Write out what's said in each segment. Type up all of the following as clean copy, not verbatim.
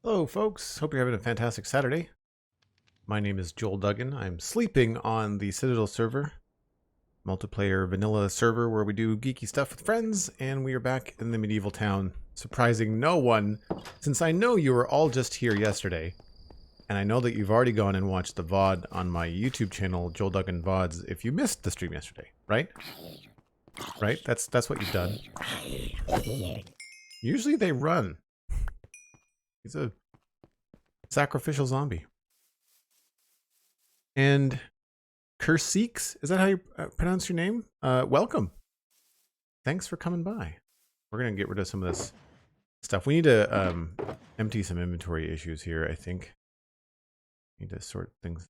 Hello, folks. Hope you're having a fantastic Saturday. My name is Joel Duggan. I'm sleeping on the Citadel server, multiplayer vanilla server where we do geeky stuff with friends, and we are back in the medieval town, surprising no one, since I know you were all just here yesterday, and I know that you've already gone and watched the VOD on my YouTube channel, Joel Duggan VODs, if you missed the stream yesterday, right? Right? That's what you've done. Usually they run. He's a sacrificial zombie. And Kurseeks, is that how you pronounce your name? Welcome. Thanks for coming by. We're going to get rid of some of this stuff. We need to empty some inventory issues here, I think. Need to sort things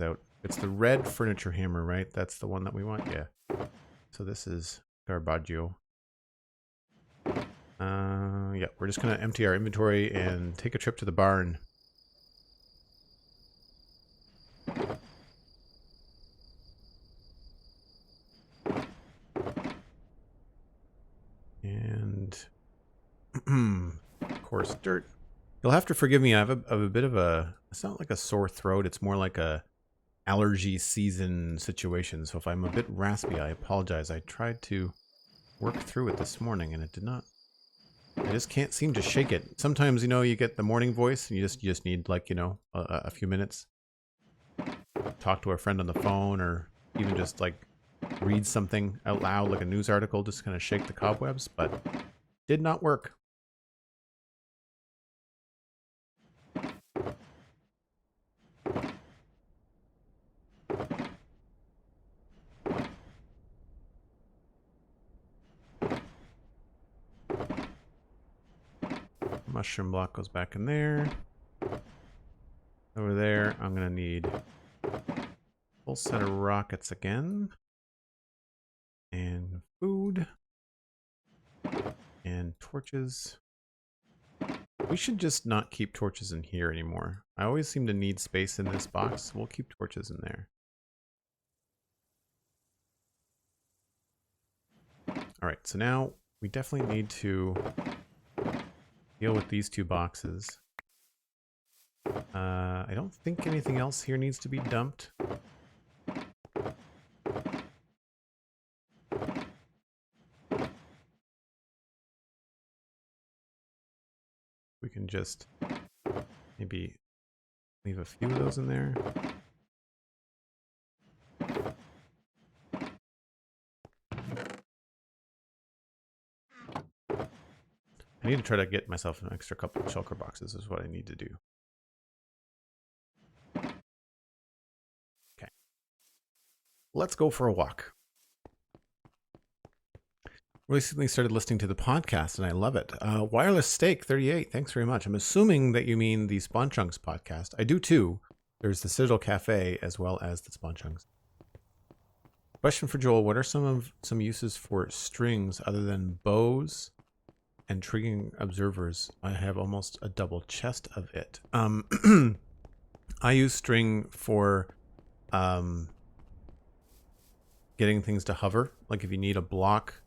out. It's the red furniture hammer, right? That's the one that we want? Yeah. So this is Garbaggio. Yeah, we're just going to empty our inventory and take a trip to the barn. And coarse dirt. You'll have to forgive me. I have a bit of a, it's not like a sore throat. It's more like a allergy season situation. So if I'm a bit raspy, I apologize. I tried to work through it this morning and it did not. I just can't seem to shake it. Sometimes, you know, you get the morning voice and you just need, like, you know, a few minutes. Talk to a friend on the phone or even just like read something out loud, like a news article, just kind of shake the cobwebs, but did not work. Mushroom block goes back in there. Over there, I'm gonna need a full set of rockets again. And food. And torches. We should just not keep torches in here anymore. I always seem to need space in this box. We'll keep torches in there. Alright, so now we definitely need to deal with these two boxes. I don't think anything else here needs to be dumped. We can just maybe leave a few of those in there. I need to try to get myself an extra couple of shulker boxes is what I need to do. Okay. Let's go for a walk. Recently started listening to the podcast and I love it. Wireless Steak 38, thanks very much. I'm assuming that you mean the Spawn Chunks podcast. I do too. There's the Citadel Cafe as well as the Spawn Chunks. Question for Joel, what are some uses for strings other than bows and triggering observers? I have almost a double chest of it. I use string for getting things to hover. Like if you need a block,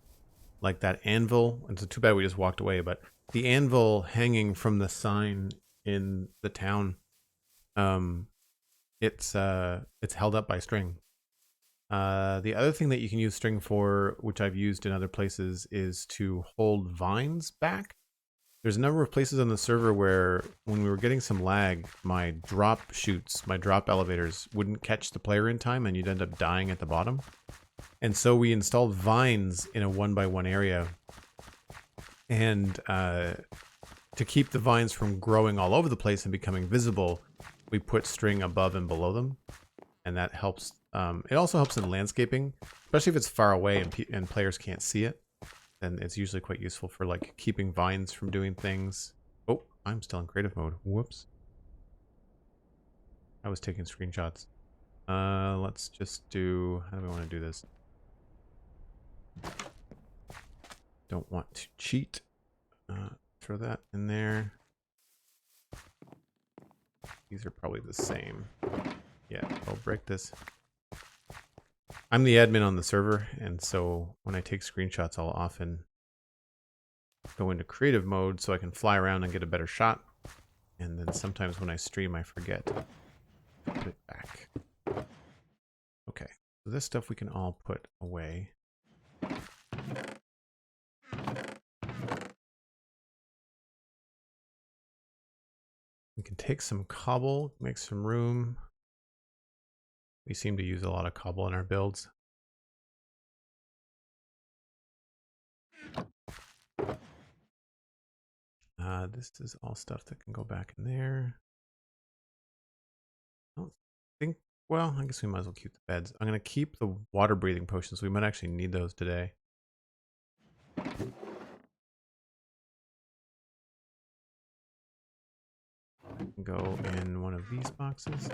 like that anvil. It's too bad we just walked away, but the anvil hanging from the sign in the town, it's held up by string. The other thing that you can use string for, which I've used in other places, is to hold vines back. There's a number of places on the server where when we were getting some lag, my drop chutes, my drop elevators wouldn't catch the player in time and you'd end up dying at the bottom. And so we installed vines in a 1x1 area. And to keep the vines from growing all over the place and becoming visible, we put string above and below them. And that helps. It also helps in landscaping, especially if it's far away and players can't see it. Then it's usually quite useful for like keeping vines from doing things. Oh, I'm still in creative mode. Whoops. I was taking screenshots. Let's just do, how do we want to do this? Don't want to cheat. Throw that in there. These are probably the same. Yeah, I'll break this. I'm the admin on the server, and so when I take screenshots, I'll often go into creative mode so I can fly around and get a better shot. And then sometimes when I stream, I forget to put it back. Okay, so this stuff we can all put away. We can take some cobble, make some room. We seem to use a lot of cobble in our builds. This is all stuff that can go back in there. I don't think, well, I guess we might as well keep the beds. I'm going to keep the water breathing potions. We might actually need those today. Go in one of these boxes.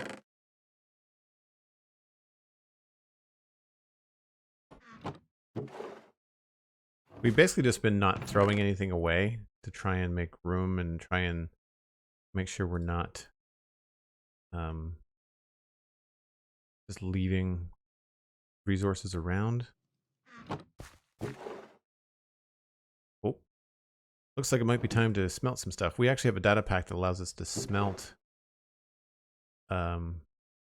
We've basically just been not throwing anything away to try and make room and try and make sure we're not just leaving resources around. Oh, looks like it might be time to smelt some stuff. We actually have a data pack that allows us to smelt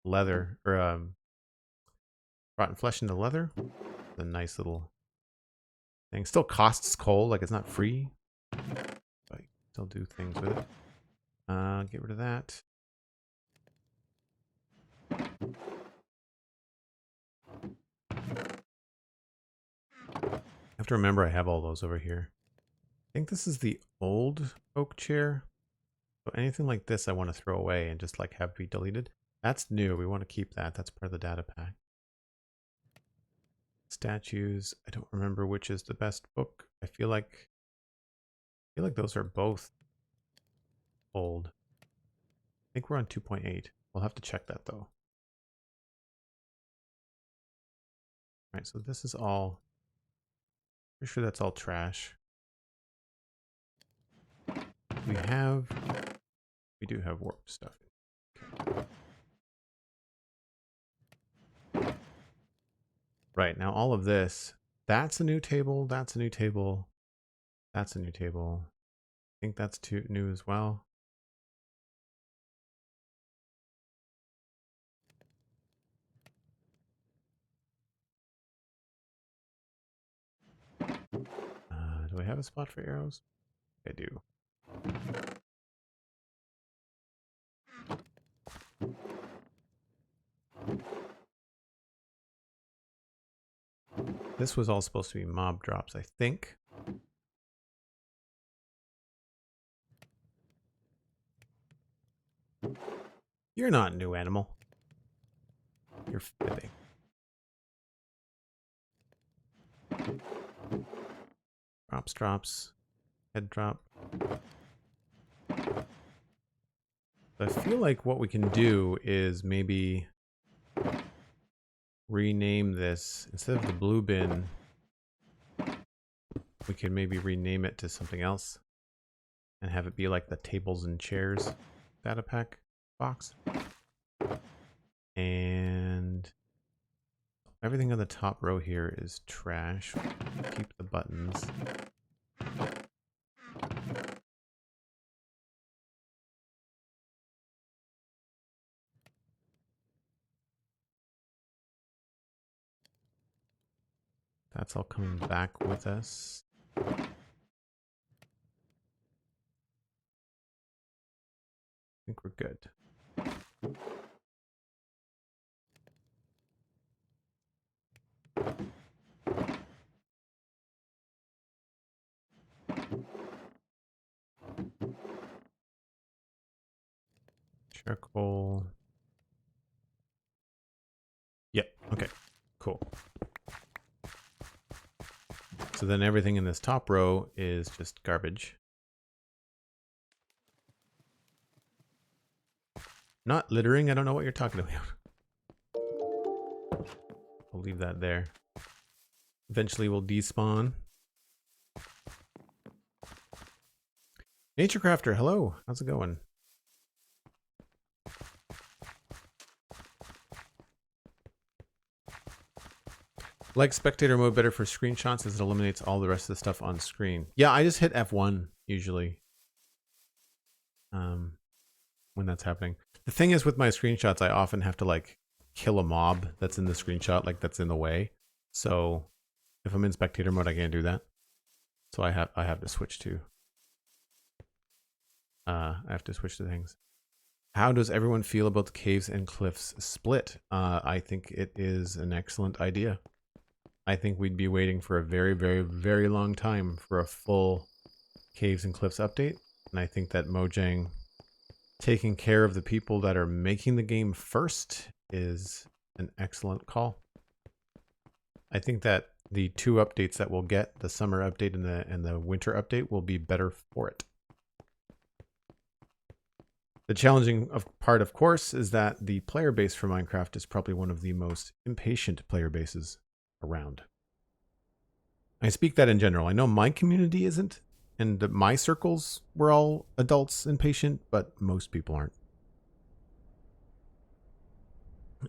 leather or rotten flesh into leather. A nice little thing. Still costs coal, like it's not free, but still do things with it. Get rid of that. I have to remember I have all those over here. I think this is the old oak chair. So anything like this I want to throw away and just like have be deleted. That's new. We want to keep that. That's part of the data pack. Statues. I don't remember which is the best book. I feel like those are both old. I think we're on 2.8. We'll have to check that though. All right, so this is all, pretty sure that's all trash. We do have warp stuff. Okay. Right, now all of this, that's a new table, that's a new table, that's a new table. I think that's new as well. Do I have a spot for arrows? I do. This was all supposed to be mob drops, I think. You're not a new animal. You're fibbing. Drops. Head drop. I feel like what we can do is maybe rename this. Instead of the blue bin, we can maybe rename it to something else and have it be like the tables and chairs data pack box. And everything on the top row here is trash. Keep the buttons. That's all coming back with us. I think we're good. Charcoal. Yep, okay, cool. So then everything in this top row is just garbage. Not littering, I don't know what you're talking about. I'll leave that there. Eventually we'll despawn. Nature Crafter, hello. How's it going? Like spectator mode better for screenshots as it eliminates all the rest of the stuff on screen. Yeah, I just hit F1 usually. when that's happening. The thing is with my screenshots, I often have to like kill a mob that's in the screenshot, like that's in the way. So if I'm in spectator mode, I can't do that. So I have to switch to things. How does everyone feel about the caves and cliffs split? I think it is an excellent idea. I think we'd be waiting for a very, very, very long time for a full caves and cliffs update. And I think that Mojang taking care of the people that are making the game first is an excellent call. I think that the 2 updates that we'll get, the summer update and the winter update, will be better for it. The challenging part, of course, is that the player base for Minecraft is probably one of the most impatient player bases around. I speak that in general. I know my community isn't, and my circles were all adults and patient, but most people aren't.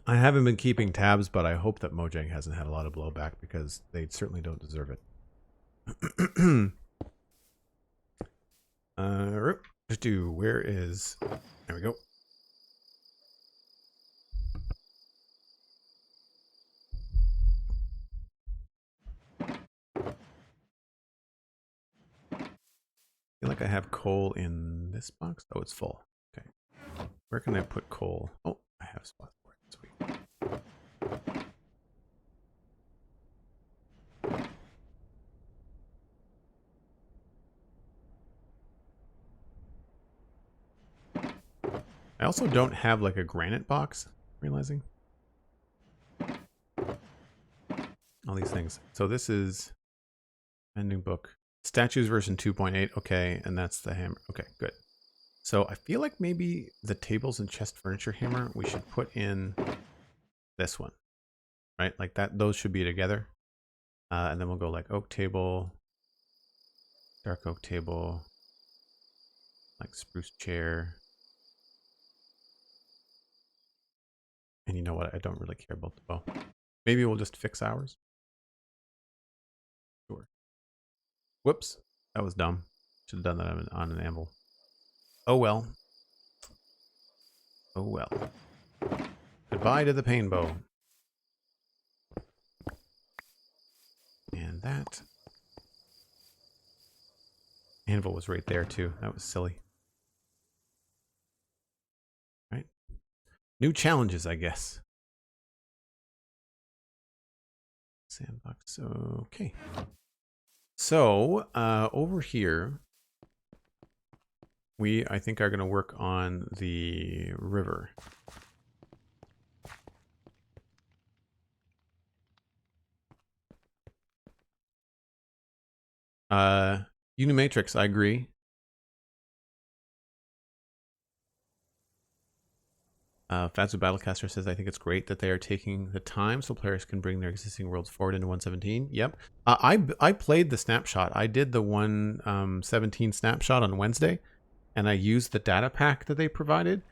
I haven't been keeping tabs, but I hope that Mojang hasn't had a lot of blowback because they certainly don't deserve it. Where is... There we go. I feel like I have coal in this box. Oh, it's full. Okay. Where can I put coal? Oh, I have spots for it. Sweet. I also don't have like a granite box, realizing. All these things. So this is a new book. Statues version 2.8. Okay, and that's the hammer. Okay, good. So I feel like maybe the tables and chest furniture hammer, we should put in this one, right? Like that, those should be together. And then we'll go like oak table, dark oak table, like spruce chair. And you know what? I don't really care about the bow. Maybe we'll just fix ours. Sure. Whoops. That was dumb. Should have done that on an anvil. Oh well. Oh well. Goodbye to the pain bow. And that. Anvil was right there too. That was silly. Right. New challenges, I guess. Sandbox. Okay. So, over here, we, I think, are going to work on the river. Unimatrix, I agree. Fatsu Battlecaster says, I think it's great that they are taking the time so players can bring their existing worlds forward into 117. Yep. I played the snapshot. I did the 117 snapshot on Wednesday, and I used the data pack that they provided.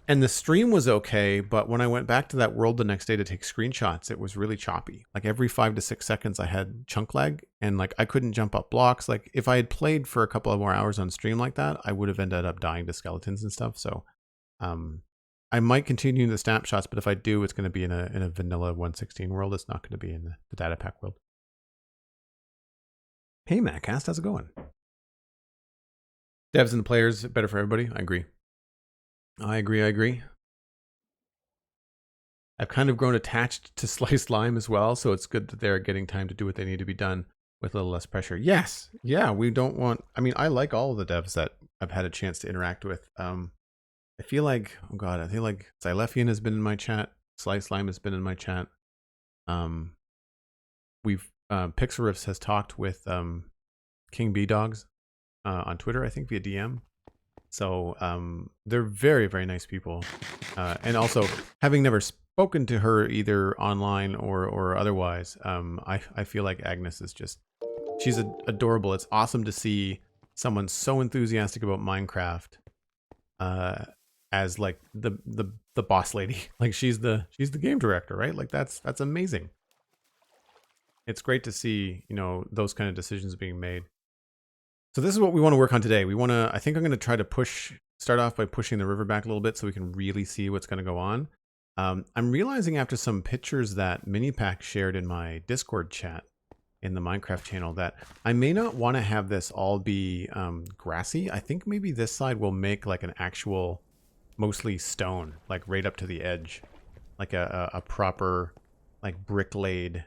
And the stream was okay, but when I went back to that world the next day to take screenshots, it was really choppy. Like every 5 to 6 seconds I had chunk lag, and like I couldn't jump up blocks. Like if I had played for a couple of more hours on stream like that, I would have ended up dying to skeletons and stuff. So I might continue the snapshots, but if I do, it's going to be in a vanilla 116 world. It's not going to be in the data pack world. Hey, Mattcast, how's it going? Devs and players, better for everybody. I agree. I agree. I've kind of grown attached to Sliced Lime as well, so it's good that they're getting time to do what they need to be done with a little less pressure. Yes. Yeah, we don't want... I mean, I like all of the devs that I've had a chance to interact with. I feel like, oh god, I feel like Xylephian has been in my chat. Sliced Lime has been in my chat. Pixariffs has talked with King B Dogs on Twitter, I think via DM. So they're very, very nice people. And also, having never spoken to her either online or otherwise, I feel like Agnes is just, she's adorable. It's awesome to see someone so enthusiastic about Minecraft as like the boss lady. Like she's the game director, right? Like that's amazing. It's great to see, you know, those kind of decisions being made. So this is what we want to work on today. We want to, I think I'm going to try to push start off by pushing the river back a little bit so we can really see what's going to go on. I'm realizing after some pictures that Minipack shared in my Discord chat in the Minecraft channel that I may not want to have this all be grassy. I think maybe this side will make like an actual, mostly stone, like right up to the edge, like a proper like brick laid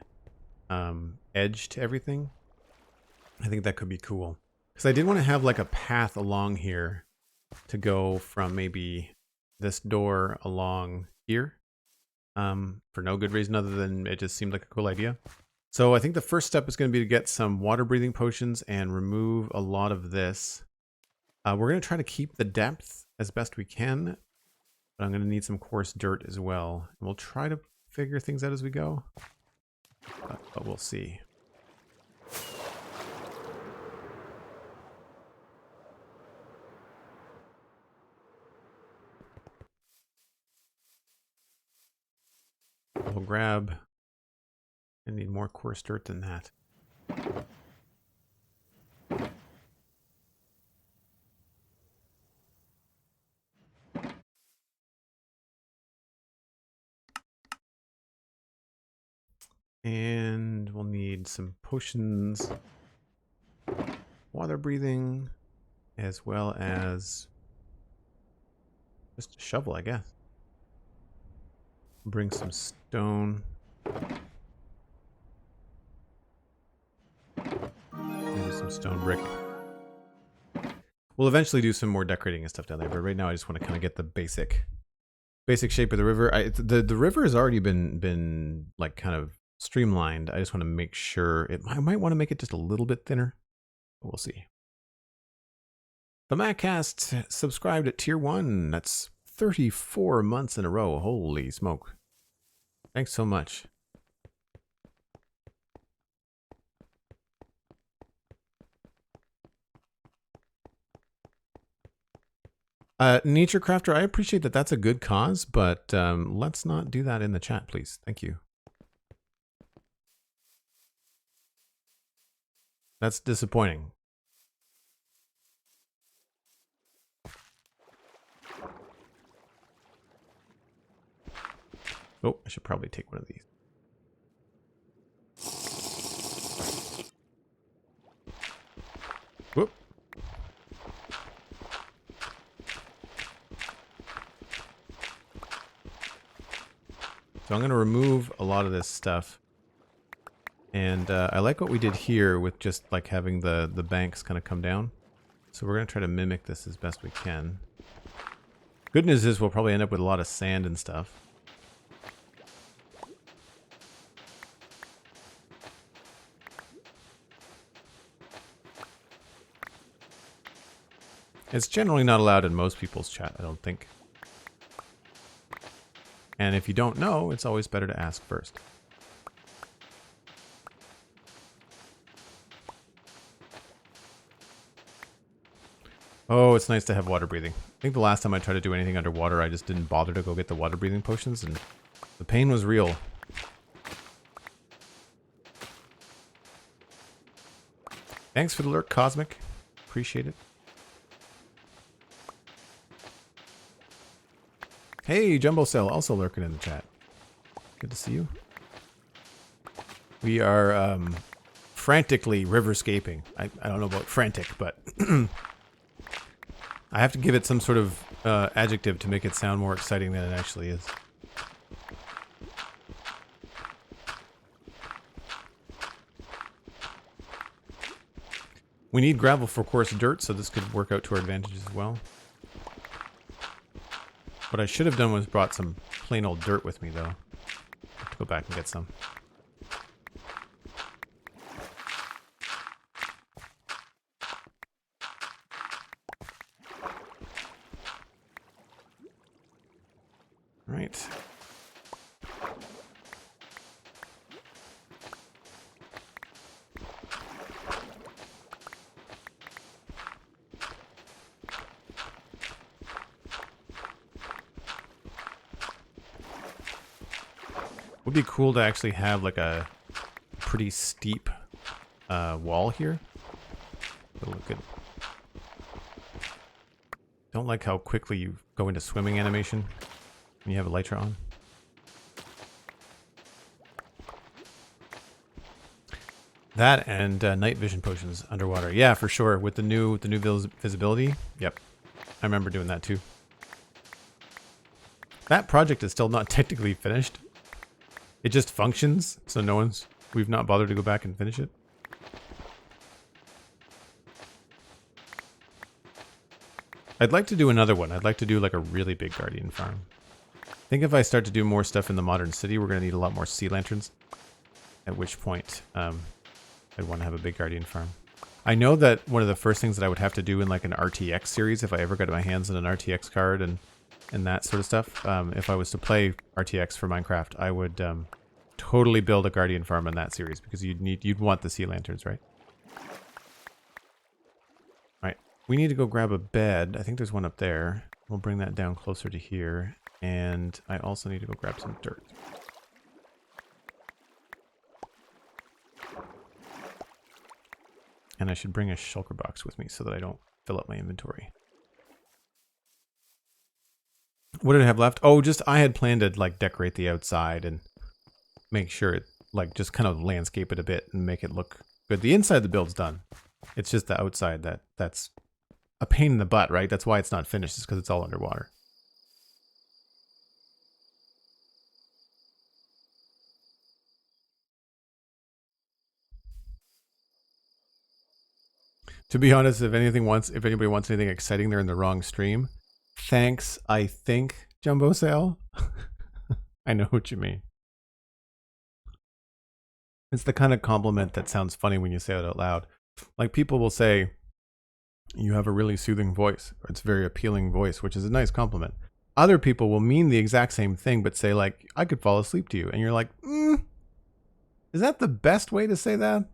edge to everything. I think that could be cool. Because I did want to have like a path along here to go from maybe this door along here for no good reason other than it just seemed like a cool idea. So I think the first step is going to be to get some water breathing potions and remove a lot of this. We're going to try to keep the depth as best we can, but I'm going to need some coarse dirt as well. And we'll try to figure things out as we go, but we'll see. We'll grab, I need more coarse dirt than that. And we'll need some potions, water breathing, as well as just a shovel, I guess. Bring some stone. Maybe some stone brick. We'll eventually do some more decorating and stuff down there, but right now I just want to kind of get the basic shape of the river. The river has already been like kind of streamlined. I just want to make sure I might want to make it just a little bit thinner. But we'll see. The Maccast subscribed at tier 1. That's 34 months in a row. Holy smoke. Thanks so much. Nature Crafter, I appreciate that that's a good cause, but let's not do that in the chat, please. Thank you. That's disappointing. Oh, I should probably take one of these. Whoop. So I'm going to remove a lot of this stuff. And I like what we did here with just like having the banks kind of come down. So we're going to try to mimic this as best we can. Good news is we'll probably end up with a lot of sand and stuff. It's generally not allowed in most people's chat, I don't think. And if you don't know, it's always better to ask first. Oh, it's nice to have water breathing. I think the last time I tried to do anything underwater, I just didn't bother to go get the water breathing potions, and the pain was real. Thanks for the lurk, Cosmic. Appreciate it. Hey, Jumbo Cell, also lurking in the chat. Good to see you. We are frantically riverscaping. I don't know about frantic, but I have to give it some sort of adjective to make it sound more exciting than it actually is. We need gravel for coarse dirt, so this could work out to our advantage as well. What I should have done was brought some plain old dirt with me, though. I have to go back and get some. Right. Would be cool to actually have like a pretty steep wall here. It'll look good. Don't like how quickly you go into swimming animation when you have Elytra on. That and night vision potions underwater. Yeah, for sure. With the new visibility. Yep. I remember doing that too. That project is still not technically finished. It just functions, so we've not bothered to go back and finish it. I'd like to do another one. I'd like to do like a really big Guardian farm. I think if I start to do more stuff in the modern city, we're going to need a lot more sea lanterns. At which point, I'd want to have a big Guardian farm. I know that one of the first things that I would have to do in like an RTX series, if I ever got my hands on an RTX card and that sort of stuff, if I was to play RTX for Minecraft, I would totally build a Guardian farm in that series because you'd want the sea lanterns, right? Right. We need to go grab a bed. I think there's one up there. We'll bring that down closer to here. And I also need to go grab some dirt. And I should bring a shulker box with me so that I don't fill up my inventory. What did I have left? Oh, just I had planned to like decorate the outside and make sure it like just kind of landscape it a bit and make it look good. The inside of the build's done. It's just the outside that's a pain in the butt, right? That's why it's not finished, is because it's all underwater. To be honest, if anybody wants anything exciting, they're in the wrong stream. Thanks, I think, Jumbo Sale. I know what you mean. It's the kind of compliment that sounds funny when you say it out loud. Like people will say, you have a really soothing voice, or it's a very appealing voice, which is a nice compliment. Other people will mean the exact same thing, but say like, I could fall asleep to you. And you're like, is that the best way to say that?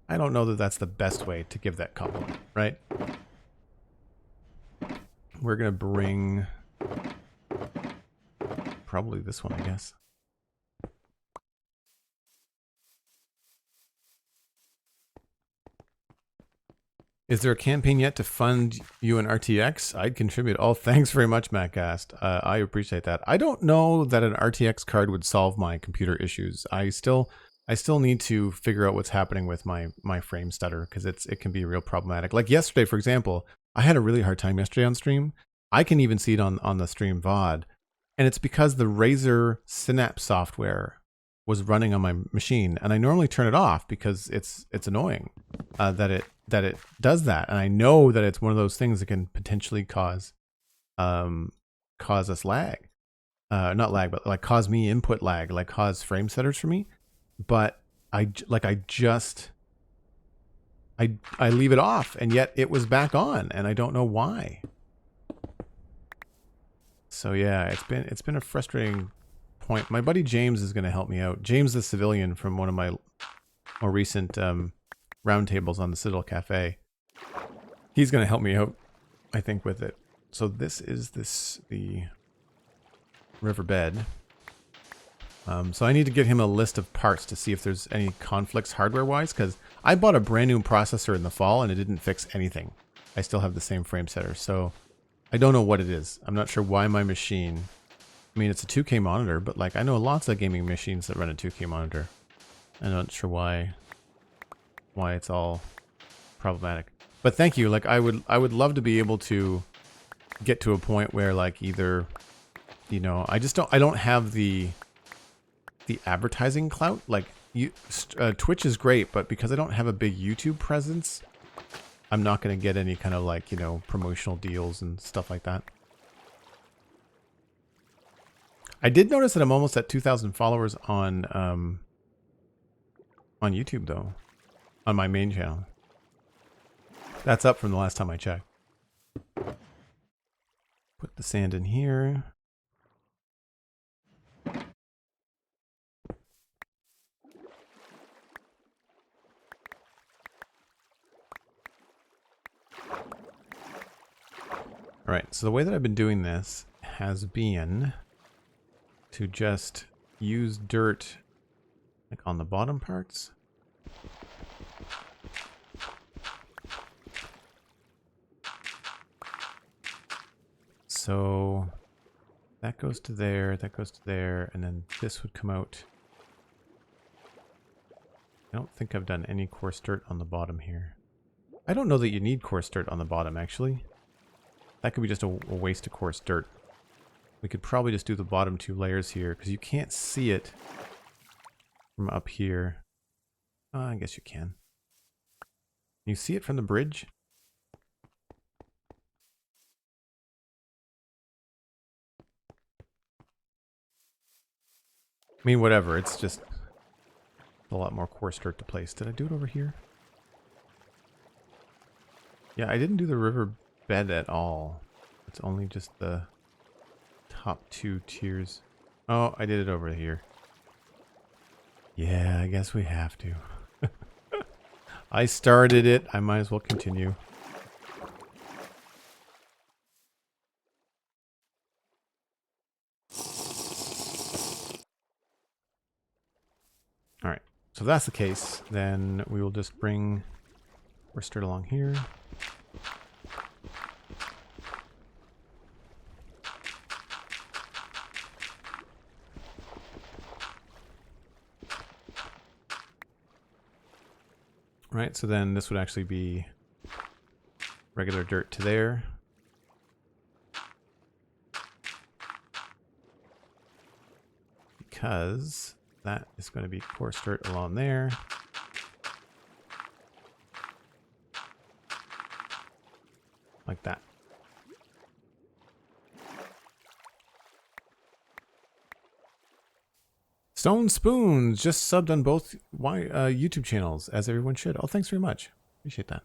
I don't know that that's the best way to give that compliment, right? We're going to bring probably this one, I guess. Is there a campaign yet to fund you an RTX? I'd contribute. Oh, thanks very much, Mattcast. I appreciate that. I don't know that an RTX card would solve my computer issues. I still need to figure out what's happening with my frame stutter because it can be real problematic. Like yesterday, for example, I had a really hard time yesterday on stream. I can even see it on the stream VOD, and it's because the Razer Synapse software was running on my machine, and I normally turn it off because it's annoying that it does that, and I know that it's one of those things that can potentially cause us lag, not lag, but like cause me input lag, like cause frame setters for me. But I leave it off, and yet it was back on, and I don't know why. So yeah, it's been a frustrating point. My buddy James is going to help me out. James the civilian from one of my more recent roundtables on the Citadel Cafe. He's going to help me out, I think, with it. So this is the riverbed. So I need to get him a list of parts to see if there's any conflicts hardware-wise, because I bought a brand new processor in the fall and it didn't fix anything. I still have the same frame setter, so I don't know what it is. I'm not sure why my machine... I mean, it's a 2K monitor, but like I know lots of gaming machines that run a 2K monitor. I'm not sure why it's all problematic. But thank you. Like I would love to be able to get to a point where like either, you know, I don't have the advertising clout. Like Twitch is great, but because I don't have a big YouTube presence, I'm not going to get any kind of like, you know, promotional deals and stuff like that. I did notice that I'm almost at 2,000 followers on YouTube though, on my main channel. That's up from the last time I checked. Put the sand in here. All right, so the way that I've been doing this has been to just use dirt like on the bottom parts. so that goes to there, that goes to there, and then this would come out. I don't think I've done any coarse dirt on the bottom here. I don't know that you need coarse dirt on the bottom, actually. That could be just a waste of coarse dirt. We could probably just do the bottom 2 layers here, because you can't see it from up here. I guess you can. Can you see it from the bridge? I mean, whatever. It's just a lot more coarse dirt to place. Did I do it over here? Yeah, I didn't do the river bed at all. It's only just the top 2 tiers. Oh, I did it over here. Yeah, I guess we have to. I started it. I might as well continue. All right. So if that's the case, then we will just bring coarse dirt along here. Right, so then this would actually be regular dirt to there. Because that is going to be coarse dirt along there. Like that. Stone Spoons just subbed on both YouTube channels, as everyone should. Oh, thanks very much. Appreciate that.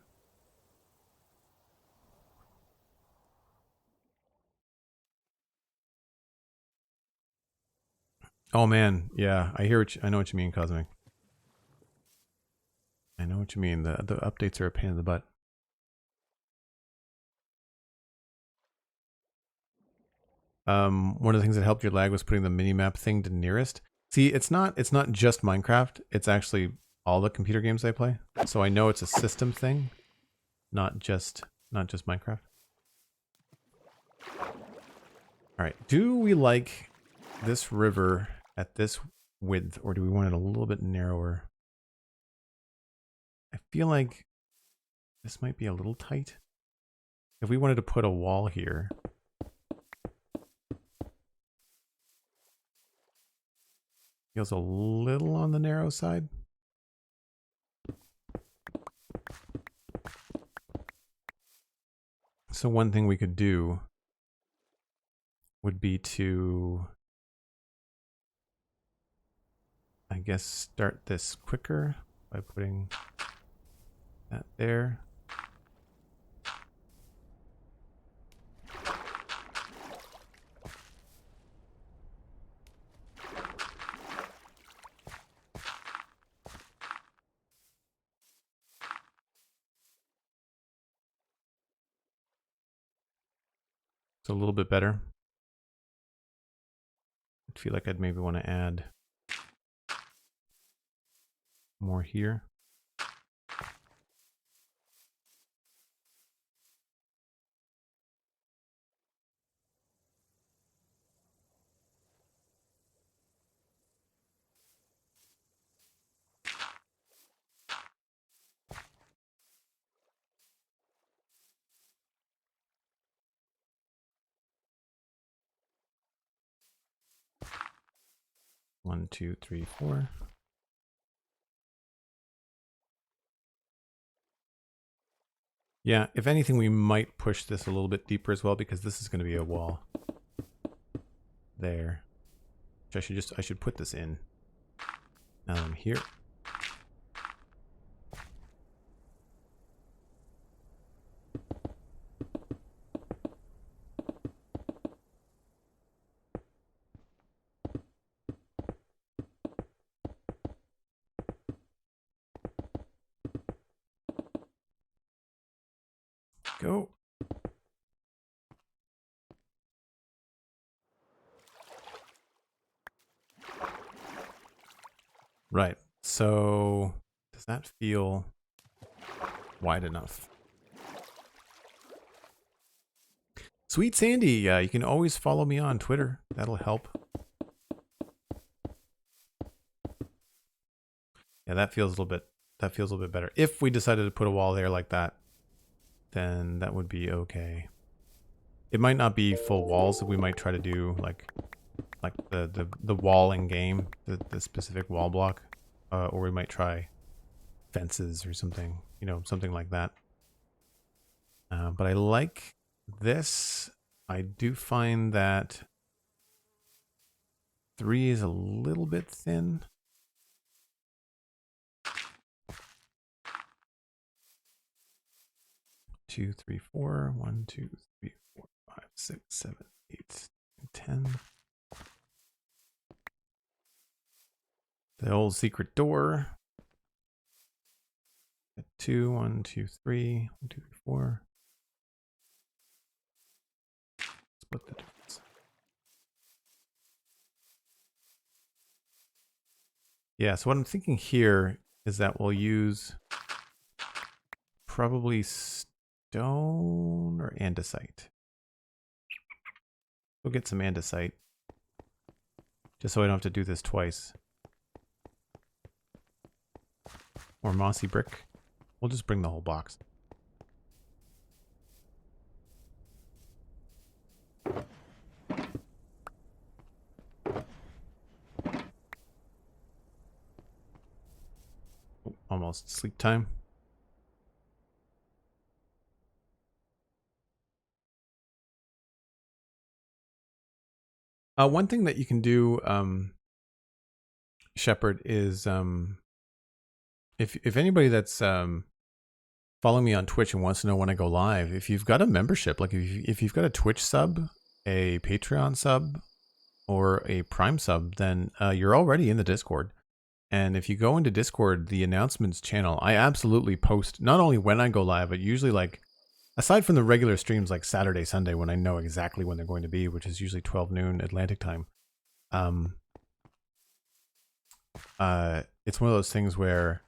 Oh man, yeah, I hear what I know what you mean, Cosmic. I know what you mean. The updates are a pain in the butt. One of the things that helped your lag was putting the minimap thing to nearest. See, it's not just Minecraft. It's actually all the computer games I play. So I know it's a system thing, not just Minecraft. All right, do we like this river at this width, or do we want it a little bit narrower? I feel like this might be a little tight. If we wanted to put a wall here, feels a little on the narrow side. So one thing we could do would be to, I guess, start this quicker by putting that there. It's a little bit better. I feel like I'd maybe want to add more here. One, two, three, four. Yeah, if anything, we might push this a little bit deeper as well, because this is going to be a wall there. Which I should put this in. Here. Go. Right. So does that feel wide enough? Sweet Sandy, you can always follow me on Twitter. That'll help. Yeah, that feels a little bit better. If we decided to put a wall there like that, then that would be okay. It might not be full walls. We might try to do like the wall in game, the specific wall block, or we might try fences or something, you know, something like that. But I like this. I do find that 3 is a little bit thin. Two, three, four. 1, 2, 3, 4, 5, 6, 7, 8, 10. The old secret door. 2, 1, 2, 3, 1, 2, 3, 4. Split the difference. Yeah, so what I'm thinking here is that we'll use probably stone or andesite. We'll get some andesite, just so I don't have to do this twice. Or mossy brick. We'll just bring the whole box. Oh, almost sleep time. One thing that you can do, Shepard, is if anybody that's following me on Twitch and wants to know when I go live, if you've got a membership, like if you've got a Twitch sub, a Patreon sub, or a Prime sub, then you're already in the Discord. And if you go into Discord, the announcements channel, I absolutely post not only when I go live, but usually like, aside from the regular streams like Saturday, Sunday, when I know exactly when they're going to be, which is usually 12 noon Atlantic time. It's one of those things where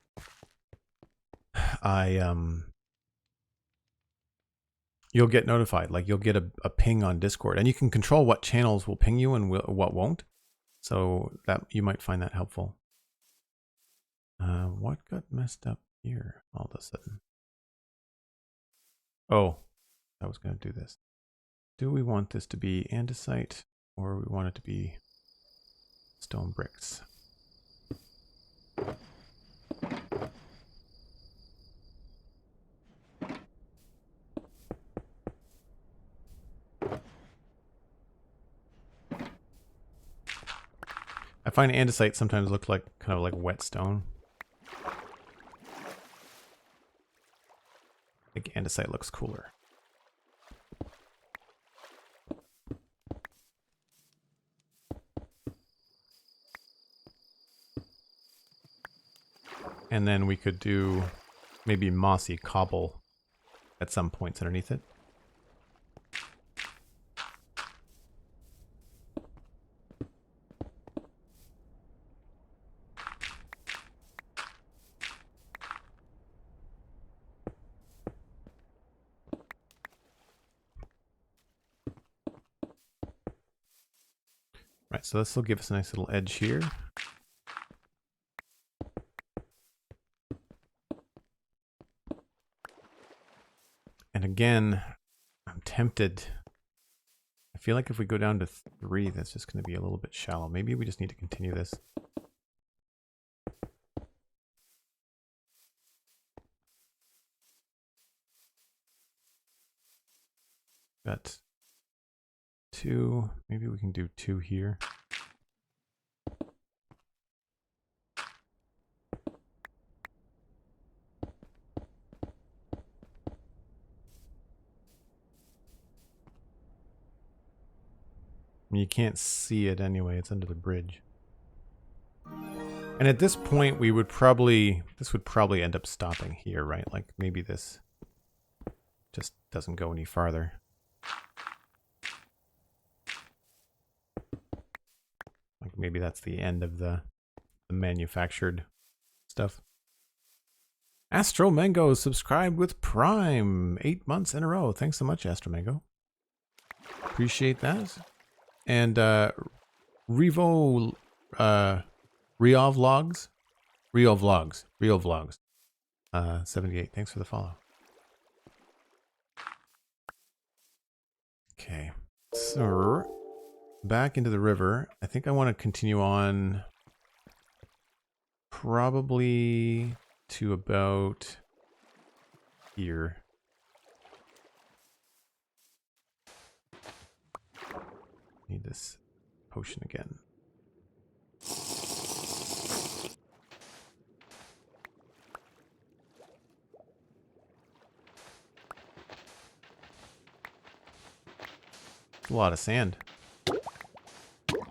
you'll get notified, like you'll get a ping on Discord, and you can control what channels will ping you and what won't. So that you might find that helpful. What got messed up here all of a sudden? Oh, I was going to do this. Do we want this to be andesite, or we want it to be stone bricks? I find andesite sometimes look like kind of like wet stone. I think andesite looks cooler. And then we could do maybe mossy cobble at some points underneath it. Right, so this will give us a nice little edge here. And again, I'm tempted. I feel like if we go down to 3, that's just going to be a little bit shallow. Maybe we just need to continue this. Got 2. Maybe we can do 2 here. You can't see it anyway, it's under the bridge. And at this point, we would probably, this would probably end up stopping here, right? Like maybe this just doesn't go any farther. Like maybe that's the end of the manufactured stuff. Astro Mango subscribed with Prime 8 months in a row. Thanks so much, Astro Mango. Appreciate that. And Revo Rio Vlogs. 78. Thanks for the follow. Okay. So back into the river. I think I want to continue on probably to about here. Need this potion again. A lot of sand.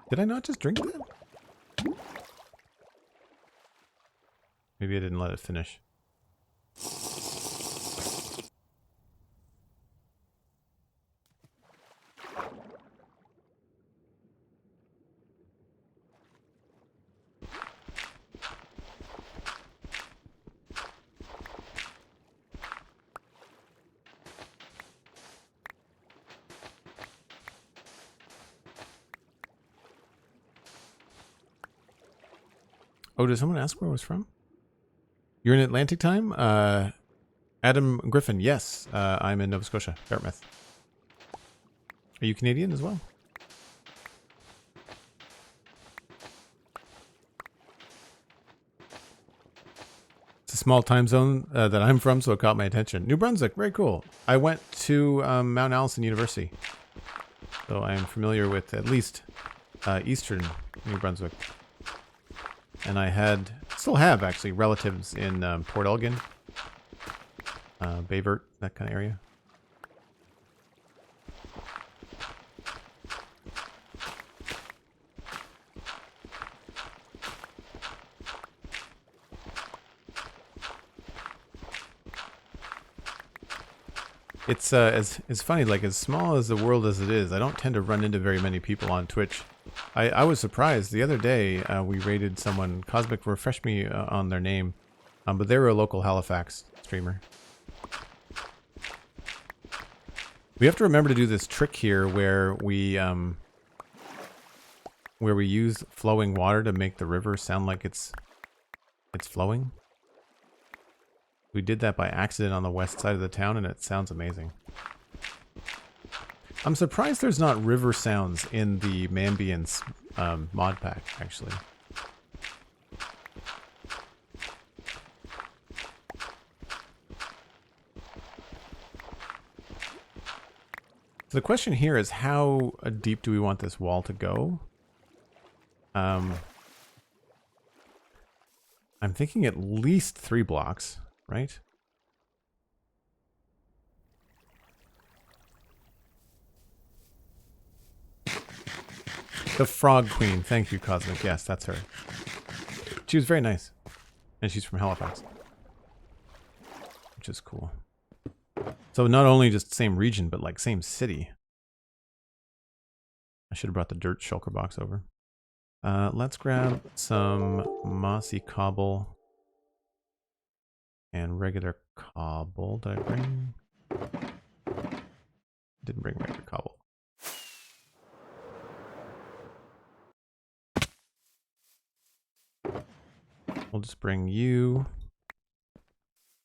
Did I not just drink that? Maybe I didn't let it finish. Oh, did someone ask where I was from? You're in Atlantic time? Adam Griffin, yes. I'm in Nova Scotia, Dartmouth. Are you Canadian as well? It's a small time zone that I'm from, so it caught my attention. New Brunswick, very cool. I went to Mount Allison University, so I am familiar with at least eastern New Brunswick. And I still have actually, relatives in Port Elgin, Bayvert, that kind of area. It's funny, like as small as the world as it is, I don't tend to run into very many people on Twitch. I was surprised the other day. We raided someone. Cosmic, refresh me on their name, but they were a local Halifax streamer. We have to remember to do this trick here where we use flowing water to make the river sound like it's flowing. We did that by accident on the west side of the town, and it sounds amazing. I'm surprised there's not river sounds in the Mambiance mod pack, actually. So the question here is, how deep do we want this wall to go? I'm thinking at least 3 blocks, right? The Frog Queen. Thank you, Cosmic. Yes, that's her. She was very nice. And she's from Halifax. Which is cool. So not only just same region, but like same city. I should have brought the dirt shulker box over. Let's grab some mossy cobble. And regular cobble. Did I bring? Didn't bring regular cobble. We'll just bring you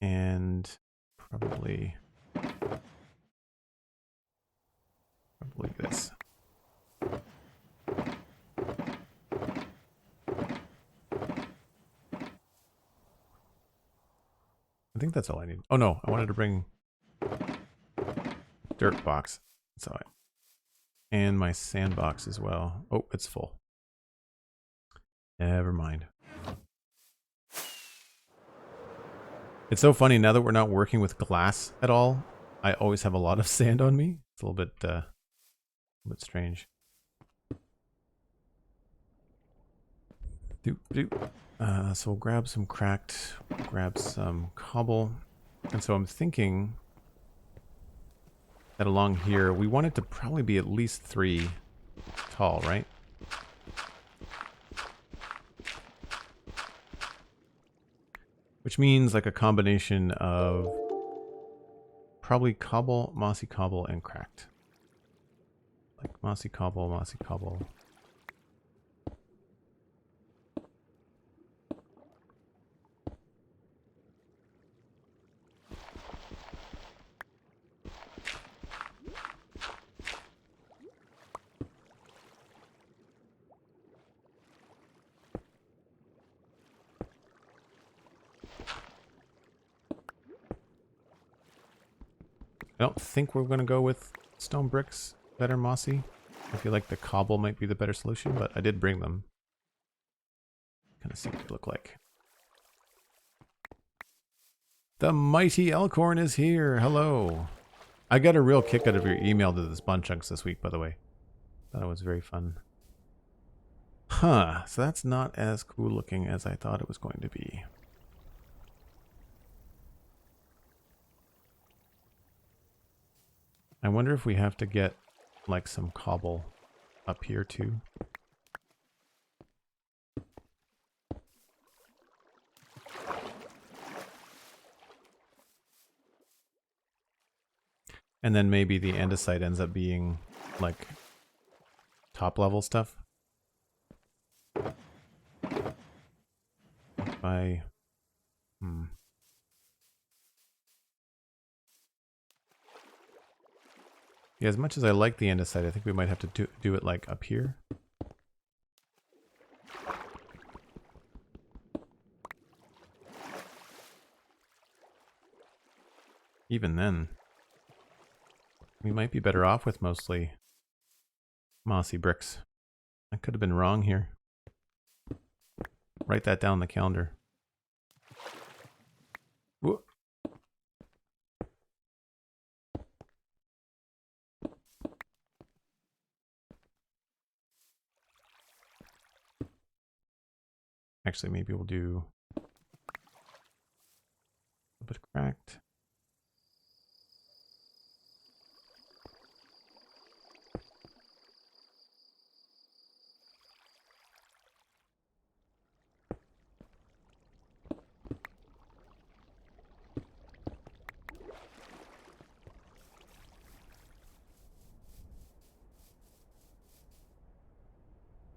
and probably this. I think that's all I need. Oh no, I wanted to bring dirt box. That's all right. And my sandbox as well. Oh, it's full. Never mind. It's so funny now that we're not working with glass at all. I always have a lot of sand on me. It's a little bit strange. So we'll grab some cracked, grab some cobble. And so I'm thinking that along here, we want it to probably be at least 3 tall, right? Which means like a combination of probably cobble, mossy cobble, and cracked. Mossy cobble, mossy cobble. I don't think we're going to go with stone bricks that are mossy. I feel like the cobble might be the better solution, but I did bring them. Kind of see what they look like. The mighty Elkhorn is here. Hello. I got a real kick out of your email to the spawn chunks this week, by the way. Thought it was very fun. Huh. So that's not as cool looking as I thought it was going to be. I wonder if we have to get like some cobble up here too. And then maybe the andesite ends up being like top level stuff. By Yeah, as much as I like the andesite, I think we might have to do it like up here. Even then, we might be better off with mostly mossy bricks. I could have been wrong here. Write that down on the calendar. Whoa. Actually, maybe we'll do a bit cracked.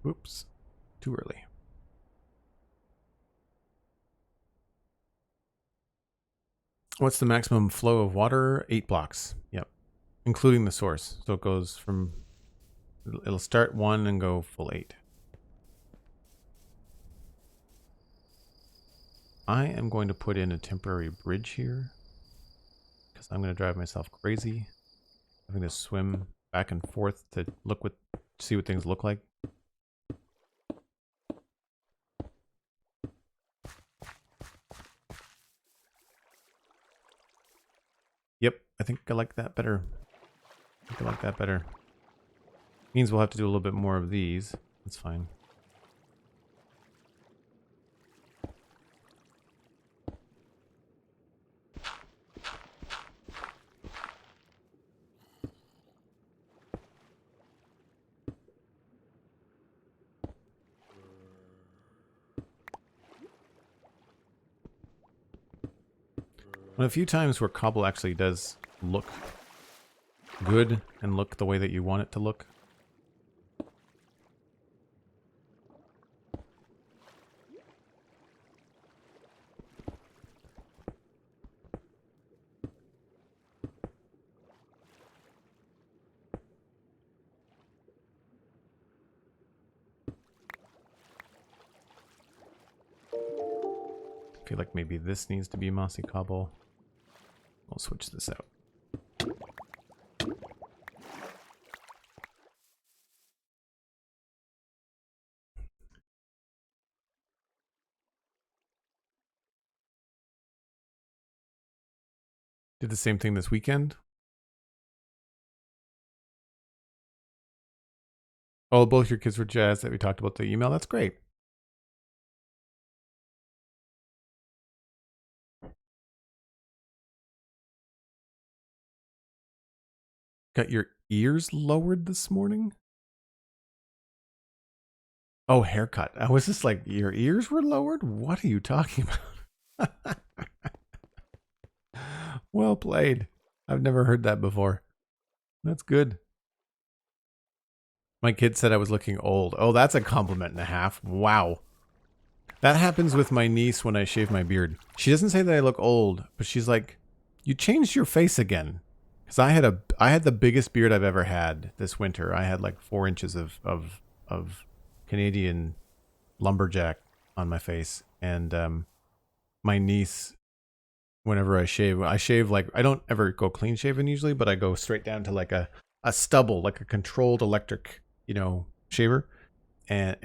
Whoops, too early. What's the maximum flow of water? 8 blocks. Yep. Including the source. So it goes from, it'll start 1 and go full 8. I am going to put in a temporary bridge here because I'm going to drive myself crazy having to swim back and forth to see what things look like. Yep, I think I like that better. I like that better. Means we'll have to do a little bit more of these. That's fine. A few times where cobble actually does look good and look the way that you want it to look. I feel like maybe this needs to be mossy cobble. We'll switch this out. Did the same thing this weekend. Oh, both your kids were jazzed that we talked about the email. That's great. Got your ears lowered this morning? Oh, haircut. I was just like, your ears were lowered? What are you talking about? Well played. I've never heard that before. That's good. My kid said I was looking old. Oh, that's a compliment and a half. Wow. That happens with my niece when I shave my beard. She doesn't say that I look old, but she's like, "You changed your face again." Because I had the biggest beard I've ever had this winter. I had like 4 inches of Canadian lumberjack on my face, and my niece, whenever I shave like, I don't ever go clean shaven usually, but I go straight down to like a stubble, like a controlled electric, shaver, and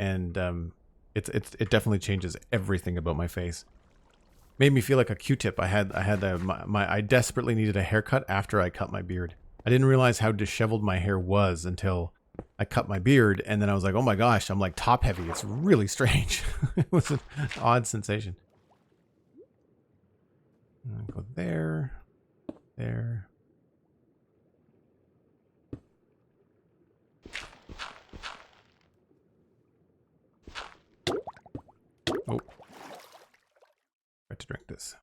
it definitely changes everything about my face. Made me feel like a Q-tip. I desperately needed a haircut after I cut my beard. I didn't realize how disheveled my hair was until I cut my beard, and then I was like, oh my gosh, I'm like top heavy. It's really strange. It was an odd sensation. Go there, there. Oh, got to drink this.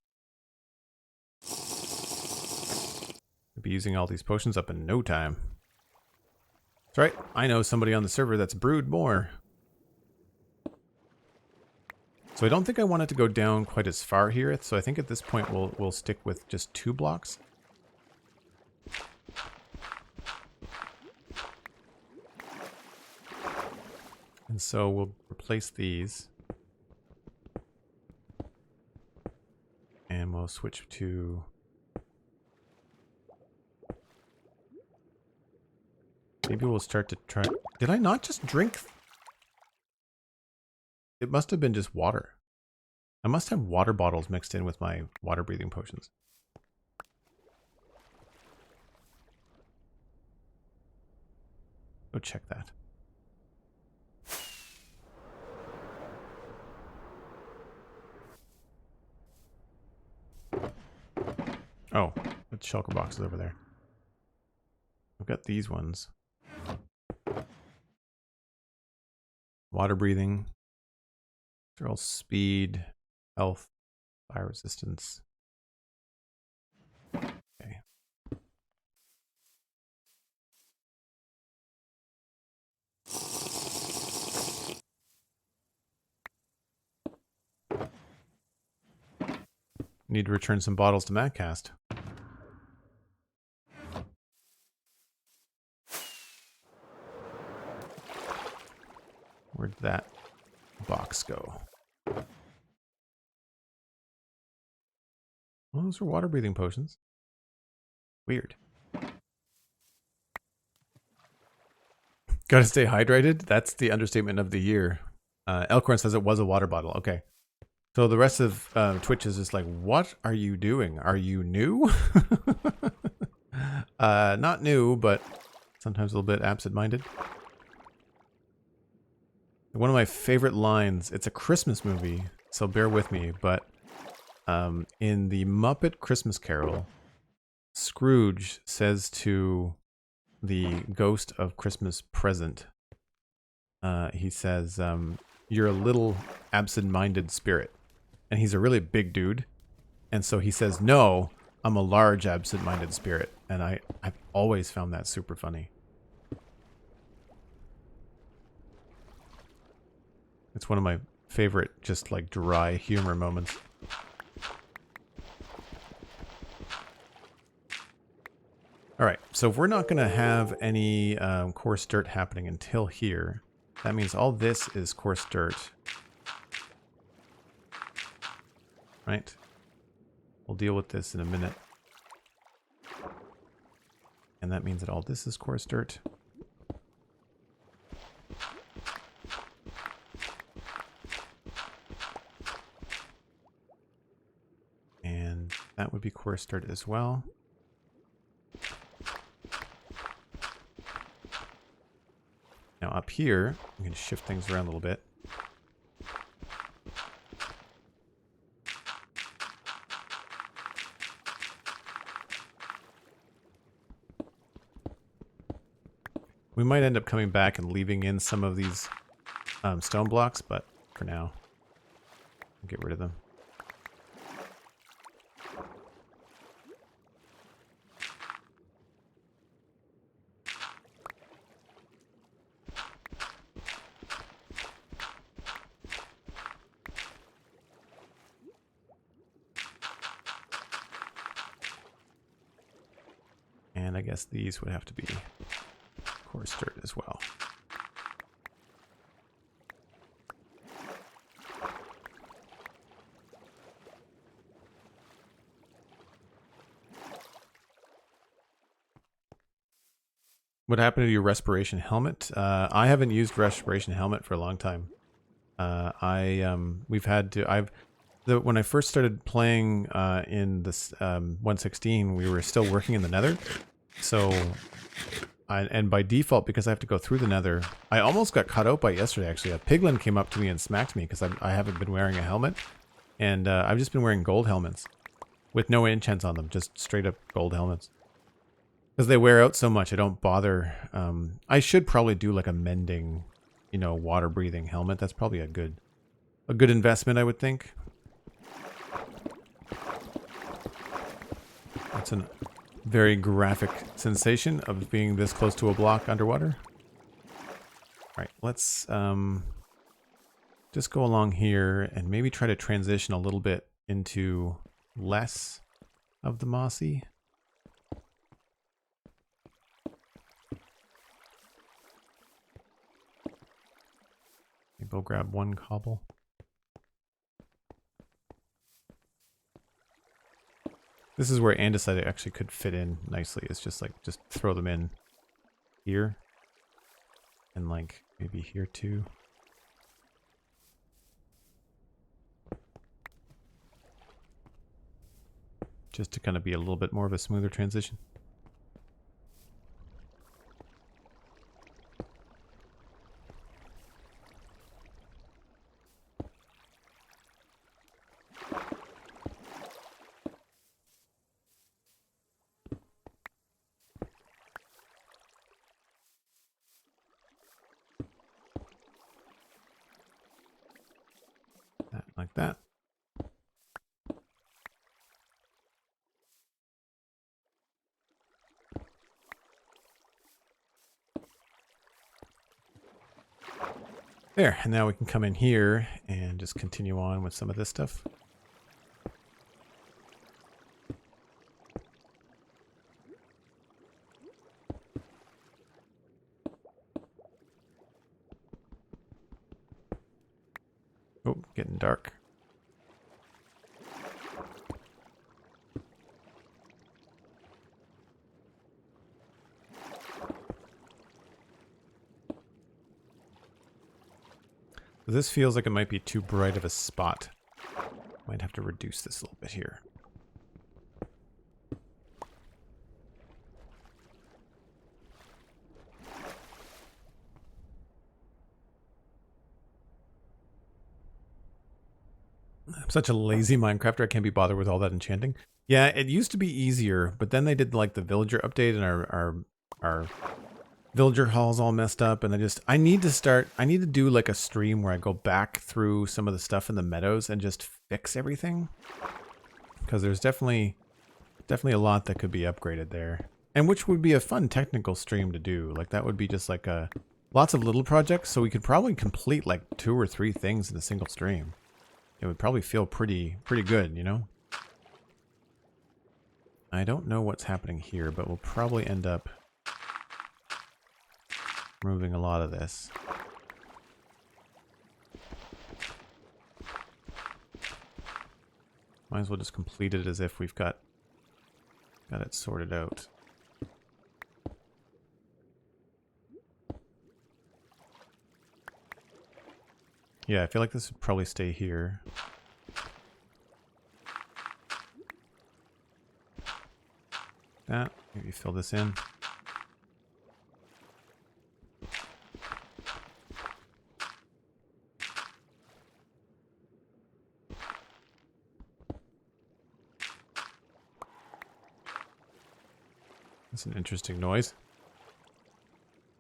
I'll be using all these potions up in no time. That's right. I know somebody on the server that's brewed more. So I don't think I want it to go down quite as far here. So I think at this point we'll stick with just 2 blocks. And so we'll replace these. And we'll switch to... Maybe we'll start to try... Did I not just drink? It must have been just water. I must have water bottles mixed in with my water breathing potions. Go check that. Oh, the shulker box is over there. I've got these ones. Water breathing. They're all speed, health, fire resistance. Okay. Need to return some bottles to Madcast. Where'd that box go? Well, those are water breathing potions. Weird. Gotta stay hydrated? That's the understatement of the year. Elkhorn says it was a water bottle. Okay. So the rest of Twitch is just like, what are you doing? Are you new? Not new, but sometimes a little bit absent-minded. One of my favorite lines, it's a Christmas movie, so bear with me, but in the Muppet Christmas Carol, Scrooge says to the ghost of Christmas present, he says, you're a little absent-minded spirit. And he's a really big dude. And so he says, no, I'm a large absent-minded spirit. And I've always found that super funny. It's one of my favorite, just like dry humor moments. All right, so if we're not going to have any coarse dirt happening until here, that means all this is coarse dirt. Right? We'll deal with this in a minute. And that means that all this is coarse dirt. And that would be coarse dirt as well. Now up here, we can shift things around a little bit. We might end up coming back and leaving in some of these stone blocks, but for now, I'll get rid of them. And I guess these would have to be coarse dirt as well. What happened to your respiration helmet? I haven't used respiration helmet for a long time. We've had to. When I first started playing in this 1.16, we were still working in the Nether. So, and by default, because I have to go through the Nether, I almost got cut out by yesterday. Actually, a piglin came up to me and smacked me because I haven't been wearing a helmet, and I've just been wearing gold helmets with no enchants on them, just straight up gold helmets. Because they wear out so much, I don't bother. I should probably do like a mending, water breathing helmet. That's probably a good investment, I would think. That's a very graphic sensation of being this close to a block underwater. All right, let's just go along here and maybe try to transition a little bit into less of the mossy. Go grab one cobble. This is where andesite actually could fit in nicely. It's just throw them in here. And like maybe here too. Just to kind of be a little bit more of a smoother transition. Like that. There, and now we can come in here and just continue on with some of this stuff. Oh, getting dark. This feels like it might be too bright of a spot. Might have to reduce this a little bit here. I'm such a lazy Minecrafter, I can't be bothered with all that enchanting. Yeah, it used to be easier, but then they did like the villager update and our villager hall's all messed up, and I need to do like a stream where I go back through some of the stuff in the meadows and just fix everything. Because there's definitely a lot that could be upgraded there. And which would be a fun technical stream to do. Like that would be just like lots of little projects, so we could probably complete like 2 or 3 things in a single stream. It would probably feel pretty good, you know? I don't know what's happening here, but we'll probably end up removing a lot of this. Might as well just complete it as if we've got it sorted out. Yeah, I feel like this would probably stay here. That, maybe fill this in. That's an interesting noise.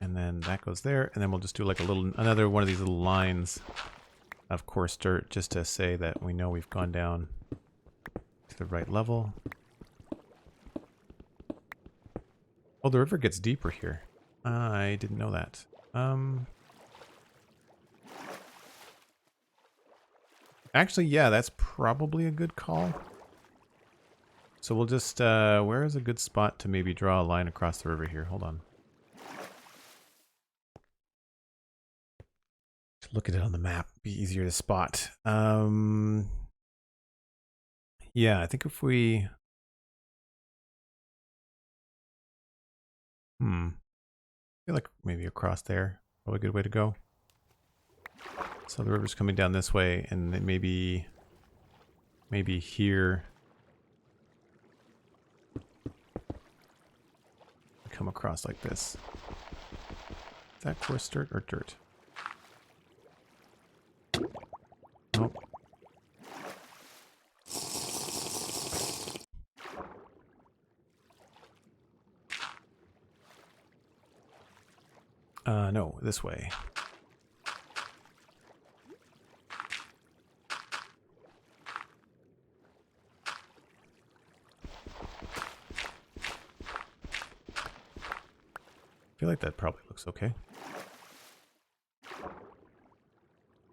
And then that goes there, and then we'll just do like another one of these little lines of coarse dirt just to say that we know we've gone down to the right level. Oh, the river gets deeper here. I didn't know that. Actually, yeah, that's probably a good call. So we'll just, where is a good spot to maybe draw a line across the river here? Hold on. Just look at it on the map. Be easier to spot. Yeah, I think if we... I feel like maybe across there. Probably a good way to go. So the river's coming down this way, and then maybe here. Come across like this. Is that coarse dirt or dirt? Nope. No, this way. I feel like that probably looks okay.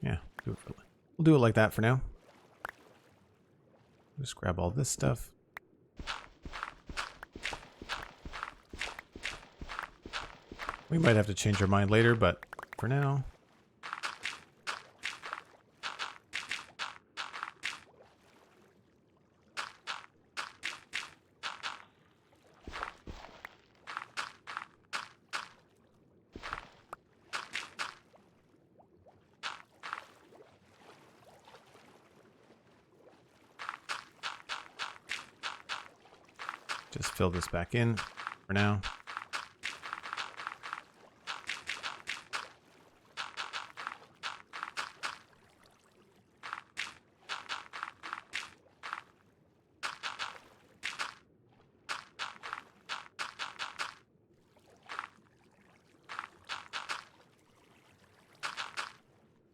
Yeah, we'll do it like that for now. Just grab all this stuff. We might have to change our mind later, but for now. Just fill this back in for now.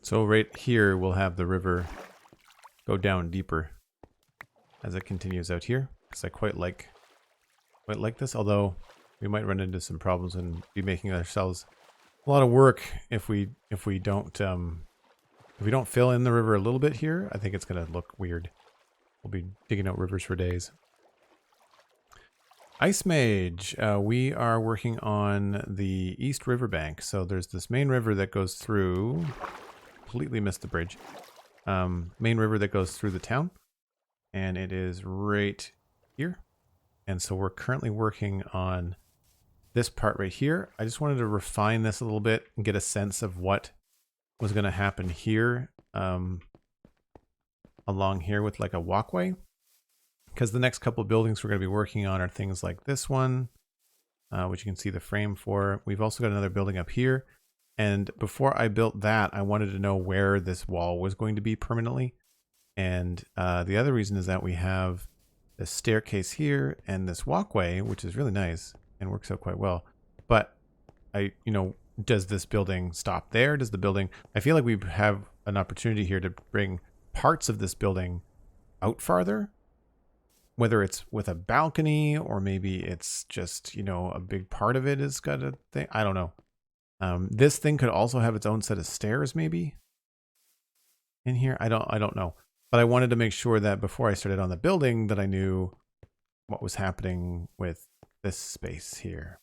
So right here, we'll have the river go down deeper as it continues out here, because I quite like this, although we might run into some problems and be making ourselves a lot of work if we don't fill in the river a little bit here. I think it's going to look weird. We'll be digging out rivers for days. Ice Mage, we are working on the East Riverbank. So there's this main river that goes through. Completely missed the bridge. Main river that goes through the town, and it is right here. And so we're currently working on this part right here. I just wanted to refine this a little bit and get a sense of what was going to happen here, along here with like a walkway. Because the next couple of buildings we're going to be working on are things like this one, which you can see the frame for. We've also got another building up here. And before I built that, I wanted to know where this wall was going to be permanently. And the other reason is that we have this staircase here and this walkway, which is really nice and works out quite well. But does this building stop there? Does the building... I feel like we have an opportunity here to bring parts of this building out farther. Whether it's with a balcony or maybe it's just, a big part of it has got a thing. I don't know. This thing could also have its own set of stairs, maybe in here. I don't know, but I wanted to make sure that before I started on the building that I knew what was happening with this space here.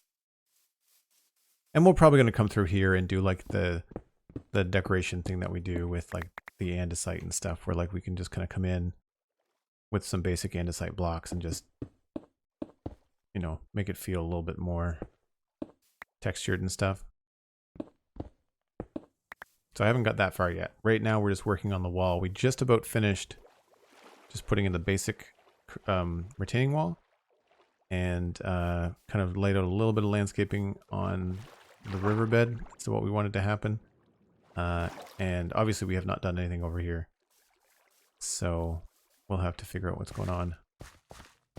And we're probably going to come through here and do like the decoration thing that we do with like the andesite and stuff, where like we can just kind of come in with some basic andesite blocks and just, make it feel a little bit more textured and stuff. So I haven't got that far yet. Right now we're just working on the wall. We just about finished just putting in the basic retaining wall and kind of laid out a little bit of landscaping on the riverbed. So what we wanted to happen. And obviously we have not done anything over here. So we'll have to figure out what's going on.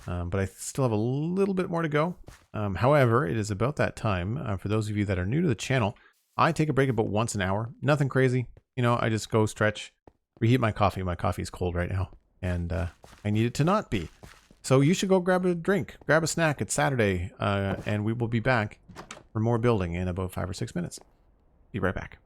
But I still have a little bit more to go. However, it is about that time. For those of you that are new to the channel, I take a break about once an hour. Nothing crazy. I just go stretch, reheat my coffee. My coffee is cold right now, and I need it to not be. So you should go grab a drink, grab a snack. It's Saturday, and we will be back for more building in about 5 or 6 minutes. Be right back.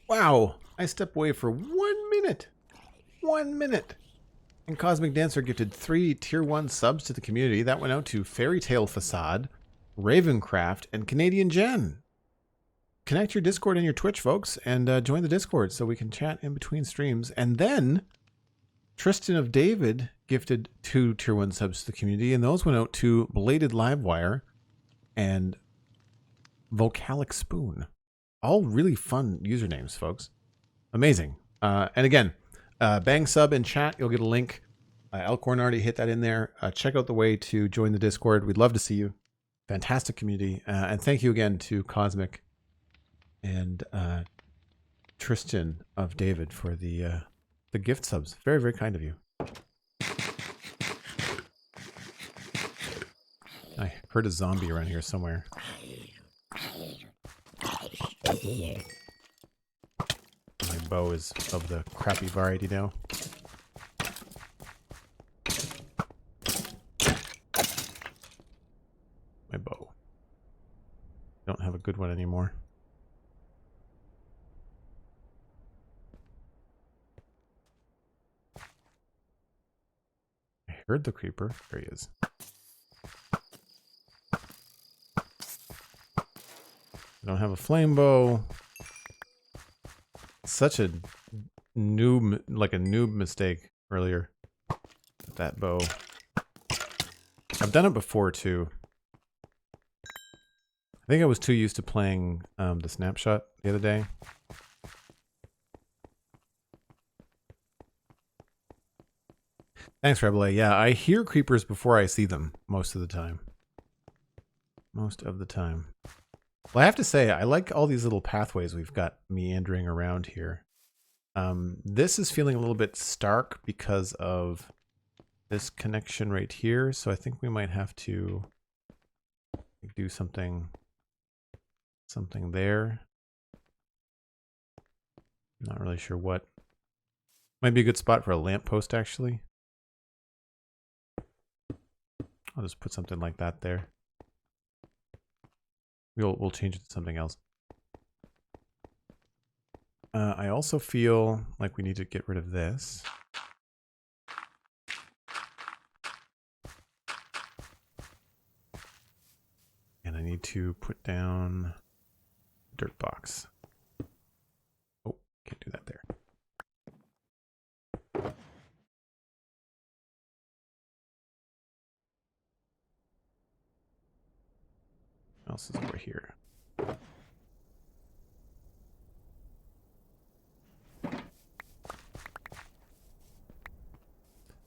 Wow, I step away for 1 minute. 1 minute. And Cosmic Dancer gifted 3 tier 1 subs to the community. That went out to Fairy Tale Facade, Ravencraft, and Canadian Jen. Connect your Discord and your Twitch, folks, and join the Discord so we can chat in between streams. And then Tristan of David gifted 2 tier 1 subs to the community, and those went out to Bladed Livewire and Vocalic Spoon. All really fun usernames, folks. Amazing. And again, bang sub in chat. You'll get a link. Elcorn already hit that in there. Check out the way to join the Discord. We'd love to see you. Fantastic community. And thank you again to Cosmic and Tristan of David for the gift subs. Very, very kind of you. I heard a zombie around here somewhere. My bow is of the crappy variety now. My bow. Don't have a good one anymore. I heard the creeper. There he is. I don't have a flame bow. Such a noob, like a noob mistake earlier with that bow. I've done it before too. I think I was too used to playing the snapshot the other day. Thanks, Rebel A. Yeah, I hear creepers before I see them most of the time. Most of the time. Well, I have to say, I like all these little pathways we've got meandering around here. This is feeling a little bit stark because of this connection right here, so I think we might have to do something there. Not really sure what. Might be a good spot for a lamppost, actually. I'll just put something like that there. We'll change it to something else. I also feel like we need to get rid of this. And I need to put down a dirt box. Oh, can't do that there. What else is over here?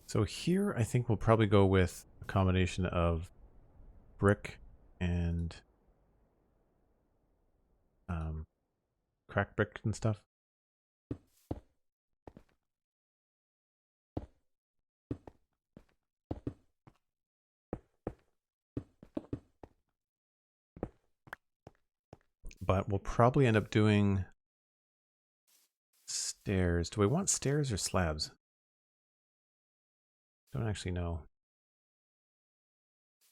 So here, I think we'll probably go with a combination of brick and cracked brick and stuff. But we'll probably end up doing stairs. Do we want stairs or slabs? Don't actually know.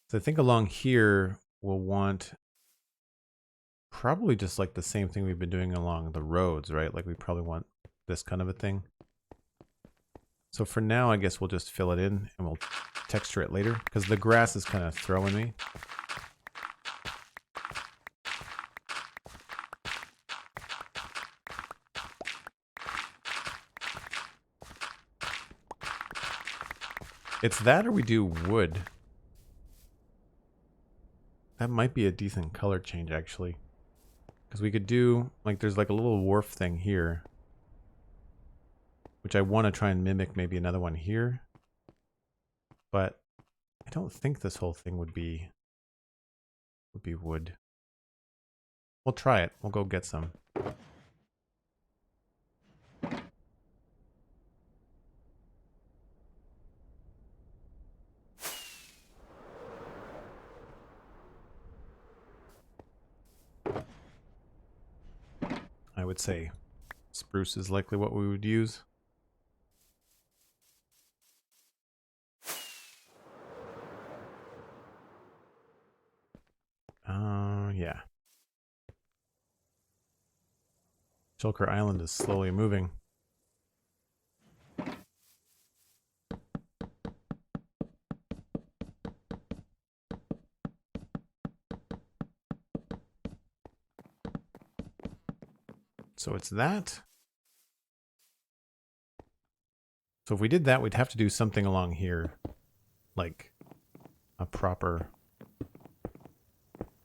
So I think along here we'll want probably just like the same thing we've been doing along the roads, right? Like we probably want this kind of a thing. So for now, I guess we'll just fill it in and we'll texture it later because the grass is kind of throwing me. It's that or we do wood. That might be a decent color change, actually. Because we could do, like, there's like a little wharf thing here. Which I want to try and mimic maybe another one here. But I don't think this whole thing would be wood. We'll try it. We'll go get some. I would say spruce is likely what we would use. Yeah. Shulker Island is slowly moving. So it's that. So if we did that, we'd have to do something along here. Like a proper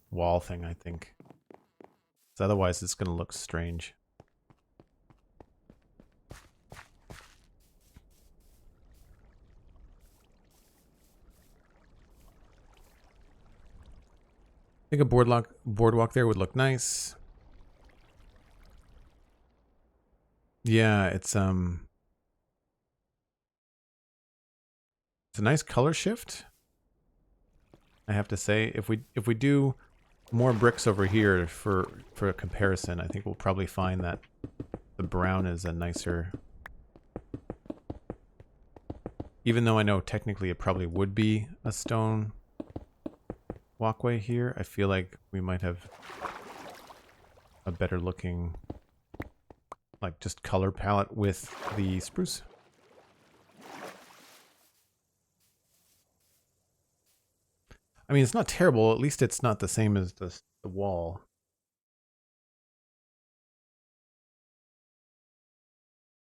wall thing, I think. So otherwise it's going to look strange. I think a boardwalk there would look nice. Yeah, it's a nice color shift. I have to say, if we do more bricks over here for a comparison, I think we'll probably find that the brown is a nicer. Even though I know technically it probably would be a stone walkway here, I feel like we might have a better looking, like, just color palette with the spruce. I mean, it's not terrible. At least it's not the same as the wall.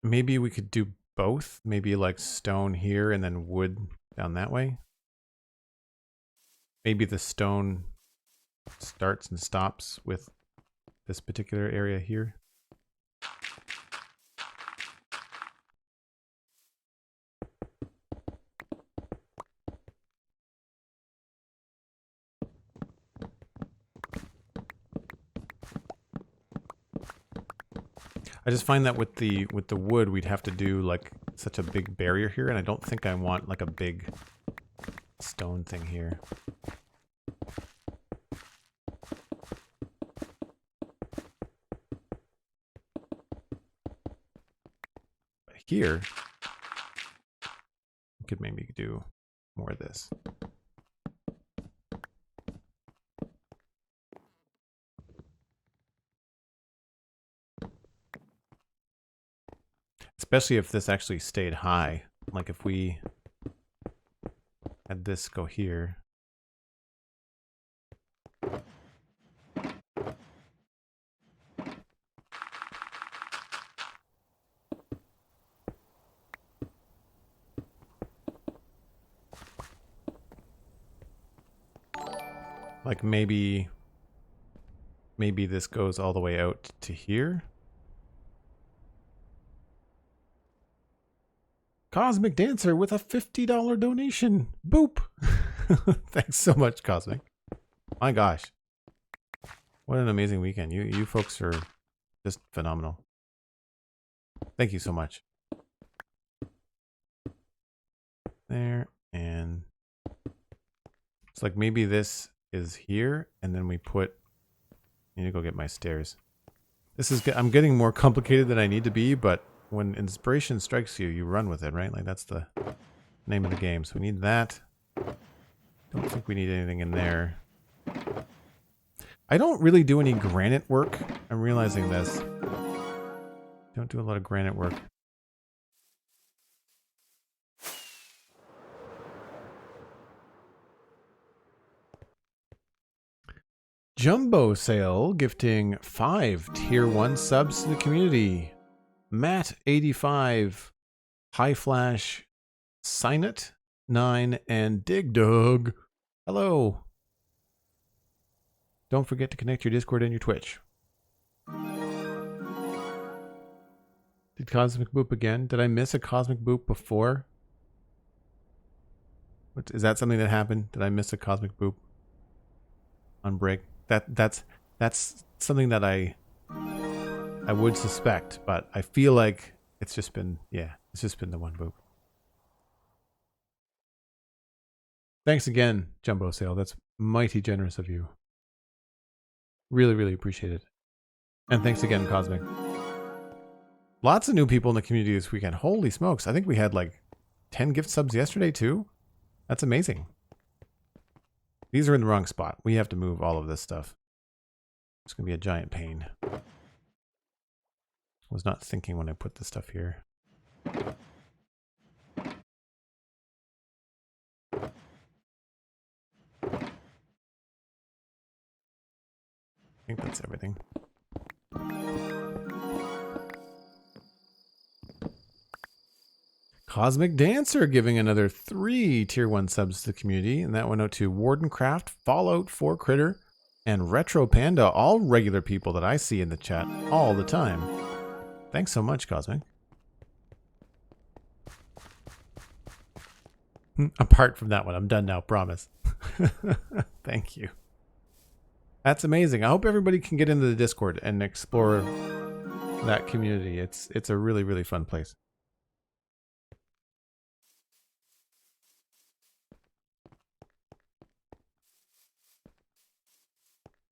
Maybe we could do both. Maybe like stone here and then wood down that way. Maybe the stone starts and stops with this particular area here. I just find that with the wood, we'd have to do like such a big barrier here, and I don't think I want like a big stone thing here. But here, we could maybe do more of this. Especially if this actually stayed high. Like if we had this go here. Like maybe this goes all the way out to here. Cosmic Dancer with a $50 donation. Boop. Thanks so much, Cosmic. My gosh. What an amazing weekend. You folks are just phenomenal. Thank you so much. There, and it's like maybe this is here, and then we put, I need to go get my stairs. This is, I'm getting more complicated than I need to be, but when inspiration strikes you, you run with it, right? Like that's the name of the game. So we need that. Don't think we need anything in there. I don't really do any granite work. I'm realizing this. Don't do a lot of granite work. Jumbo Sale gifting 5 tier 1 subs to the community. Matt85, High Flash, Signet 9, and Dig Dug. Hello. Don't forget to connect your Discord and your Twitch. Did Cosmic Boop again? Did I miss a Cosmic Boop before? Is that something that happened? Did I miss a Cosmic Boop on break? That's something that I would suspect, but I feel like it's just been, yeah, it's just been the one boop. Thanks again, Jumbo Sale. That's mighty generous of you. Really, really appreciate it. And thanks again, Cosmic. Lots of new people in the community this weekend. Holy smokes. I think we had like 10 gift subs yesterday too. That's amazing. These are in the wrong spot. We have to move all of this stuff. It's going to be a giant pain. Was not thinking when I put this stuff here. I think that's everything. Cosmic Dancer giving another 3 tier 1 subs to the community, and that went out to Wardencraft, Fallout 4 Critter, and Retro Panda, all regular people that I see in the chat all the time. Thanks so much, Cosmic. Apart from that one, I'm done now, promise. Thank you. That's amazing. I hope everybody can get into the Discord and explore that community. It's a really, really fun place.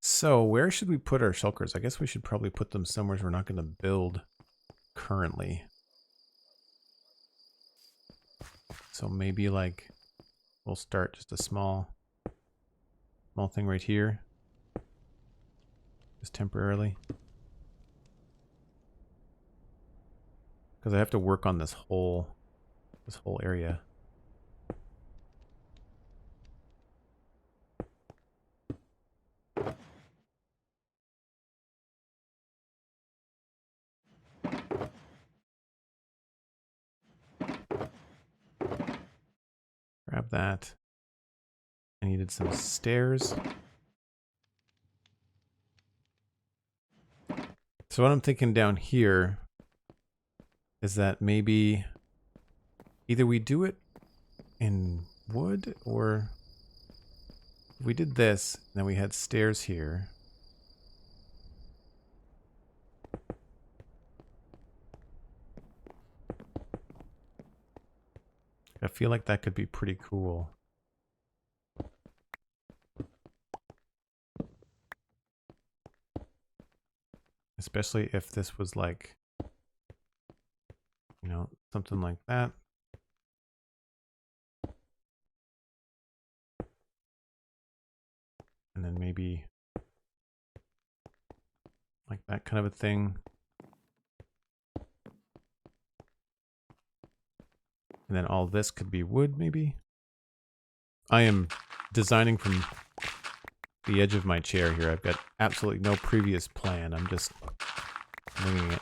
So where should we put our shulkers? I guess we should probably put them somewhere we're not going to build currently. So maybe like we'll start just a small thing right here. Just temporarily. Because I have to work on this whole area. Grab that. I needed some stairs. So what I'm thinking down here is that maybe either we do it in wood, or if we did this, then we had stairs here. I feel like that could be pretty cool. Especially if this was like, you know, something like that. And then maybe like that kind of a thing. And then all this could be wood, maybe. I am designing from the edge of my chair here. I've got absolutely no previous plan. I'm just winging it.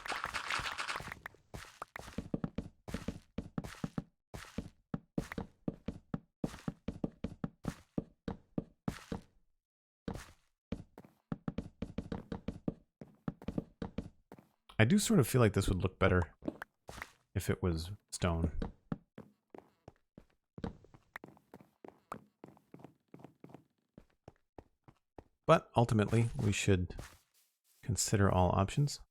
I do sort of feel like this would look better if it was stone. But ultimately, we should consider all options.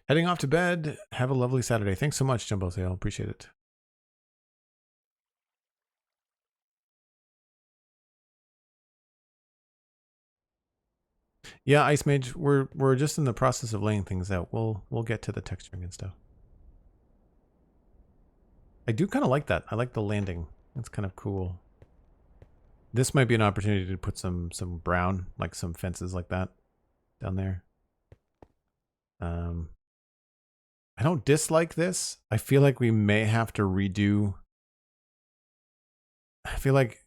Heading off to bed. Have a lovely Saturday. Thanks so much, Jumbo Sale. Appreciate it. Yeah, Ice Mage, we're just in the process of laying things out. We'll get to the texturing and stuff. I do kind of like that. I like the landing. It's kind of cool. This might be an opportunity to put some brown, like some fences like that down there. I don't dislike this. I feel like we may have to redo. I feel like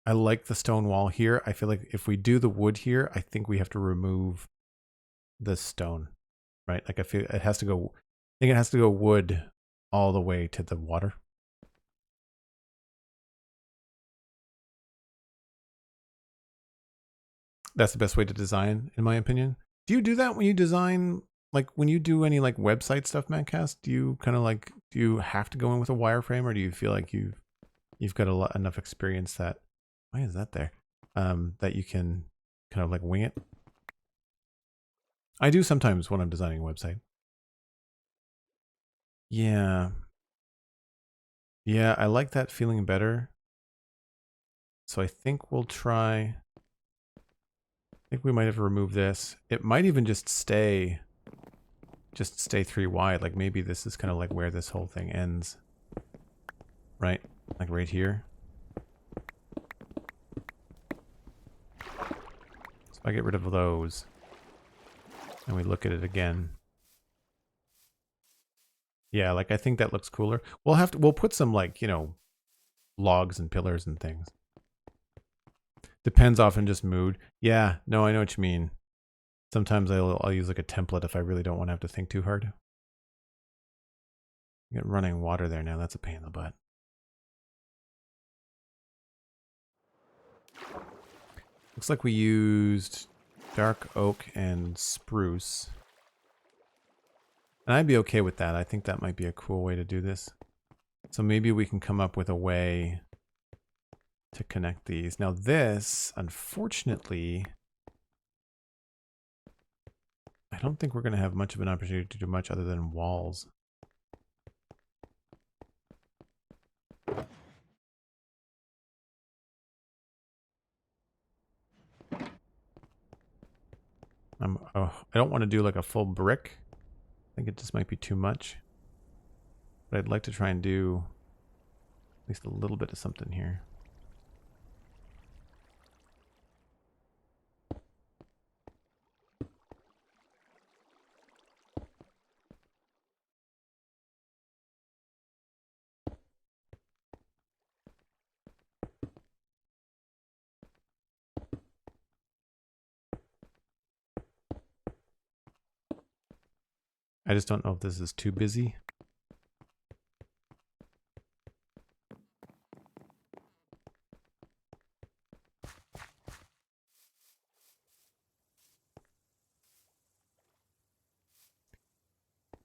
I like the stone wall here. I feel like if we do the wood here, I think we have to remove the stone, right? Like I feel it has to go, I think it has to go wood all the way to the water. That's the best way to design, in my opinion. Do you do that when you design, like when you do any like website stuff, Mattcast? Do you kind of like, do you have to go in with a wireframe, or do you feel like you've got enough experience that, why is that there? That you can kind of like wing it? I do sometimes when I'm designing a website. Yeah. Yeah, I like that feeling better. So I think we'll try. I think we might have to remove this. It might even just stay 3 wide. Like maybe this is kind of like where this whole thing ends. Right? Like right here. So I get rid of those. And we look at it again. Yeah, like I think that looks cooler. We'll put some like, you know, logs and pillars and things. Depends often just mood. Yeah, no, I know what you mean. Sometimes I'll use like a template if I really don't want to have to think too hard. You get running water there now. That's a pain in the butt. Looks like we used dark oak and spruce. And I'd be okay with that. I think that might be a cool way to do this. So maybe we can come up with a way to connect these. Now this, unfortunately, I don't think we're going to have much of an opportunity to do much other than walls. I don't want to do like a full brick. I think it just might be too much. But I'd like to try and do at least a little bit of something here. I just don't know if this is too busy.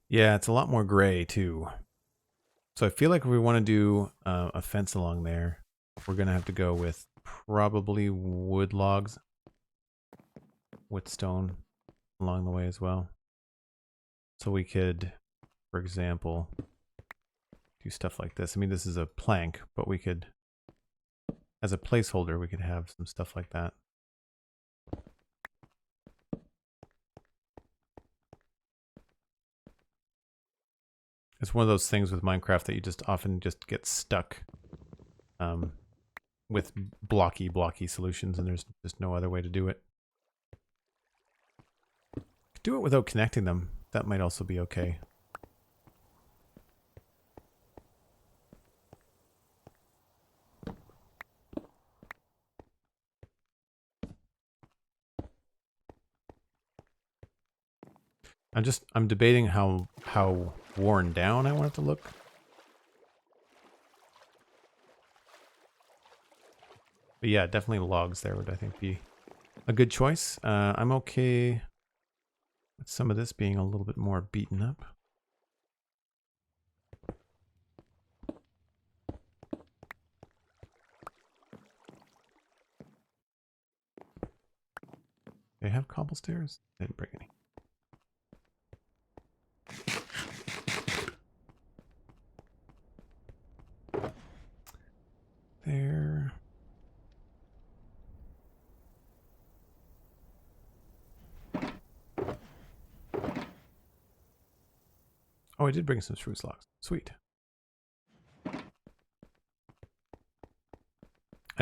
Yeah, it's a lot more gray too. So I feel like if we want to do a fence along there, we're going to have to go with probably wood logs with stone along the way as well. So we could, for example, do stuff like this. I mean, this is a plank, but we could, as a placeholder, we could have some stuff like that. It's one of those things with Minecraft that you just often just get stuck with blocky solutions, and there's just no other way to do it. Do it without connecting them. That might also be okay. I'm debating how worn down I want it to look. But yeah, definitely logs there would, I think, be a good choice. I'm okay with some of this being a little bit more beaten up. They have cobble stairs? I didn't bring any. There. Oh, I did bring some spruce logs. Sweet. I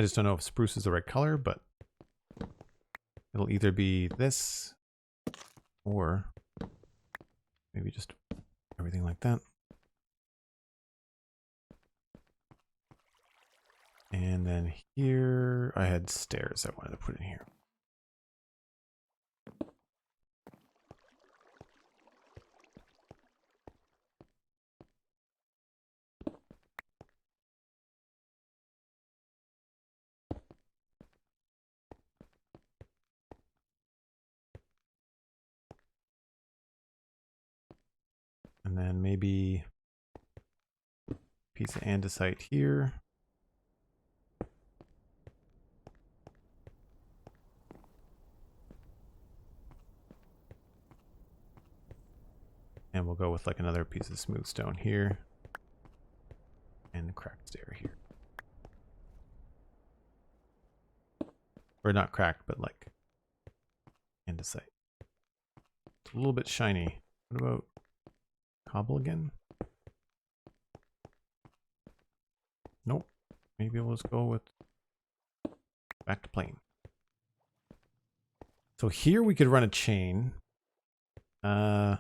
just don't know if spruce is the right color, but it'll either be this or maybe just everything like that. And then here, I had stairs I wanted to put in here. And then maybe a piece of andesite here. And we'll go with like another piece of smooth stone here. And a cracked stair here. Or not cracked, but like andesite. It's a little bit shiny. What about cobble again? Nope. Maybe we'll just go with back to plain. So here we could run a chain. I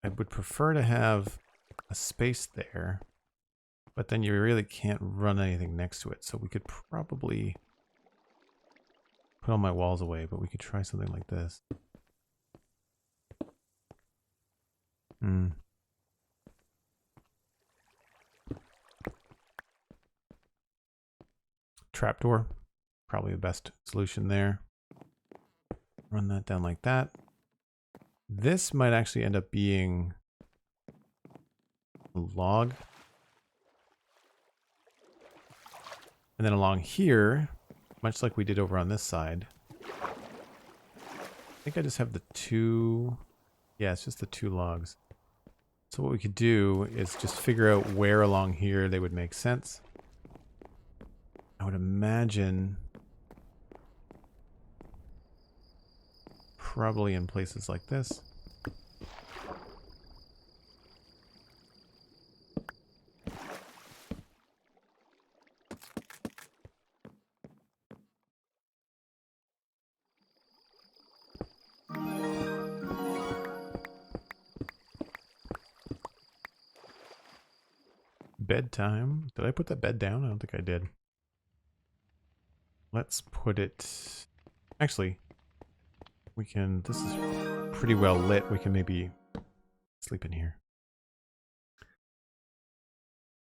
would prefer to have a space there, but then you really can't run anything next to it. So we could probably put all my walls away, but we could try something like this. Trapdoor, probably the best solution there. Run that down like that. This might actually end up being a log. And then along here, much like we did over on this side, I think I just have the two. Yeah, it's just the two logs. So what we could do is just figure out where along here they would make sense. I would imagine probably in places like this. Bedtime. Did I put that bed down? I don't think I did. Let's put it... Actually, we can... This is pretty well lit. We can maybe sleep in here.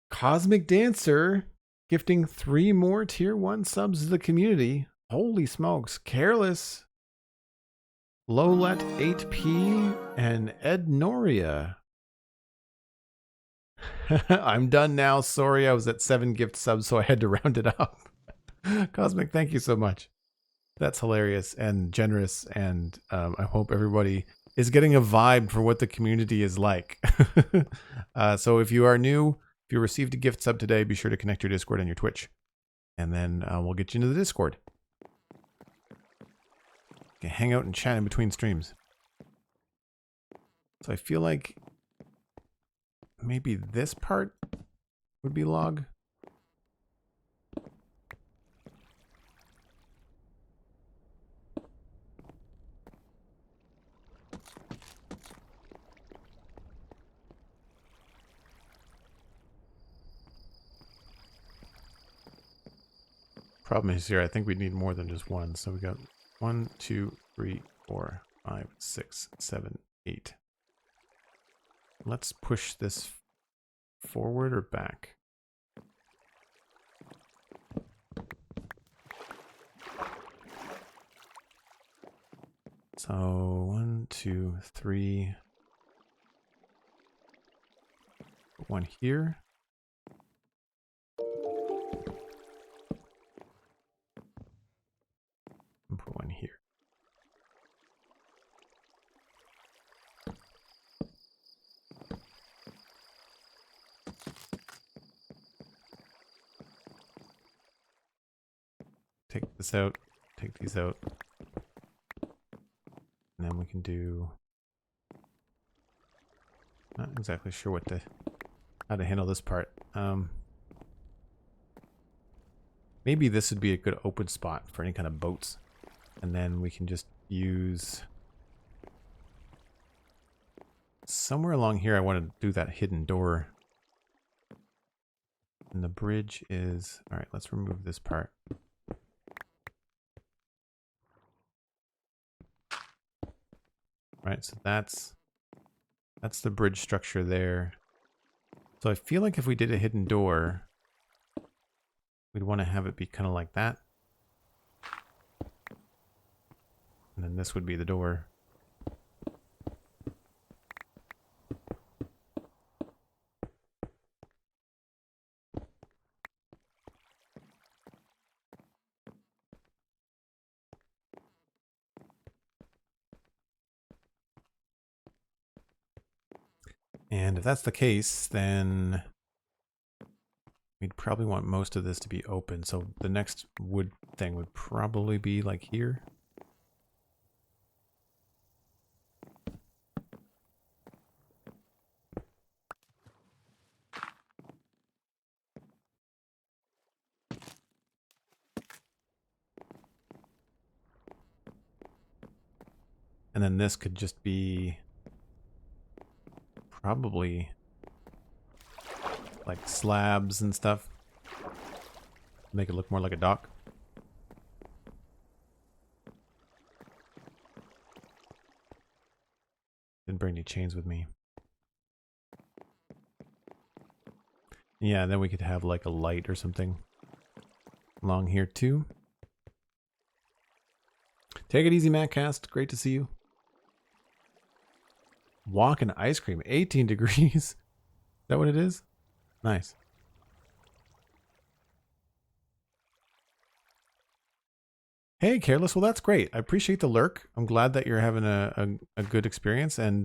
Cosmic Dancer gifting 3 more tier 1 subs to the community. Holy smokes. Careless, Lowlet 8P, and Ed Noria. I'm done now. Sorry, I was at 7 gift subs, so I had to round it up. Cosmic, thank you so much. That's hilarious and generous, and I hope everybody is getting a vibe for what the community is like. So if you are new, if you received a gift sub today, be sure to connect your Discord and your Twitch, and then we'll get you into the Discord. You can hang out and chat in between streams. So I feel like maybe this part would be log. Problem is here, I think we need more than just one. So we got 1, 2, 3, 4, 5, 6, 7, 8. Let's push this forward or back. So 1, 2, 3. Put one here. And put one here. Take this out, take these out. And then we can do... Not exactly sure what to... how to handle this part. Maybe this would be a good open spot for any kind of boats. And then we can just use... Somewhere along here I want to do that hidden door. And the bridge is... Alright, let's remove this part. Right, so that's the bridge structure there. So I feel like if we did a hidden door, we'd want to have it be kind of like that. And then this would be the door. And if that's the case, then we'd probably want most of this to be open. So the next wood thing would probably be like here. And then this could just be probably like slabs and stuff. Make it look more like a dock. Didn't bring any chains with me. Yeah, then we could have like a light or something along here too. Take it easy, Mattcast. Great to see you. Walk and ice cream. 18 degrees. Is that what it is? Nice. Hey, Careless. Well, that's great. I appreciate the lurk. I'm glad that you're having a good experience, and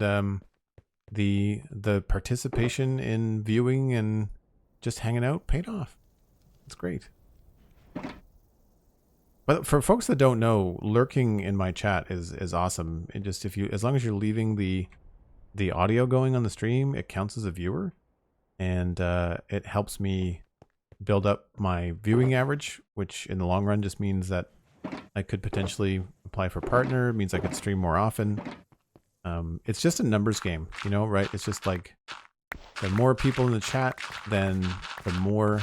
the participation in viewing and just hanging out paid off. It's great. But for folks that don't know, lurking in my chat is awesome. It just as long as you're leaving the audio going on the stream, it counts as a viewer, and it helps me build up my viewing average, which in the long run just means that I could potentially apply for partner. It means I could stream more often. It's just a numbers game, you know, right? It's just like the more people in the chat, then the more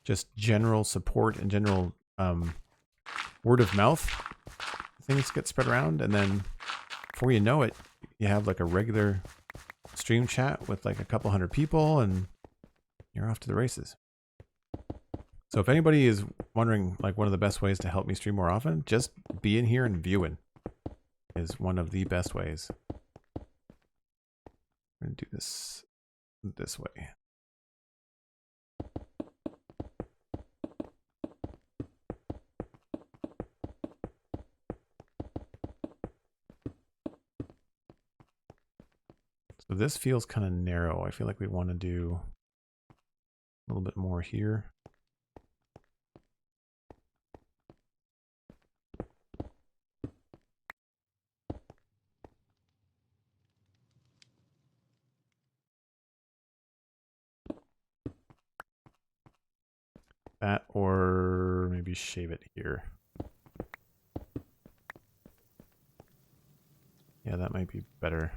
just general support and general word of mouth things get spread around. And then before you know it, you have like a regular stream chat with like a couple hundred people and you're off to the races. So if anybody is wondering like one of the best ways to help me stream more often, just be in here and viewing is one of the best ways. I'm going to do this way. So this feels kind of narrow. I feel like we want to do a little bit more here. That, or maybe shave it here. Yeah, that might be better.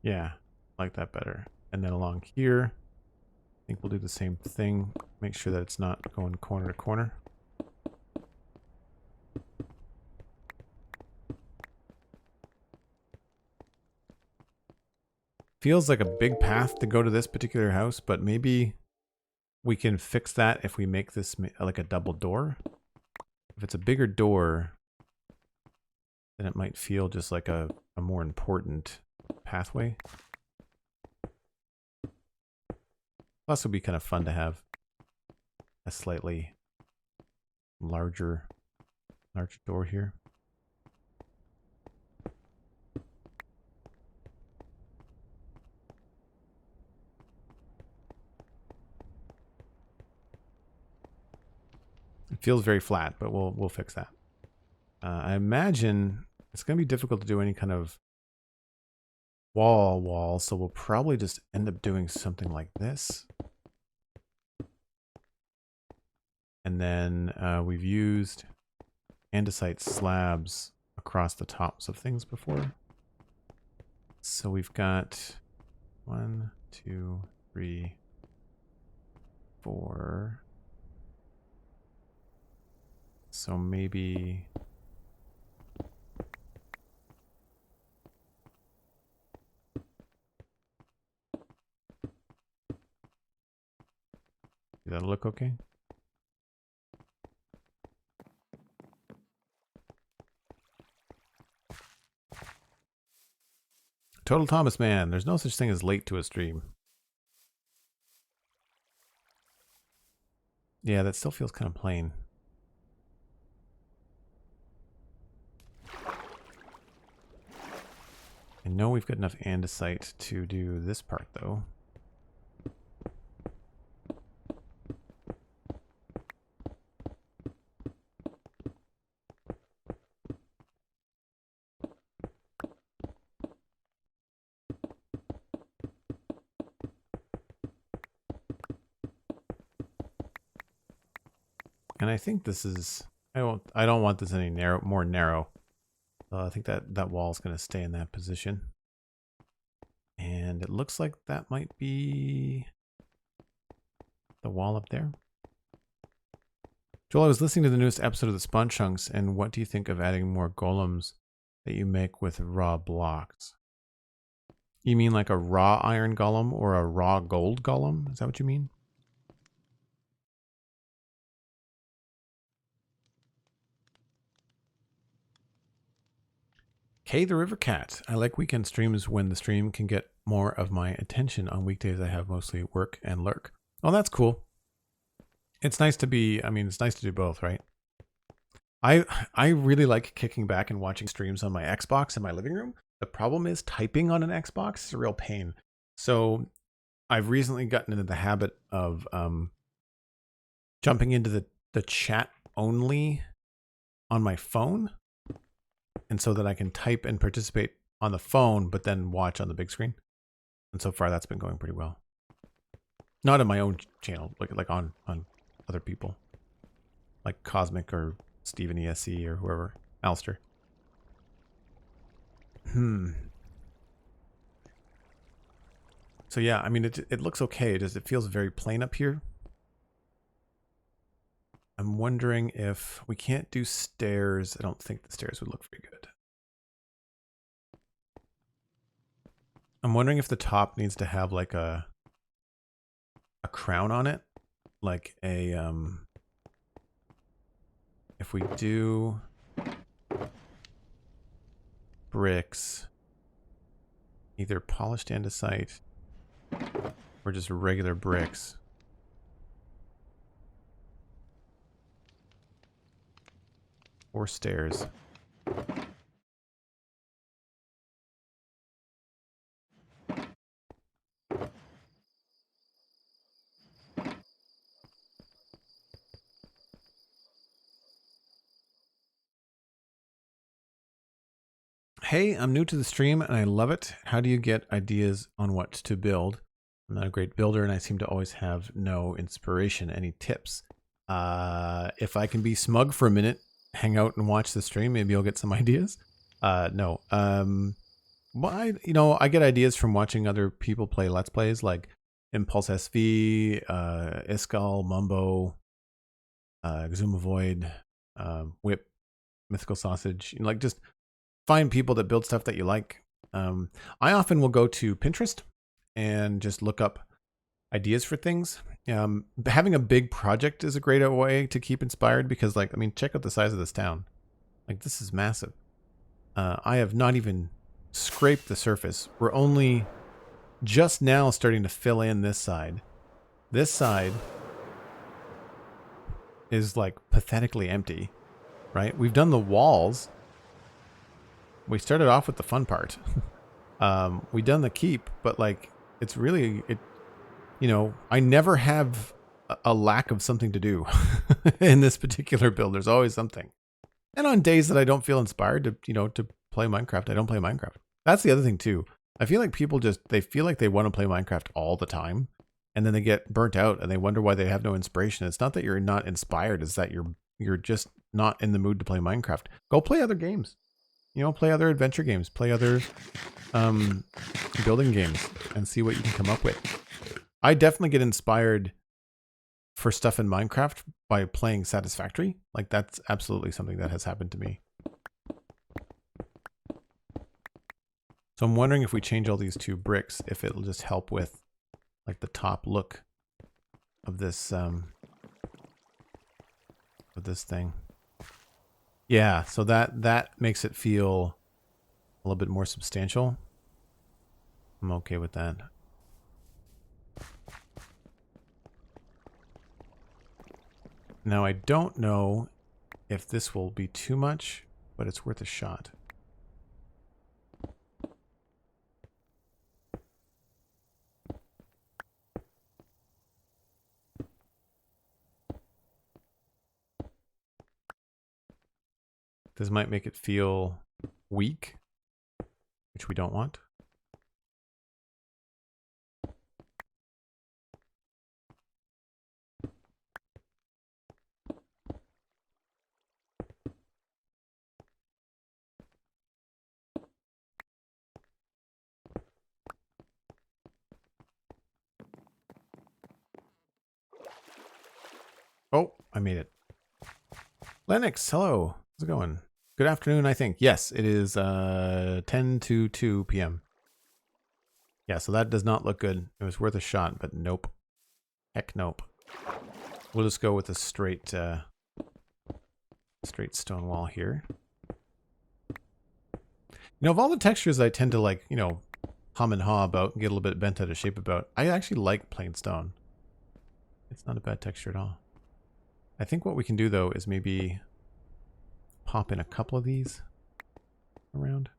Yeah, I like that better. And then along here, I think we'll do the same thing. Make sure that it's not going corner to corner. Feels like a big path to go to this particular house, but maybe we can fix that if we make this like a double door. If it's a bigger door, then it might feel just like a more important pathway. Plus, it would be kind of fun to have a slightly larger door here. It feels very flat, but we'll fix that. I imagine it's going to be difficult to do any kind of wall, so we'll probably just end up doing something like this. And then we've used andesite slabs across the tops of things before. So we've got 1, 2, 3, 4. So maybe that'll look okay. Total Thomas Man, there's no such thing as late to a stream. Yeah, that still feels kind of plain. I know we've got enough andesite to do this part though. And I think this is, I don't want this any more narrow. I think that wall is going to stay in that position. And it looks like that might be the wall up there. Joel, I was listening to the newest episode of the Spawn Chunks, and what do you think of adding more golems that you make with raw blocks? You mean like a raw iron golem or a raw gold golem? Is that what you mean? Kay the River Cat. I like weekend streams when the stream can get more of my attention. On weekdays, I have mostly work and lurk. Oh, that's cool. It's nice to be, I mean, it's nice to do both, right? I really like kicking back and watching streams on my Xbox in my living room. The problem is typing on an Xbox is a real pain. So I've recently gotten into the habit of jumping into the chat only on my phone. And so that I can type and participate on the phone, but then watch on the big screen. And so far that's been going pretty well. Not on my own channel, like on other people. Like Cosmic or Steven ESC or whoever. Alistair. So yeah, I mean, it looks okay. It feels very plain up here. I'm wondering if we can't do stairs. I don't think the stairs would look very good. I'm wondering if the top needs to have like a crown on it. Like a, if we do bricks, either polished andesite or just regular bricks. Or stairs. Hey, I'm new to the stream and I love it. How do you get ideas on what to build? I'm not a great builder and I seem to always have no inspiration. Any tips? If I can be smug for a minute, hang out and watch the stream, maybe you'll get some ideas. No. Well, I get ideas from watching other people play Let's Plays like Impulse SV, Iskal, Mumbo, Exuma Void, Whip, Mythical Sausage, like just find people that build stuff that you like. I often will go to Pinterest and just look up ideas for things. Having a big project is a great way to keep inspired because, like, I mean, check out the size of this town. Like, this is massive. I have not even scraped the surface. We're only just now starting to fill in this side. This side is like pathetically empty, right? We've done the walls. We started off with the fun part. We done the keep, but like it's really I never have a lack of something to do in this particular build. There's always something. And on days that I don't feel inspired to play Minecraft, I don't play Minecraft. That's the other thing too. I feel like people they feel like they want to play Minecraft all the time, and then they get burnt out and they wonder why they have no inspiration. It's not that you're not inspired, it's that you're just not in the mood to play Minecraft. Go play other games. Play other adventure games, play other building games, and see what you can come up with. I definitely get inspired for stuff in Minecraft by playing Satisfactory. Like, that's absolutely something that has happened to me. So I'm wondering if we change all these to bricks, if it'll just help with like the top look of this thing. Yeah, so that makes it feel a little bit more substantial. I'm okay with that. Now, I don't know if this will be too much, but it's worth a shot. This might make it feel weak, which we don't want. Oh, I made it. Lennox, hello. How's it going? Good afternoon, I think. Yes, it is 10 to 2 p.m. Yeah, so that does not look good. It was worth a shot, but nope. Heck nope. We'll just go with a straight straight stone wall here. You know, of all the textures I tend to like, you know, hum and haw about and get a little bit bent out of shape about, I actually like plain stone. It's not a bad texture at all. I think what we can do though is maybe pop in a couple of these around.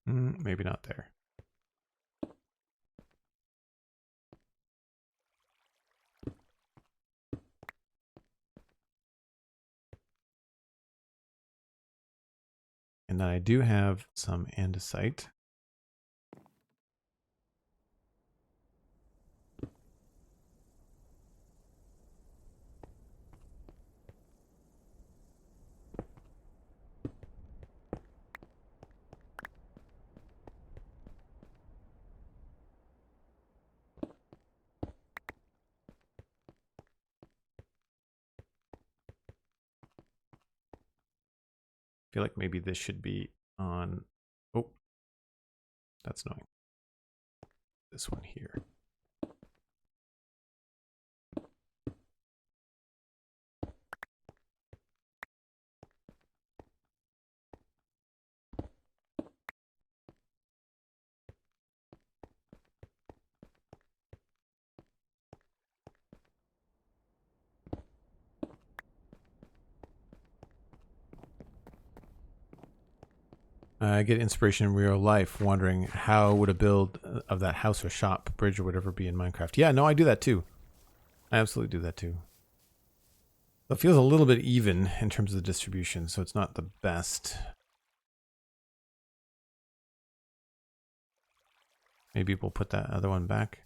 Maybe not there. And then I do have some andesite. I feel like maybe this should be on, oh, that's annoying. This one here. I get inspiration in real life wondering how would a build of that house or shop, bridge or whatever be in Minecraft. Yeah, no, I do that too. I absolutely do that too. It feels a little bit even in terms of the distribution, so it's not the best. Maybe we'll put that other one back.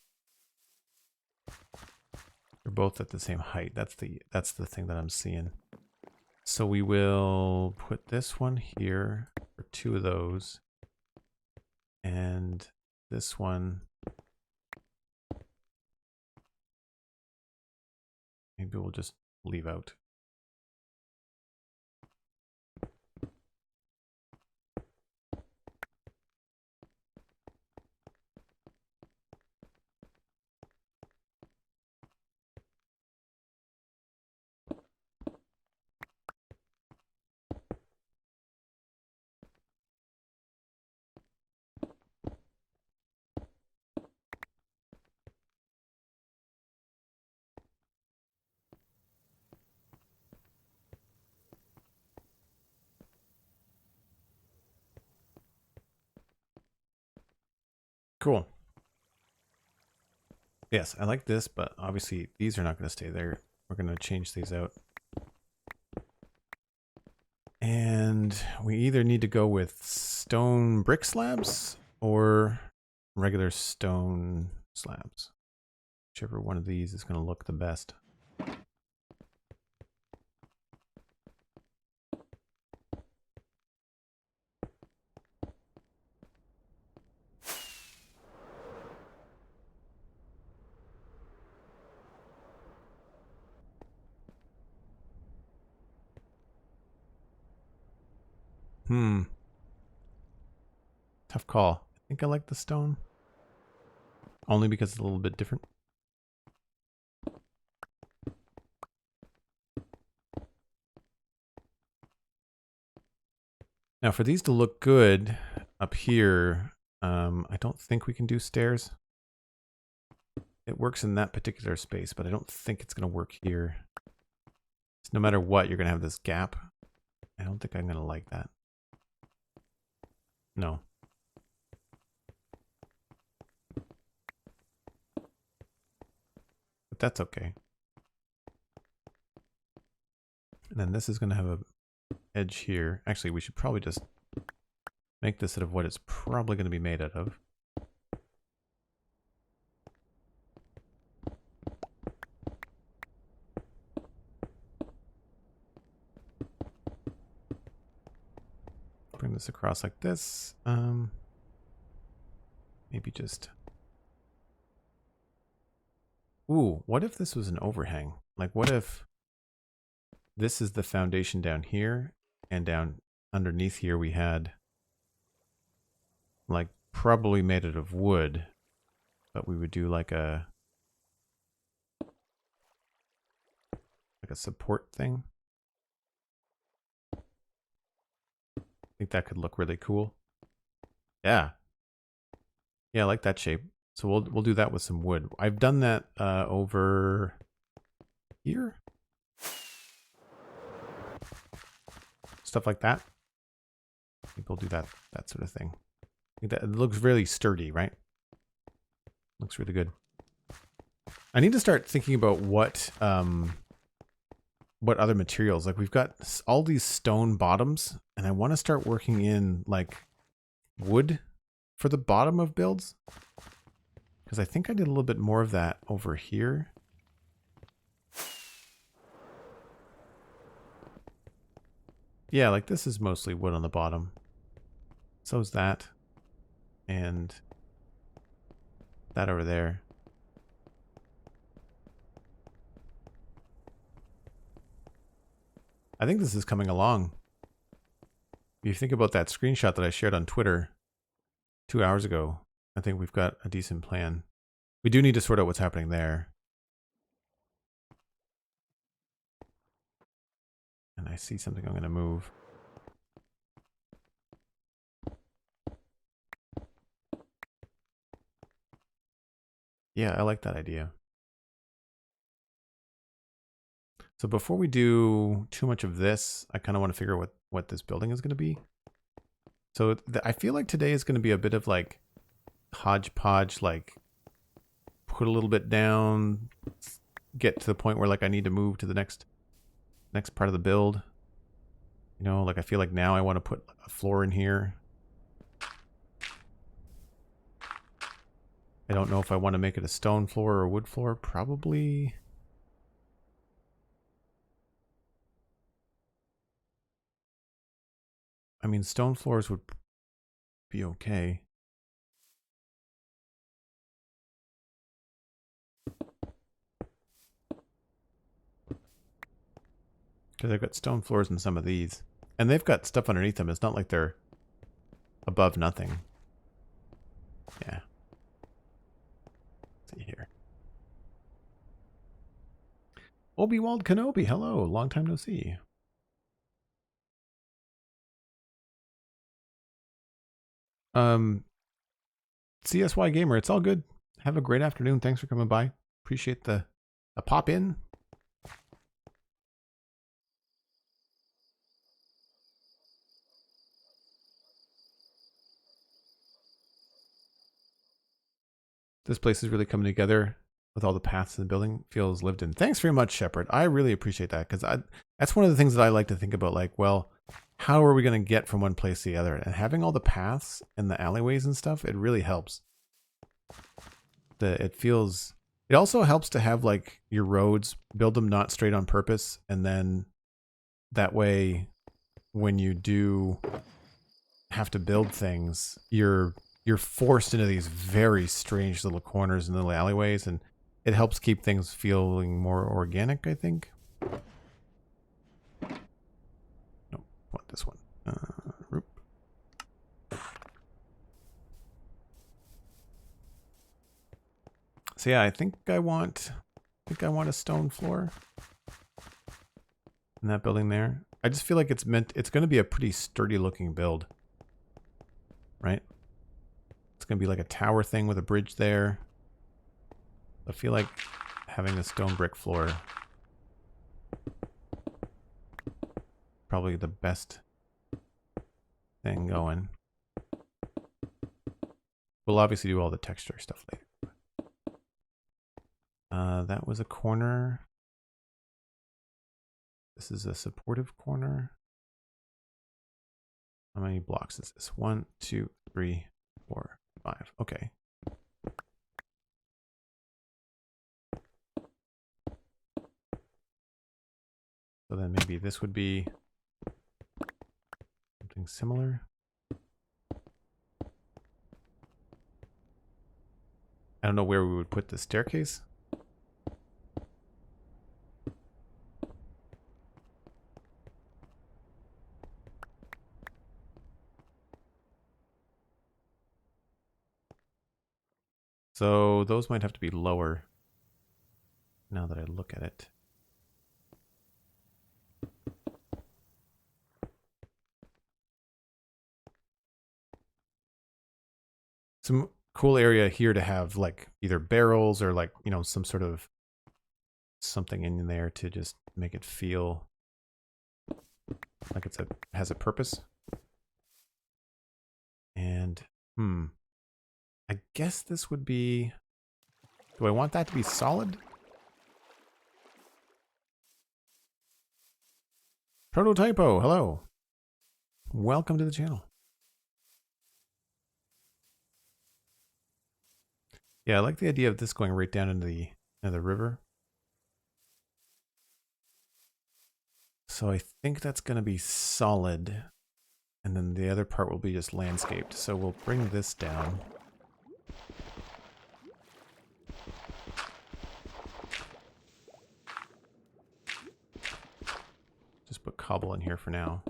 They're both at the same height. That's the thing that I'm seeing. So we will put this one here for 2 of those. And this one, maybe we'll just leave out. Cool. Yes, I like this, but obviously these are not going to stay there. We're going to change these out. And we either need to go with stone brick slabs or regular stone slabs. Whichever one of these is going to look the best. Tough call. I think I like the stone. Only because it's a little bit different. Now for these to look good up here, I don't think we can do stairs. It works in that particular space, but I don't think it's going to work here. So no matter what, you're going to have this gap. I don't think I'm going to like that. No. But that's okay. And then this is going to have a edge here. Actually, we should probably just make this out of what it's probably going to be made out of. bring this across like this. Maybe just... Ooh, what if this was an overhang? Like, what if this is the foundation down here, and down underneath here we had, like, probably made it of wood, but we would do like a support thing. I think that could look really cool. Yeah. Yeah, I like that shape. So we'll do that with some wood. I've done that over here. Stuff like that. I think we'll do that sort of thing. I think that it looks really sturdy, right? Looks really good. I need to start thinking about what other materials. Like, we've got all these stone bottoms, and I want to start working in like wood for the bottom of builds, because I think I did a little bit more of that over here. Yeah, like this is mostly wood on the bottom. So is that. And that over there. I think this is coming along. If you think about that screenshot that I shared on Twitter 2 hours ago, I think we've got a decent plan. We do need to sort out what's happening there. And I see something I'm going to move. Yeah, I like that idea. So before we do too much of this, I kind of want to figure out what this building is going to be. So I feel like today is going to be a bit of like hodgepodge, like put a little bit down, get to the point where like I need to move to the next part of the build. You know, like I feel like now I want to put a floor in here. I don't know if I want to make it a stone floor or a wood floor. Probably. I mean, stone floors would be okay. Because I've got stone floors in some of these. And they've got stuff underneath them. It's not like they're above nothing. Yeah. Let's see here. Obi-Wan Kenobi, hello. Long time no see. CSY Gamer, it's all good. Have a great afternoon. Thanks for coming by. Appreciate the pop in. This place is really coming together with all the paths in the building. Feels lived in. Thanks very much, Shepard. I really appreciate that, because that's one of the things that I like to think about. Like, well, how are we going to get from one place to the other? And having all the paths and the alleyways and stuff, it really helps. It also helps to have like your roads, build them not straight on purpose, and then that way when you do have to build things, you're forced into these very strange little corners and little alleyways, and it helps keep things feeling more organic, I think. Nope, want this one. Roop. So yeah, I think I want a stone floor in that building there. I just feel like it's going to be a pretty sturdy looking build, right? It's going to be like a tower thing with a bridge there. I feel like having a stone brick floor probably the best thing going. We'll obviously do all the texture stuff later. That was a corner. This is a supportive corner. How many blocks is this? 1, 2, 3, 4, 5. Okay. So then maybe this would be something similar. don't know where we would put the staircase. So those might have to be lower now that I look at it. Some cool area here to have like either barrels or like, you know, some sort of something in there to just make it feel like has a purpose. And I guess this would be, do I want that to be solid? Prototypo, hello. Welcome to the channel. Yeah, I like the idea of this going right down into the river. So I think that's going to be solid. And then the other part will be just landscaped. So we'll bring this down. Just put cobble in here for now.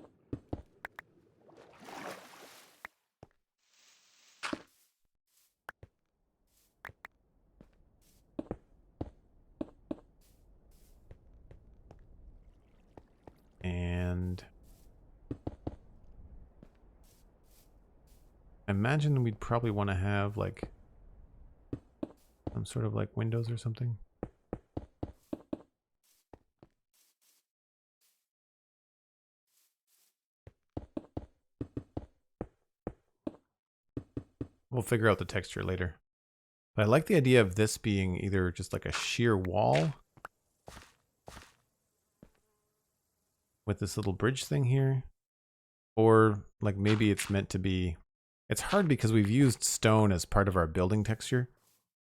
And I imagine we'd probably want to have like some sort of like windows or something. We'll figure out the texture later. But I like the idea of this being either just like a sheer wall with this little bridge thing here, or like maybe it's meant to be, it's hard because we've used stone as part of our building texture,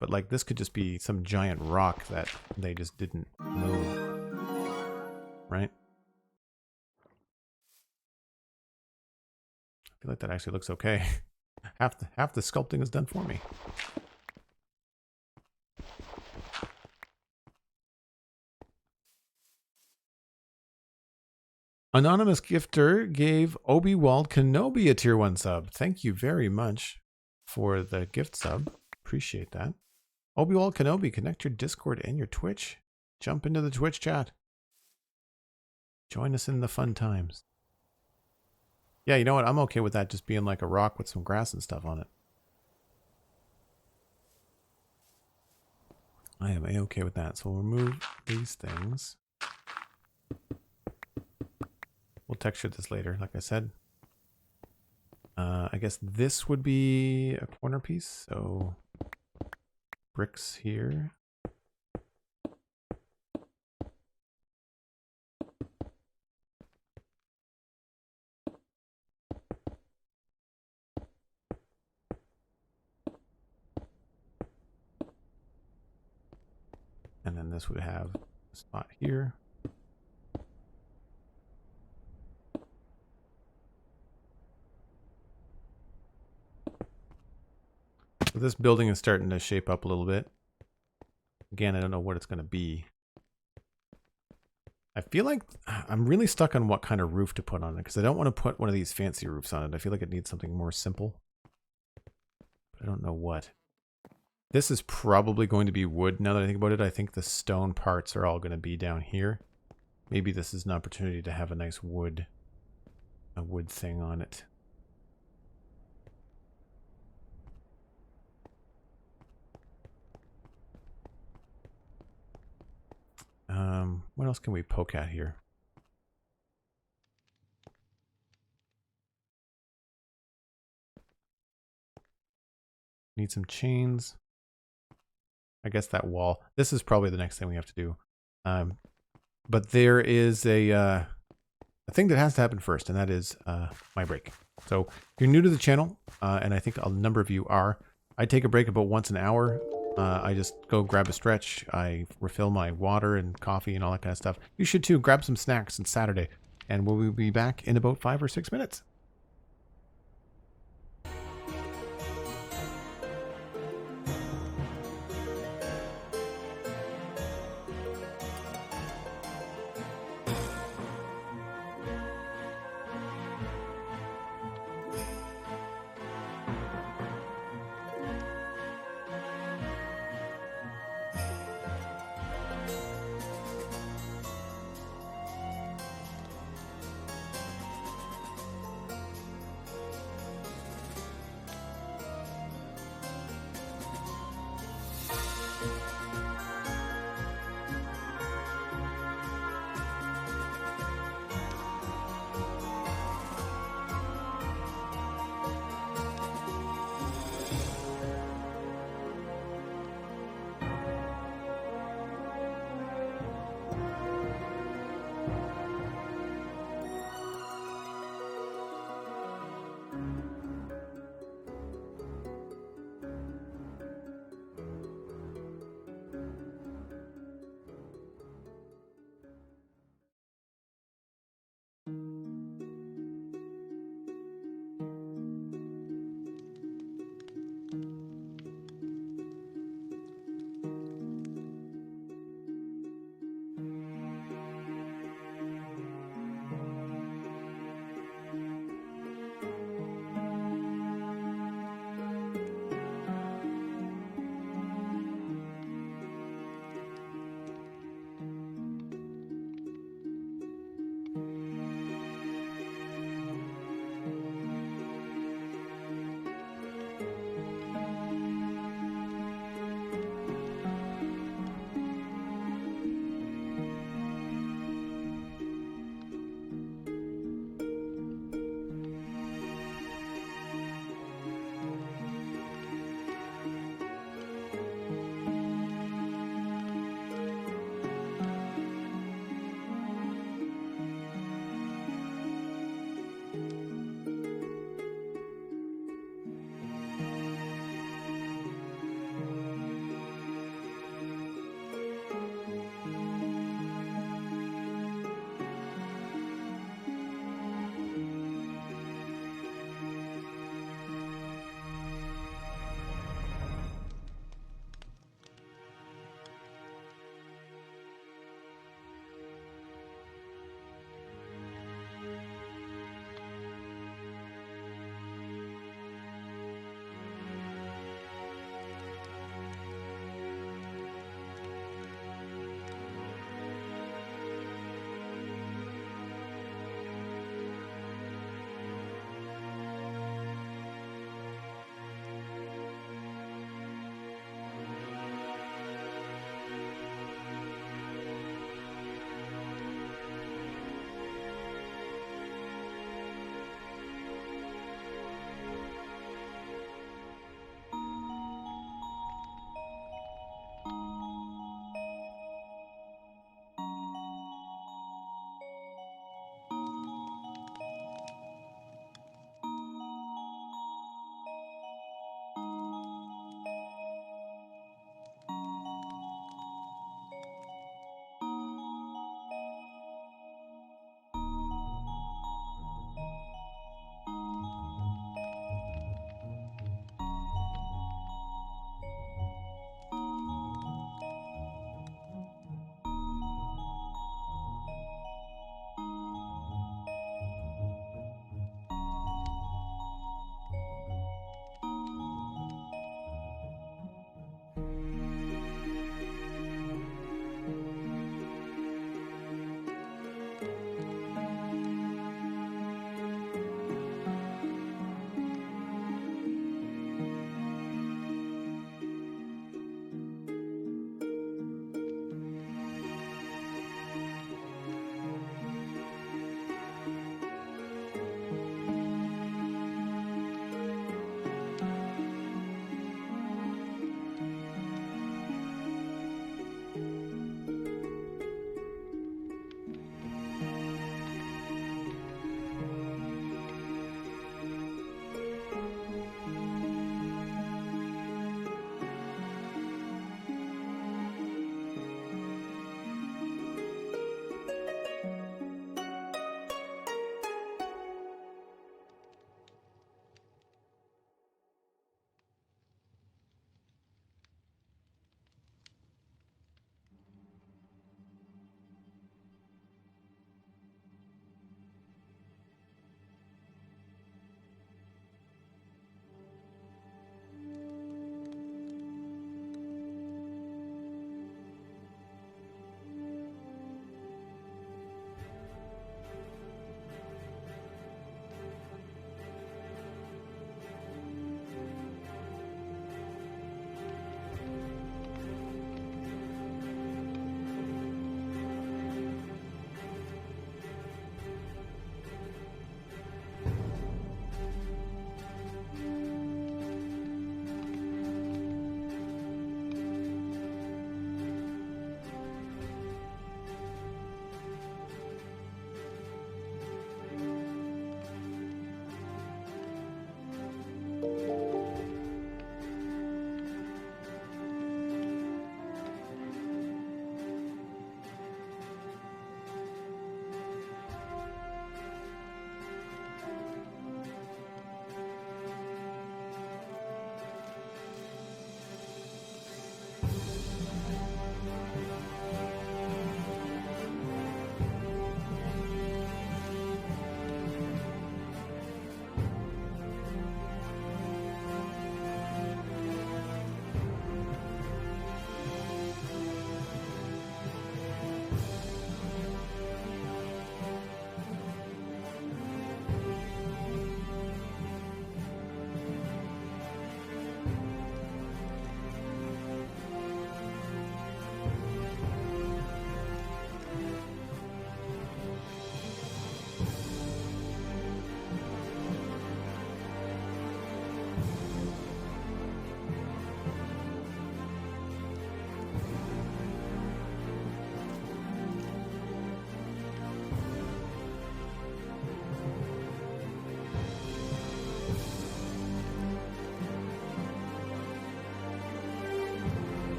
but like this could just be some giant rock that they just didn't move, right? I feel like that actually looks okay. half the sculpting is done for me. Anonymous Gifter gave Obi-Wan Kenobi a tier 1 sub. Thank you very much for the gift sub. Appreciate that. Obi-Wan Kenobi, connect your Discord and your Twitch. Jump into the Twitch chat. Join us in the fun times. Yeah, you know what? I'm okay with that just being like a rock with some grass and stuff on it. I am a-okay with that. So we'll remove these things. We'll texture this later, like I said. I guess this would be a corner piece. So bricks here. And then this would have a spot here. So this building is starting to shape up a little bit. Again, I don't know what it's going to be. I feel like I'm really stuck on what kind of roof to put on it, because I don't want to put one of these fancy roofs on it. I feel like it needs something more simple. But I don't know what. This is probably going to be wood now that I think about it. I think the stone parts are all going to be down here. Maybe this is an opportunity to have a nice wood thing on it. What else can we poke at here? Need some chains. I guess that wall. This is probably the next thing we have to do. But there is a thing that has to happen first, and that is my break. So if you're new to the channel, and I think a number of you are, I take a break about once an hour. I just go grab a stretch. I refill my water and coffee and all that kind of stuff. You should too. Grab some snacks. It's Saturday. And we'll be back in about 5 or 6 minutes.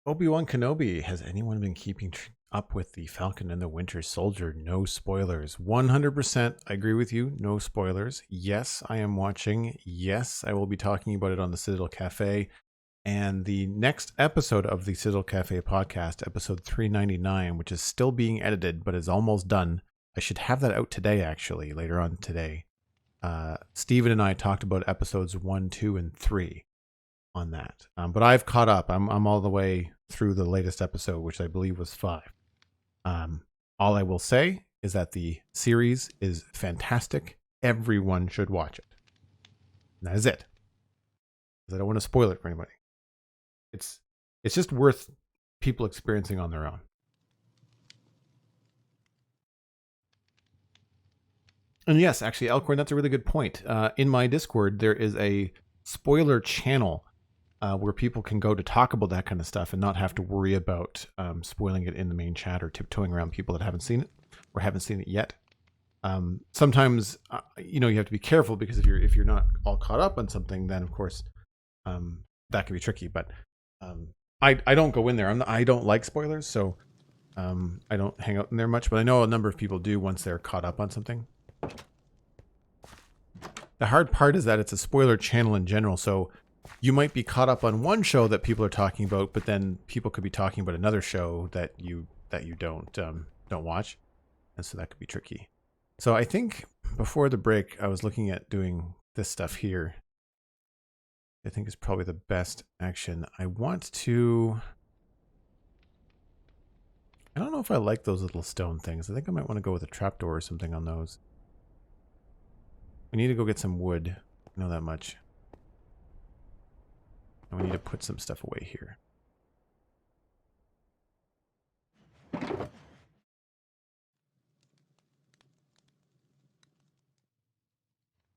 Obi-Wan Kenobi, has anyone been keeping up with the Falcon and the Winter Soldier? No spoilers. 100%. I agree with you. No spoilers. Yes, I am watching. Yes, I will be talking about it on the Citadel Cafe. And the next episode of the Citadel Cafe podcast, episode 399, which is still being edited but is almost done. I should have that out today, actually, later on today. Steven and I talked about episodes 1, 2, and 3 on that. But I've caught up. I'm all the way through the latest episode, which I believe was 5. All I will say is that the series is fantastic. Everyone should watch it. And that is it. Because I don't want to spoil it for anybody. It's just worth people experiencing on their own. And yes, actually, Elkhorn, that's a really good point. In my Discord, there is a spoiler channel where people can go to talk about that kind of stuff and not have to worry about spoiling it in the main chat or tiptoeing around people that haven't seen it or haven't seen it yet. Sometimes, you have to be careful because if you're not all caught up on something, then of course that can be tricky. But I don't go in there. I don't like spoilers, so I don't hang out in there much. But I know a number of people do once they're caught up on something. The hard part is that it's a spoiler channel in general, so you might be caught up on one show that people are talking about, but then people could be talking about another show that you don't watch, and so that could be tricky. So I think before the break, I was looking at doing this stuff here. I think is probably the best action. I don't know if I like those little stone things. I think I might want to go with a trapdoor or something on those. We need to go get some wood. I know that much. And we need to put some stuff away here.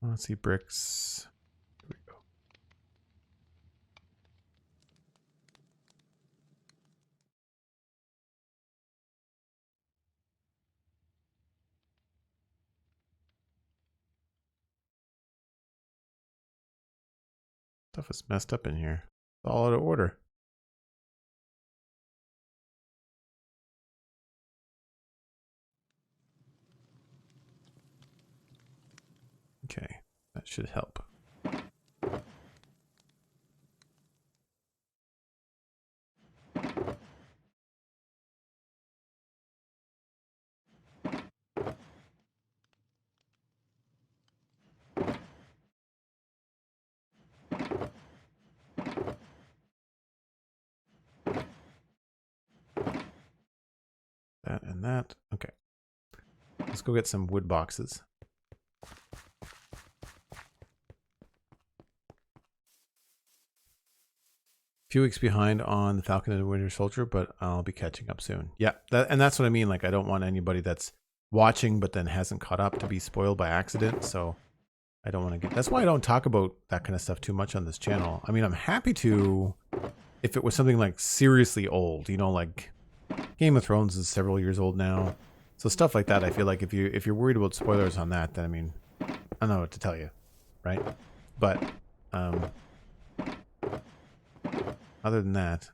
Let's see, bricks. Here we go. Stuff is messed up in here. It's all out of order. Okay, that should help. That and that. Okay. Let's go get some wood boxes. Few weeks behind on the Falcon and the Winter Soldier, but I'll be catching up soon. Yeah, that's what I mean. Like, I don't want anybody that's watching but then hasn't caught up to be spoiled by accident. So I don't want to get. That's why I don't talk about that kind of stuff too much on this channel. I mean, I'm happy to if it was something like seriously old. You know, like Game of Thrones is several years old now, so stuff like that. I feel like if you're worried about spoilers on that, then I mean, I don't know what to tell you, right? But other than that,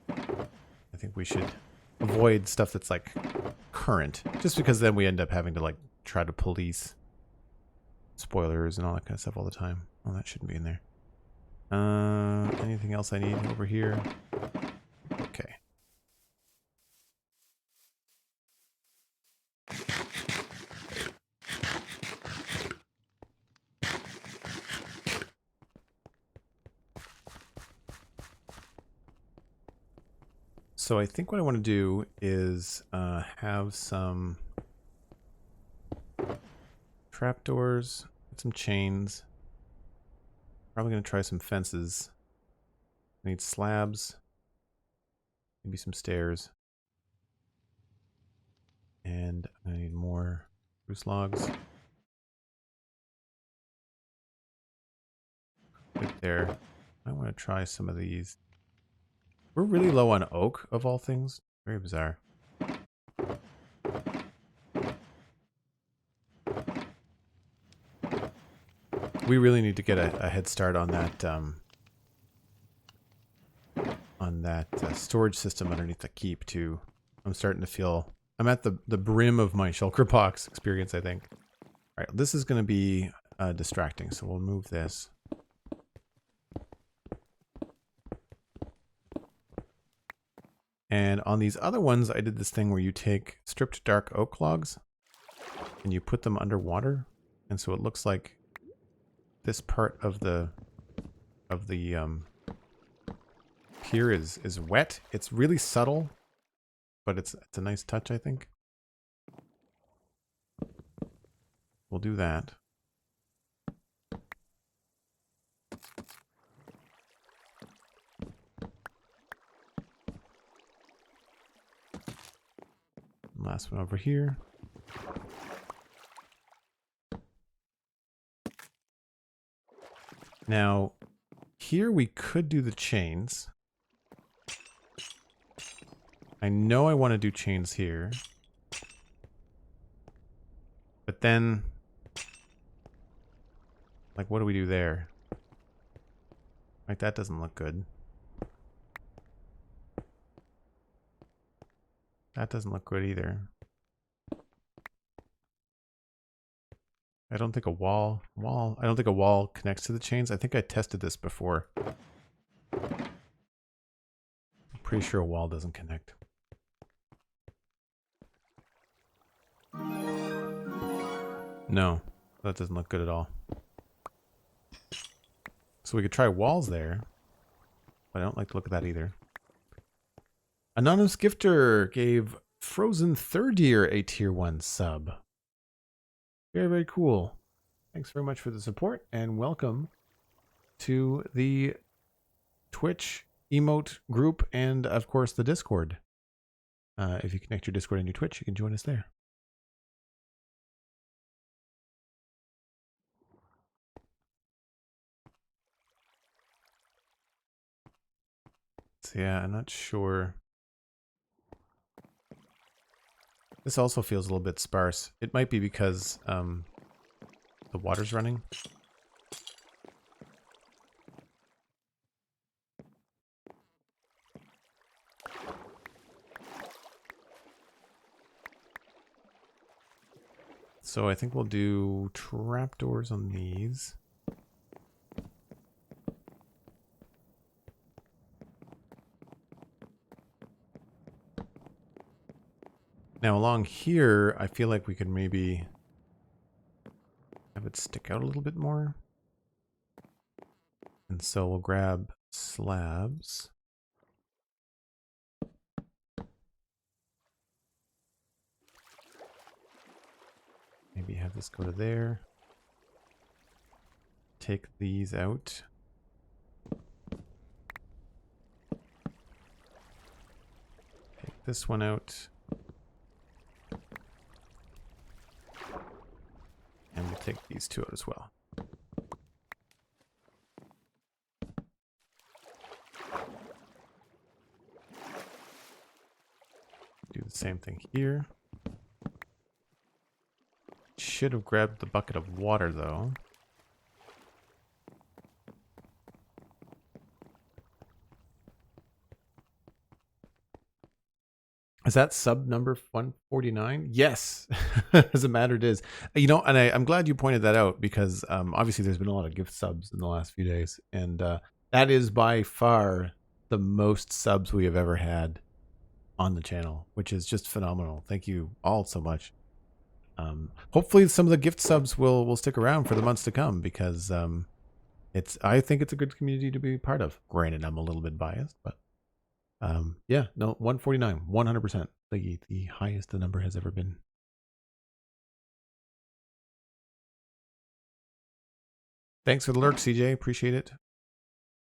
I think we should avoid stuff that's like current, just because then we end up having to like try to police spoilers and all that kind of stuff all the time. Oh, that shouldn't be in there. Anything else I need over here? Okay. So I think what I want to do is have some trapdoors, some chains. Probably going to try some fences. I need slabs, maybe some stairs, and I need more spruce logs. Good there. I want to try some of these. We're really low on oak, of all things. Very bizarre. We really need to get a head start on that storage system underneath the keep too. I'm starting to feel I'm at the brim of my shulker box experience, I think. All right, this is going to be distracting, so we'll move this. And on these other ones, I did this thing where you take stripped dark oak logs and you put them underwater, and so it looks like this part of the pier is wet. It's really subtle, but it's a nice touch, I think. We'll do that. Last one over here. Now, here we could do the chains. I know I want to do chains here. But then, like, what do we do there? Like, that doesn't look good. That doesn't look good either. I don't think a wall connects to the chains. I think I tested this before. I'm pretty sure a wall doesn't connect. No, that doesn't look good at all. So we could try walls there, but I don't like the look of that either. Anonymous Gifter gave Frozen Third Year a tier 1 sub. Very, very cool. Thanks very much for the support, and welcome to the Twitch emote group and, of course, the Discord. If you connect your Discord and your Twitch, you can join us there. So yeah, I'm not sure. This also feels a little bit sparse. It might be because the the water's running. So I think we'll do trapdoors on these. Now along here, I feel like we could maybe have it stick out a little bit more. And so we'll grab slabs. Maybe have this go to there. Take these out. Take this one out. And we'll take these two out as well. Do the same thing here. Should have grabbed the bucket of water though. Is that sub number 149? Yes. As a matter it is. You know, and I'm glad you pointed that out because obviously there's been a lot of gift subs in the last few days. And that is by far the most subs we have ever had on the channel, which is just phenomenal. Thank you all so much. Hopefully some of the gift subs will stick around for the months to come because I think it's a good community to be part of. Granted, I'm a little bit biased, but yeah, no, 149, 100%. The highest the number has ever been. Thanks for the lurk, CJ. Appreciate it.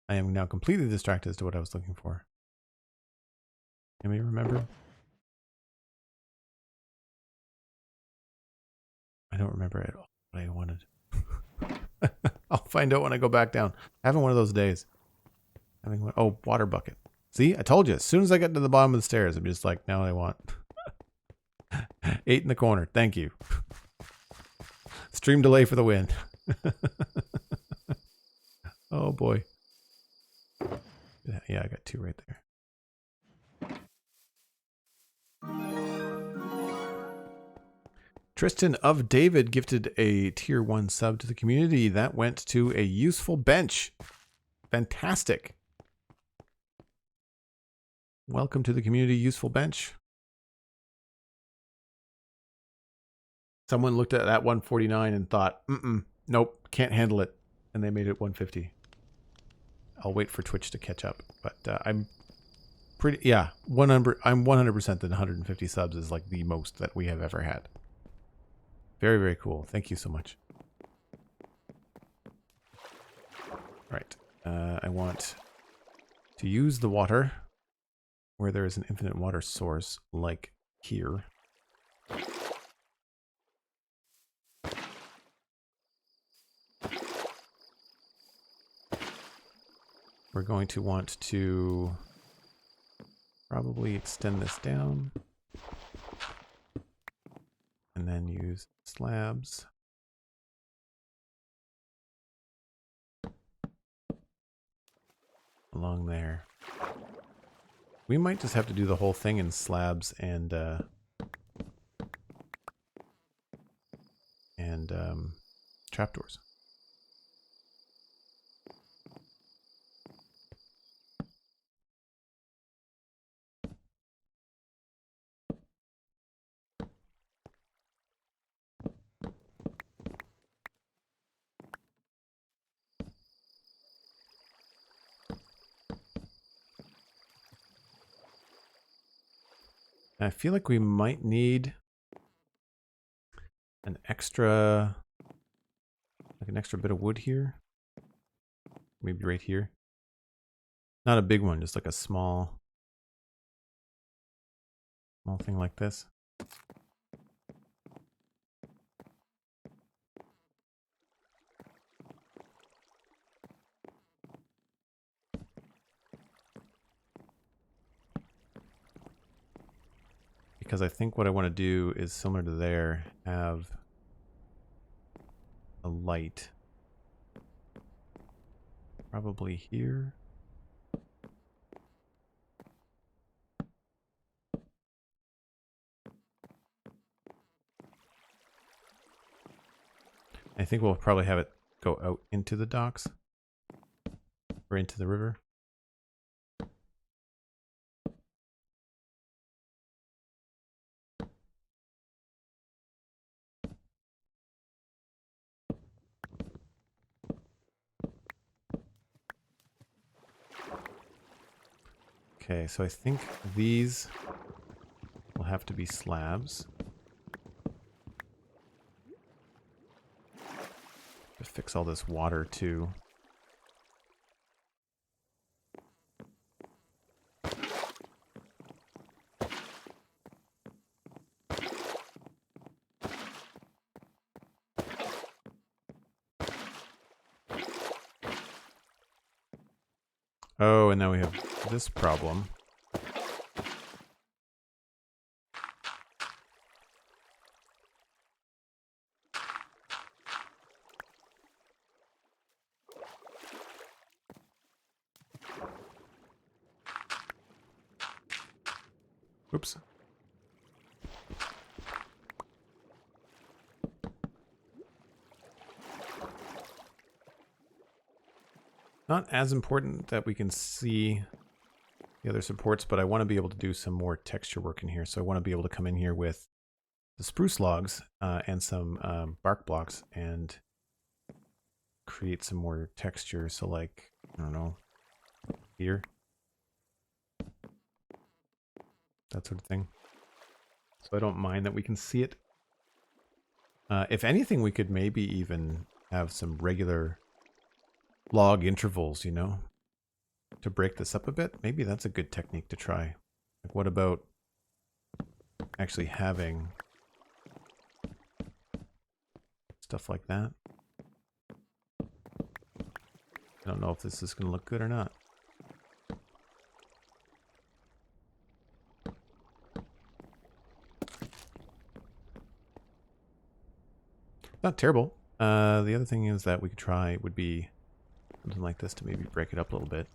I am now completely distracted as to what I was looking for. Anybody remember? I don't remember at all what I wanted. I'll find out when I go back down. Having one of those days. Oh, water bucket. See, I told you. As soon as I get to the bottom of the stairs, I'm just like, now what I want. 8 in the corner. Thank you. Stream delay for the win. Oh, boy. Yeah, I got 2 right there. Tristan of David gifted a tier 1 sub to the community. That went to a useful bench. Fantastic. Welcome to the community useful bench. Someone looked at that 149 and thought, nope, can't handle it. And they made it 150. I'll wait for Twitch to catch up. But I'm pretty, yeah, I'm 100% that 150 subs is like the most that we have ever had. Very, very cool. Thank you so much. All right. I want to use the water where there is an infinite water source, like here. We're going to want to probably extend this down and then use slabs. Along there. We might just have to do the whole thing in slabs and trapdoors. I feel like we might need an extra bit of wood here. Maybe right here. Not a big one, just like a small thing like this. Because I think what I want to do is similar to there, have a light? Probably here. I think we'll probably have it go out into the docks or into the river. Okay, so I think these will have to be slabs. To fix all this water too. Oh, and now we have this problem. Oops. Not as important that we can see the other supports, but I want to be able to do some more texture work in here. So I want to be able to come in here with the spruce logs and some bark blocks and create some more texture. So like, I don't know, here. That sort of thing. So I don't mind that we can see it. If anything, we could maybe even have some regular log intervals, you know, to break this up a bit. Maybe that's a good technique to try. Like, what about actually having stuff like that? I don't know if this is going to look good or not. Not terrible. The other thing is that we could try would be something like this to maybe break it up a little bit.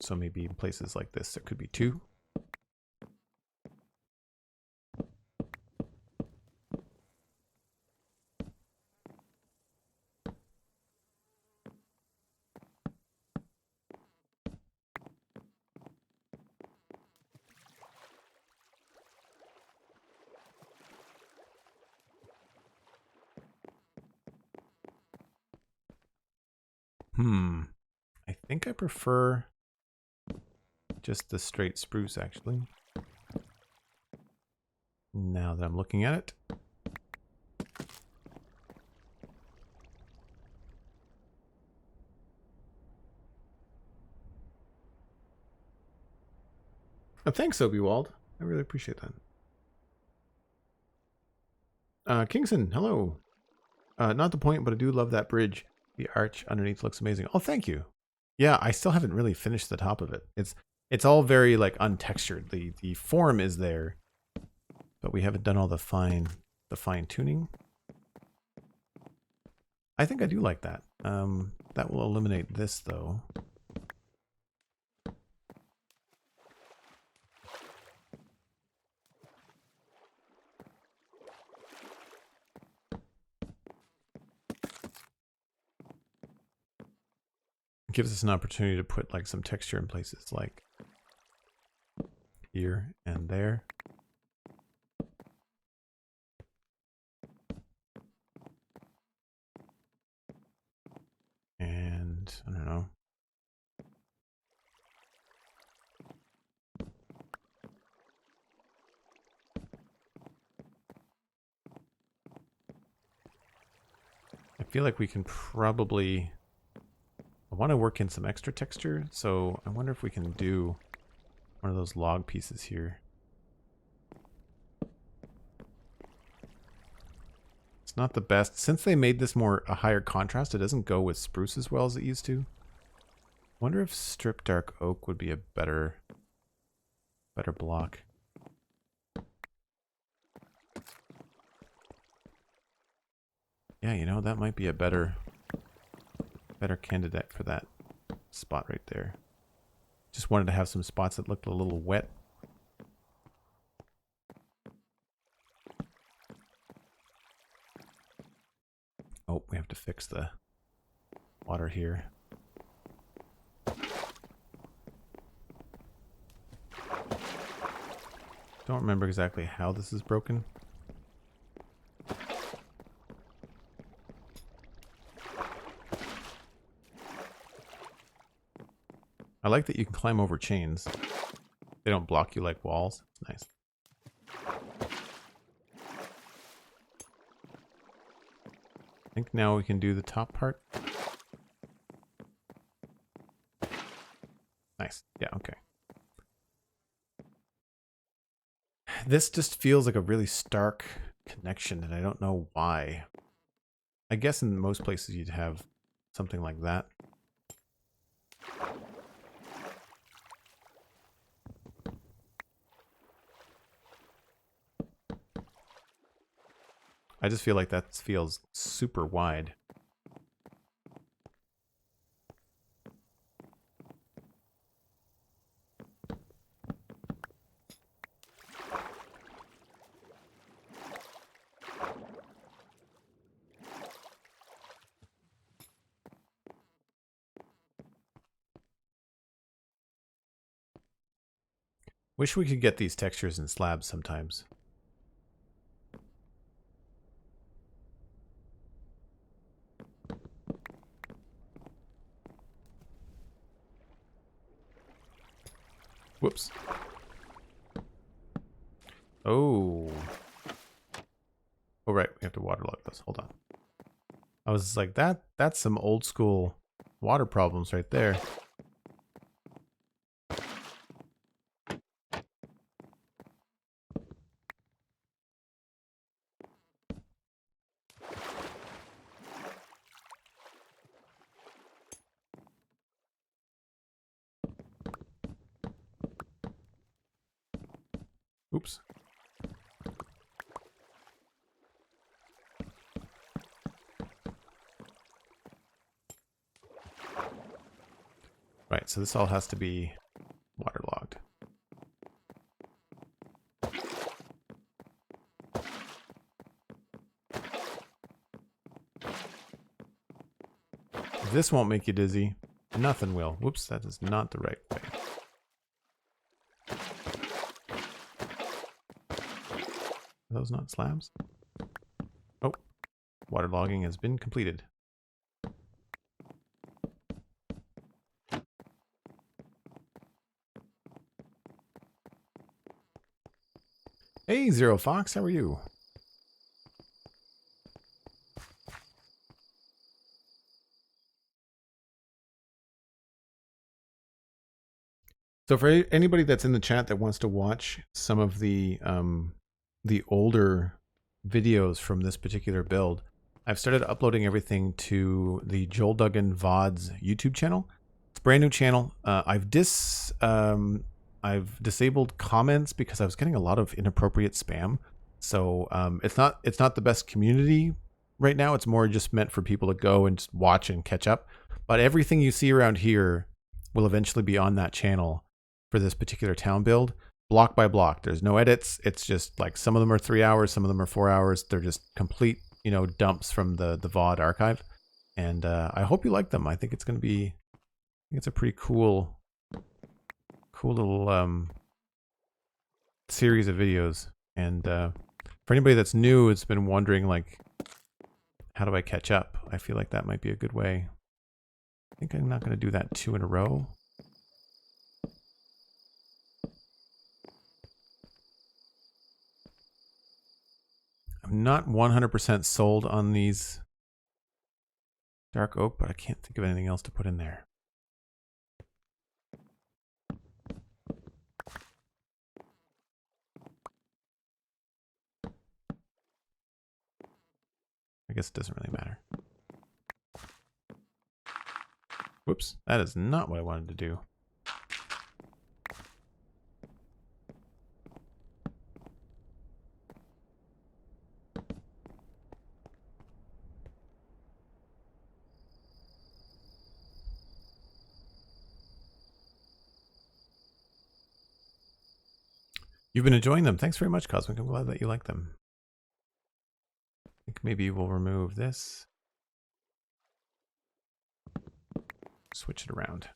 So maybe in places like this, there could be two. I think I prefer just the straight spruce, actually. Now that I'm looking at it. Oh, thanks, Obi-Wald. I really appreciate that. Kingston, hello. Not the point, but I do love that bridge. The arch underneath looks amazing. Oh, thank you. Yeah, I still haven't really finished the top of it. It's all very like untextured. The form is there, but we haven't done all the fine tuning. I think I do like that. That will eliminate this though. It gives us an opportunity to put like some texture in places like here and there. And I don't know. I feel like we can probably, I want to work in some extra texture, so I wonder if we can do one of those log pieces here. It's not the best. Since they made this a higher contrast, it doesn't go with spruce as well as it used to. I wonder if strip dark oak would be a better Better block. Yeah, you know, that might be a better candidate for that spot right there. Just wanted to have some spots that looked a little wet. Oh, we have to fix the water here. Don't remember exactly how this is broken. I like that you can climb over chains. They don't block you like walls. It's nice. I think now we can do the top part. Nice. Yeah, okay. This just feels like a really stark connection, and I don't know why. I guess in most places you'd have something like that. I just feel like that feels super wide. Wish we could get these textures in slabs sometimes. Whoops. Oh. Oh, right. We have to waterlog this. Hold on. I was like, that's some old school water problems right there. Oops. Right, so this all has to be waterlogged. If this won't make you dizzy, nothing will. Whoops, that is not the right way. Are those not slabs? Oh, waterlogging has been completed. Hey, Zero Fox, how are you? So for anybody that's in the chat that wants to watch some of the older videos from this particular build, I've started uploading everything to the Joel Duggan VODs YouTube channel. It's a brand new channel. I've disabled comments because I was getting a lot of inappropriate spam. So it's not the best community right now. It's more just meant for people to go and just watch and catch up. But everything you see around here will eventually be on that channel for this particular town build, block by block. There's no edits. It's just like some of them are 3 hours, some of them are 4 hours. They're just complete, you know, dumps from the VOD archive. And I hope you like them. I think it's going to be, I think it's a pretty cool little series of videos. And for anybody that's new, it's been wondering like, how do I catch up? I feel like that might be a good way. I think I'm not going to do that 2 in a row. I'm not 100% sold on these dark oak, but I can't think of anything else to put in there. I guess it doesn't really matter. Whoops, that is not what I wanted to do. You've been enjoying them. Thanks very much, Cosmic. I'm glad that you like them. I think maybe we'll remove this. Switch it around.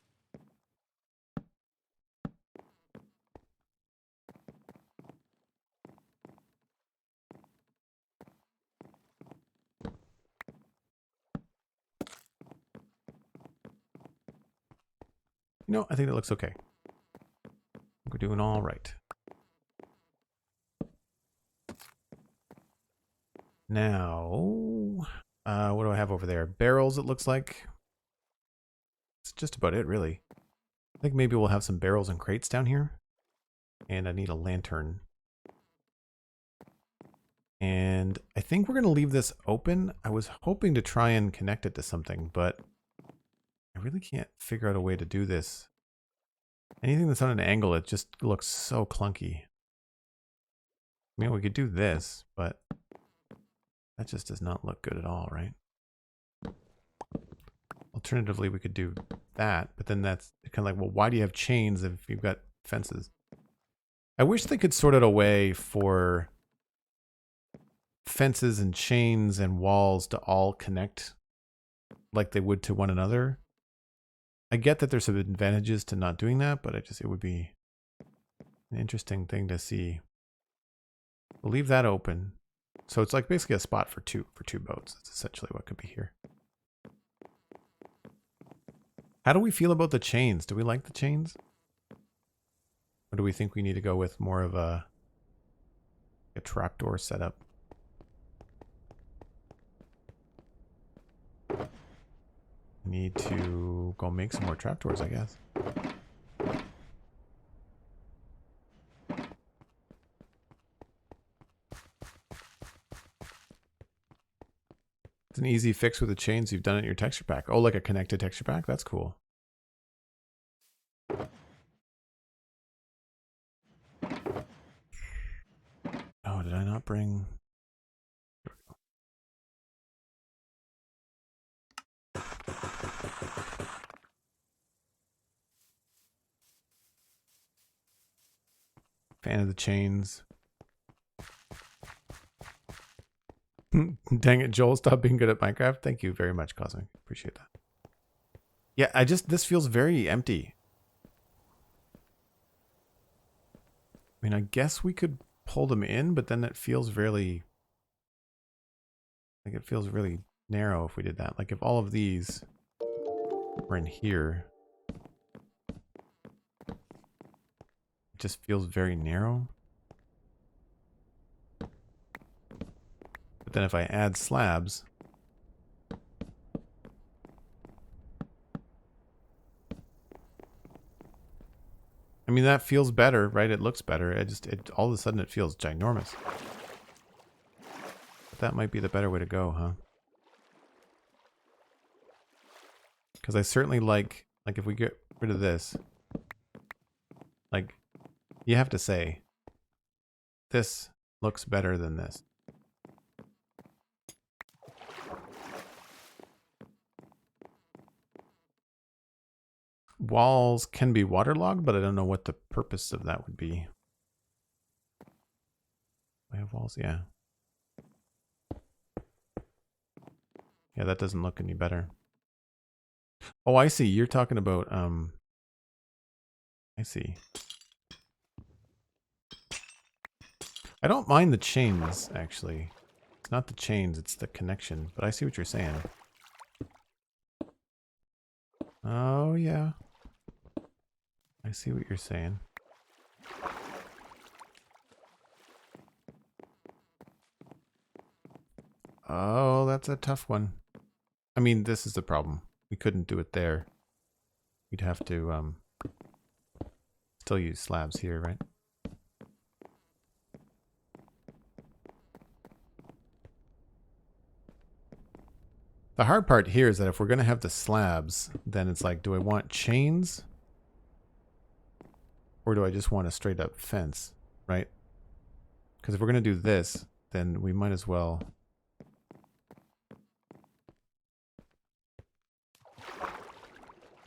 You know, I think that looks okay. We're doing all right. Now, what do I have over there? Barrels, it looks like. It's just about it, really. I think maybe we'll have some barrels and crates down here. And I need a lantern. And I think we're going to leave this open. I was hoping to try and connect it to something, but I really can't figure out a way to do this. Anything that's on an angle, it just looks so clunky. I mean, we could do this, but that just does not look good at all, right? Alternatively, we could do that, but then that's kind of like, well, why do you have chains if you've got fences? I wish they could sort out a way for fences and chains and walls to all connect like they would to one another. I get that there's some advantages to not doing that, but it would be an interesting thing to see. We'll leave that open. So it's like basically a spot for two boats. That's essentially what could be here. How do we feel about the chains? Do we like the chains? Or do we think we need to go with more of a trapdoor setup? Need to go make some more trapdoors, I guess. It's an easy fix with the chains you've done it in your texture pack. Oh, like a connected texture pack? That's cool. Oh, did I not bring... Fan of the chains. Dang it, Joel, stop being good at Minecraft. Thank you very much, Cosmic. Appreciate that. Yeah, this feels very empty. I mean, I guess we could pull them in, but then it feels really... Like, it feels really narrow if we did that. Like, if all of these were in here... It just feels very narrow. But then if I add slabs... I mean, that feels better, right? It looks better. All of a sudden it feels ginormous. But that might be the better way to go, huh? Because I certainly like if we get rid of this, like, you have to say, this looks better than this. Walls can be waterlogged, but I don't know what the purpose of that would be. I have walls, yeah. Yeah, that doesn't look any better. Oh, I see. You're talking about, I see. I don't mind the chains, actually. It's not the chains, it's the connection. But I see what you're saying. Oh, yeah. I see what you're saying. Oh, that's a tough one. I mean, this is the problem. We couldn't do it there. We'd have to still use slabs here, right? The hard part here is that if we're going to have the slabs, then it's like, do I want chains? Or do I just want a straight up fence, right? Because if we're going to do this, then we might as well...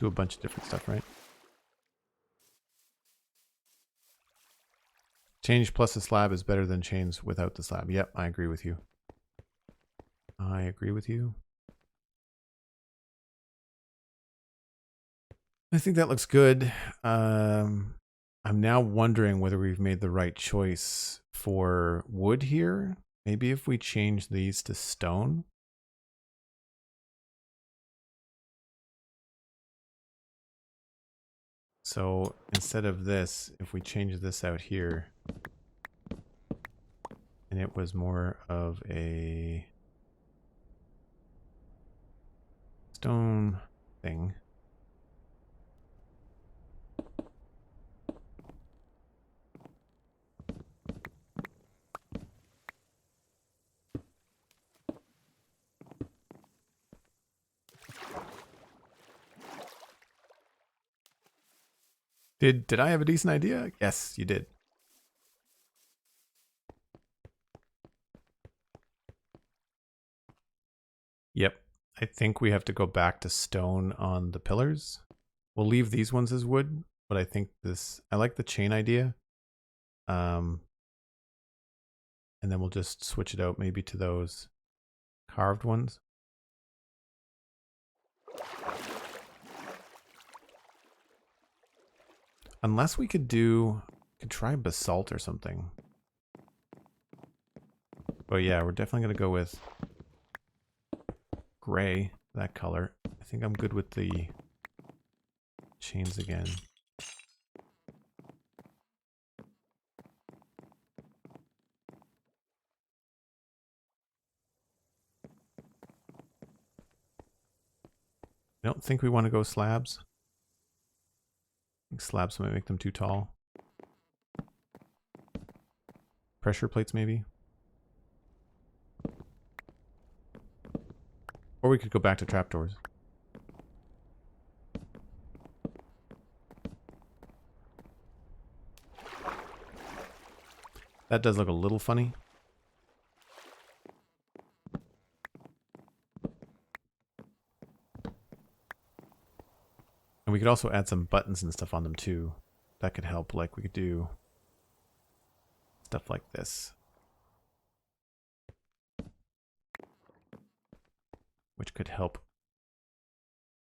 do a bunch of different stuff, right? Change plus a slab is better than chains without the slab. Yep, I agree with you. I agree with you. I think that looks good. I'm now wondering whether we've made the right choice for wood here. Maybe if we change these to stone. So instead of this, if we change this out here, and it was more of a stone thing. Did I have a decent idea? Yes, you did. Yep. I think we have to go back to stone on the pillars. We'll leave these ones as wood, but I think I like the chain idea. And then we'll just switch it out maybe to those carved ones. Unless we could try basalt or something. But yeah, we're definitely going to go with gray, that color. I think I'm good with the chains again. I don't think we want to go slabs. I think slabs might make them too tall. Pressure plates maybe. Or we could go back to trapdoors. That does look a little funny. And we could also add some buttons and stuff on them too. That could help. Like we could do stuff like this. Which could help.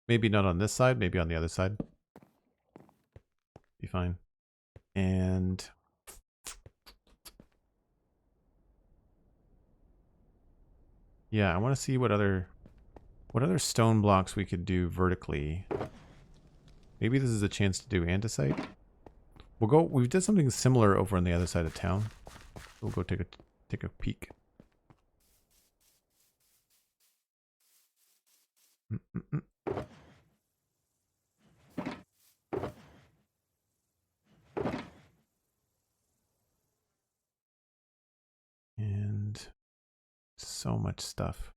Maybe not on this side, maybe on the other side. Be fine. And yeah, I want to see what other stone blocks we could do vertically. Maybe this is a chance to do andesite. We did something similar over on the other side of town. We'll go take a peek. And so much stuff.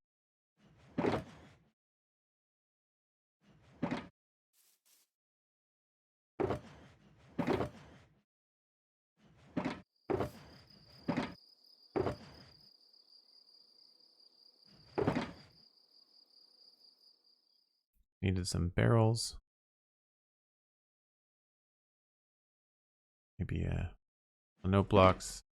Needed some barrels. Maybe note blocks.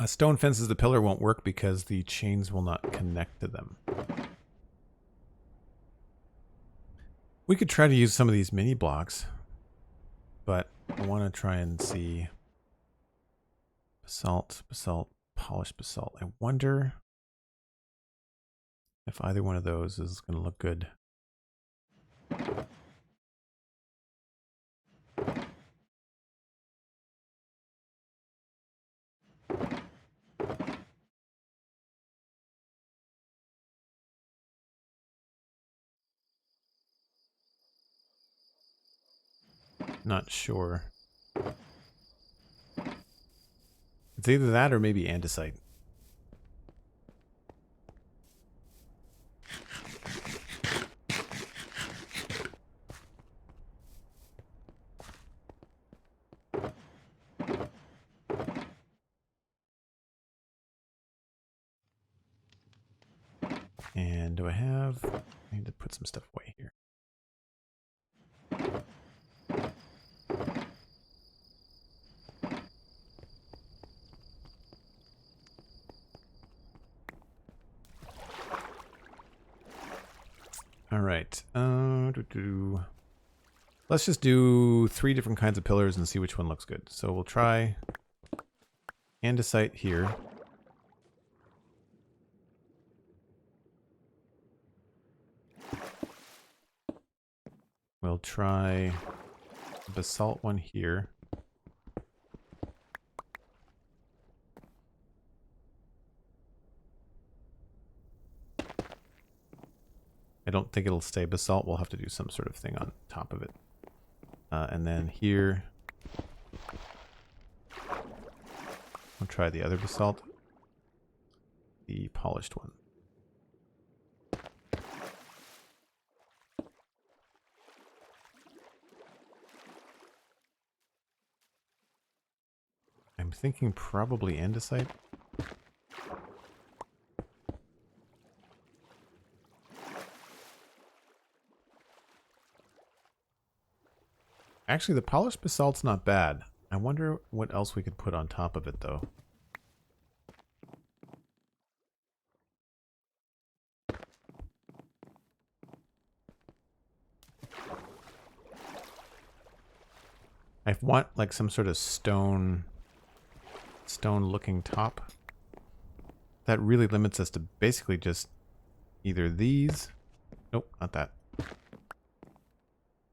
Stone fences, the pillar won't work because the chains will not connect to them. We could try to use some of these mini blocks, but I want to try and see basalt, polished basalt. I wonder if either one of those is going to look good. Not sure. It's either that or maybe andesite. And do I need to put some stuff away here. All right. Let's just do 3 different kinds of pillars and see which one looks good. So we'll try andesite here. We'll try basalt one here. I don't think it'll stay basalt. We'll have to do some sort of thing on top of it. And then here, I'll try the other basalt, the polished one. I'm thinking probably andesite. Actually, the polished basalt's not bad. I wonder what else we could put on top of it, though. I want like some sort of stone looking top. That really limits us to basically just either these. Nope, not that.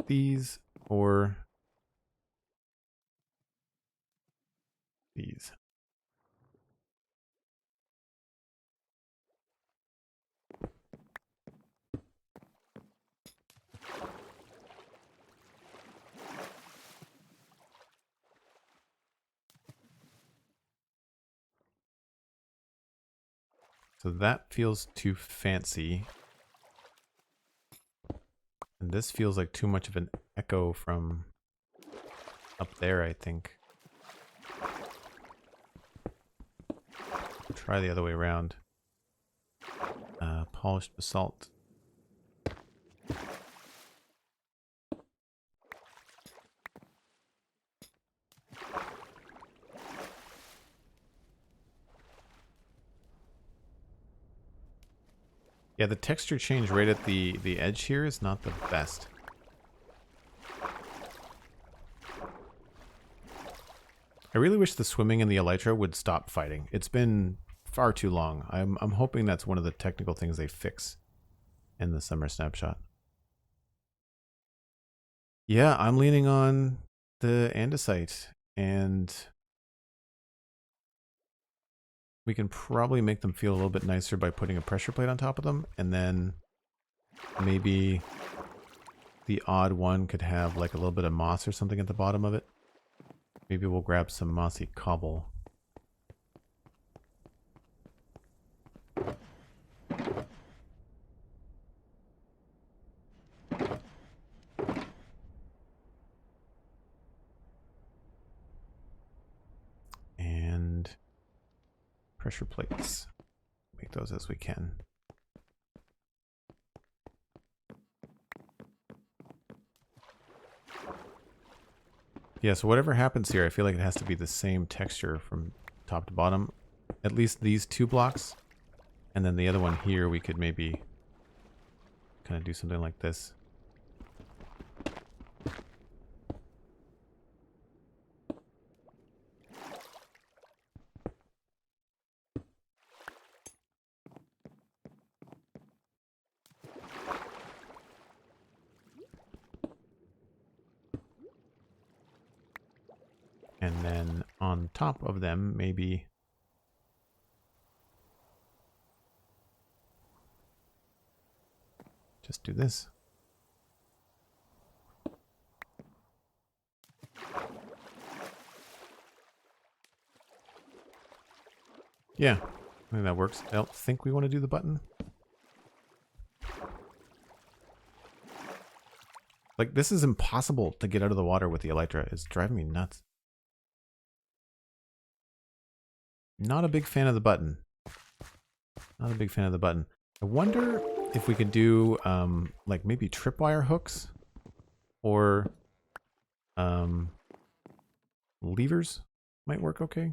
These or these. So that feels too fancy. And this feels like too much of an echo from up there, I think. Try the other way around. Polished basalt. Yeah, the texture change right at the edge here is not the best. I really wish the swimming and the elytra would stop fighting. It's been far too long. I'm hoping that's one of the technical things they fix in the summer snapshot. Yeah, I'm leaning on the andesite, and we can probably make them feel a little bit nicer by putting a pressure plate on top of them, and then maybe the odd one could have like a little bit of moss or something at the bottom of it. Maybe we'll grab some mossy cobble. And pressure plates. Make those as we can. Yeah, so whatever happens here, I feel like it has to be the same texture from top to bottom. At least these 2 blocks. And then the other one here, we could maybe kind of do something like this. And then on top of them, maybe just do this. Yeah, I think that works. I don't think we want to do the button. Like, this is impossible to get out of the water with the elytra. It's driving me nuts. Not a big fan of the button. Not a big fan of the button. I wonder if we could do, like, maybe tripwire hooks or levers might work okay.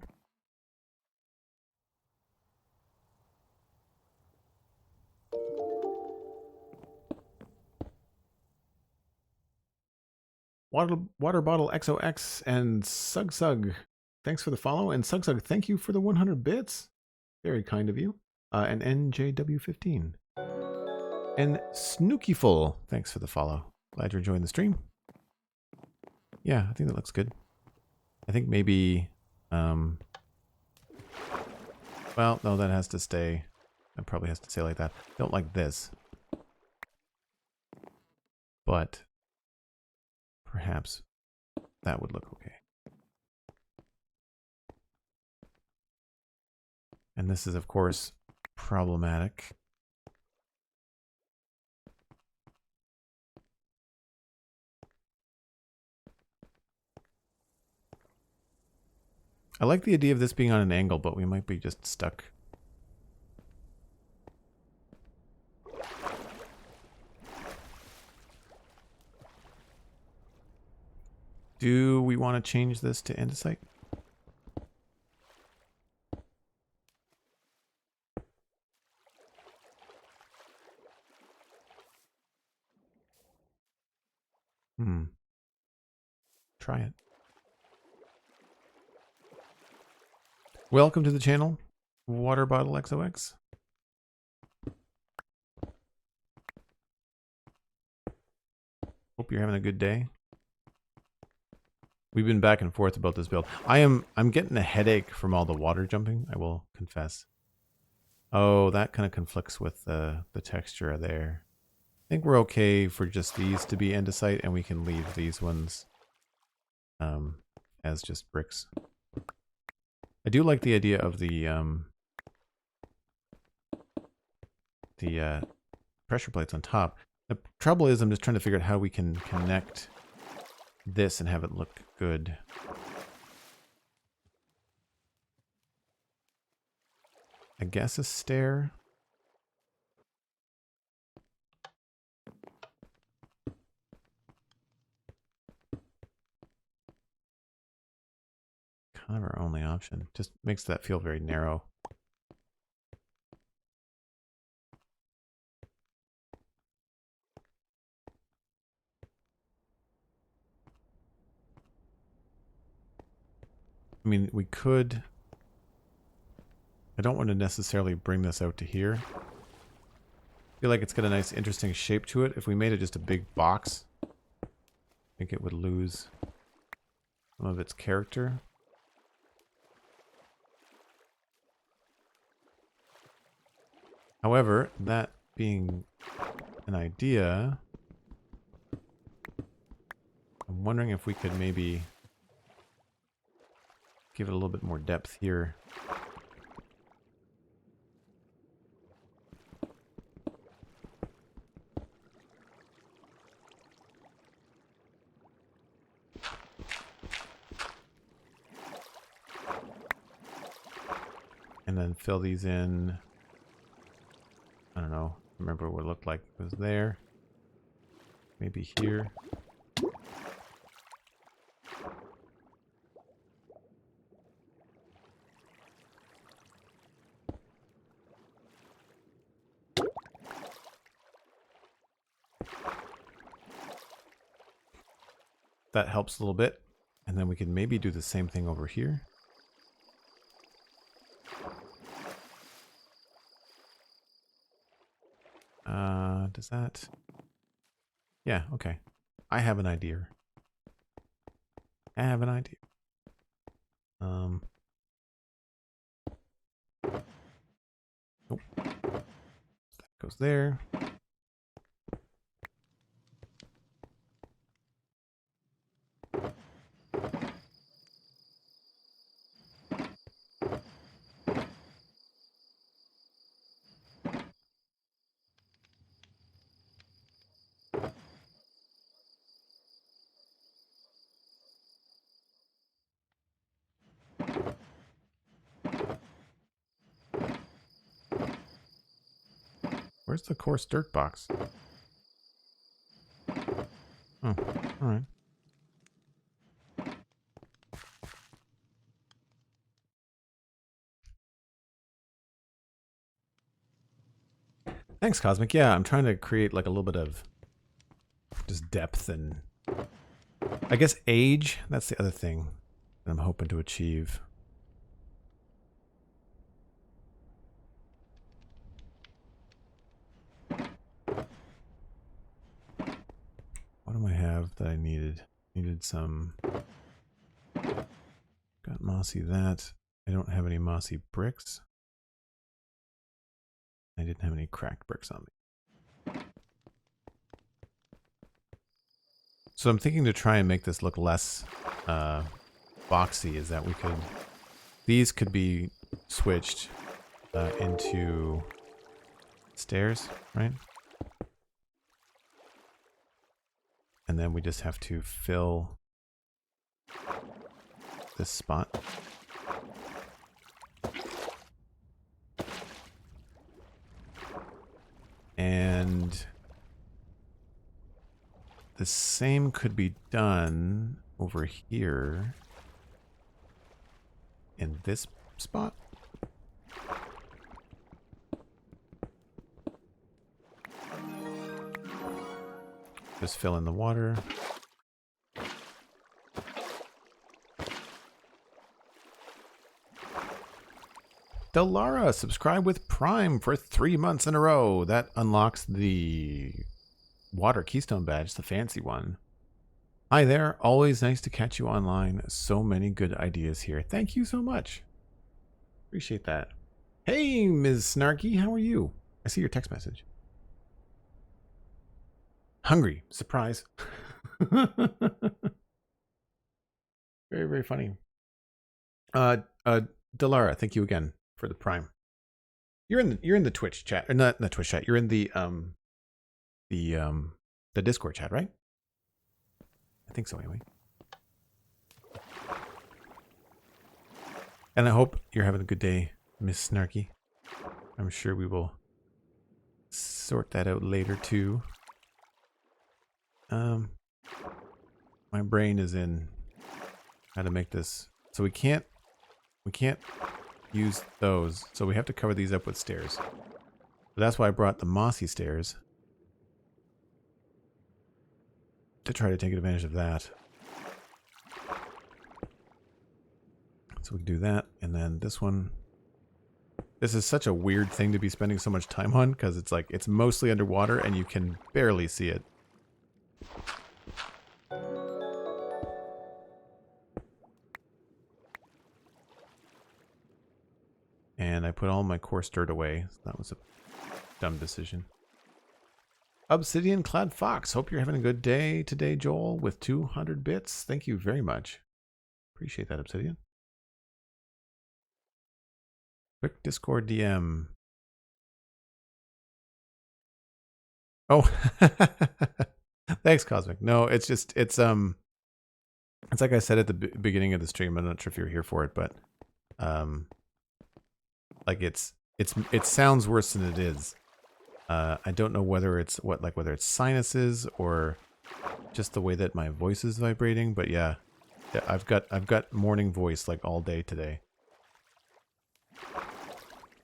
Water Bottle XOX and Sug. Thanks for the follow. And Sug, thank you for the 100 bits. Very kind of you. And NJW15. And Snookyful, thanks for the follow. Glad you're enjoying the stream. Yeah, I think that looks good. I think maybe, well, no, that has to stay. That probably has to stay like that. Don't like this. But perhaps that would look okay. And this is, of course, problematic. I like the idea of this being on an angle, but we might be just stuck. Do we want to change this to andesite? Try it. Welcome to the channel, Water Bottle XOX. Hope you're having a good day. We've been back and forth about this build. I'm getting a headache from all the water jumping, I will confess. Oh, that kind of conflicts with the texture there. I think we're okay for just these to be andesite, and we can leave these ones as just bricks. I do like the idea of the pressure plates on top. The trouble is I'm just trying to figure out how we can connect this and have it look good. I guess a stair. Kind of our only option. Just makes that feel very narrow. I mean, we could... I don't want to necessarily bring this out to here. I feel like it's got a nice, interesting shape to it. If we made it just a big box, I think it would lose some of its character. However, that being an idea, I'm wondering if we could maybe give it a little bit more depth here. And then fill these in. I don't know. Remember what it looked like. It was there. Maybe here. That helps a little bit. And then we can maybe do the same thing over here. Does that... Yeah, okay. I have an idea. Nope. That goes there. Where's the coarse dirt box? Oh, alright. Thanks, Cosmic. Yeah, I'm trying to create like a little bit of just depth and I guess age, that's the other thing that I'm hoping to achieve. What do I have that I needed? Needed some... Got mossy that. I don't have any mossy bricks. I didn't have any cracked bricks on me. So I'm thinking to try and make this look less boxy is that we could... These could be switched into stairs, right? And then we just have to fill this spot. And the same could be done over here in this spot. Just fill in the water. Delara, subscribe with Prime for 3 months in a row. That unlocks the water keystone badge, the fancy one. Hi there, always nice to catch you online. So many good ideas here. Thank you so much. Appreciate that. Hey, Ms. Snarky, how are you? I see your text message. Hungry. Surprise. Very, very funny. Delara, thank you again for the Prime. You're in the Twitch chat, or not Twitch chat. You're in the Discord chat, right? I think so anyway. And I hope you're having a good day, Miss Snarky. I'm sure we will sort that out later too. My brain is in how to make this. So we can't use those. So we have to cover these up with stairs. So that's why I brought the mossy stairs. To try to take advantage of that. So we can do that. And then this one. This is such a weird thing to be spending so much time on because it's like it's mostly underwater and you can barely see it. And I put all my coarse dirt away. So that was a dumb decision. Obsidian Clad Fox. Hope you're having a good day today, Joel, with 200 bits. Thank you very much. Appreciate that, Obsidian. Quick Discord DM. Oh, thanks, Cosmic. No, it's just it's like I said at the beginning of the stream. I'm not sure if you're here for it, but like it sounds worse than it is. I don't know whether it's whether it's sinuses or just the way that my voice is vibrating, but yeah, I've got morning voice like all day today.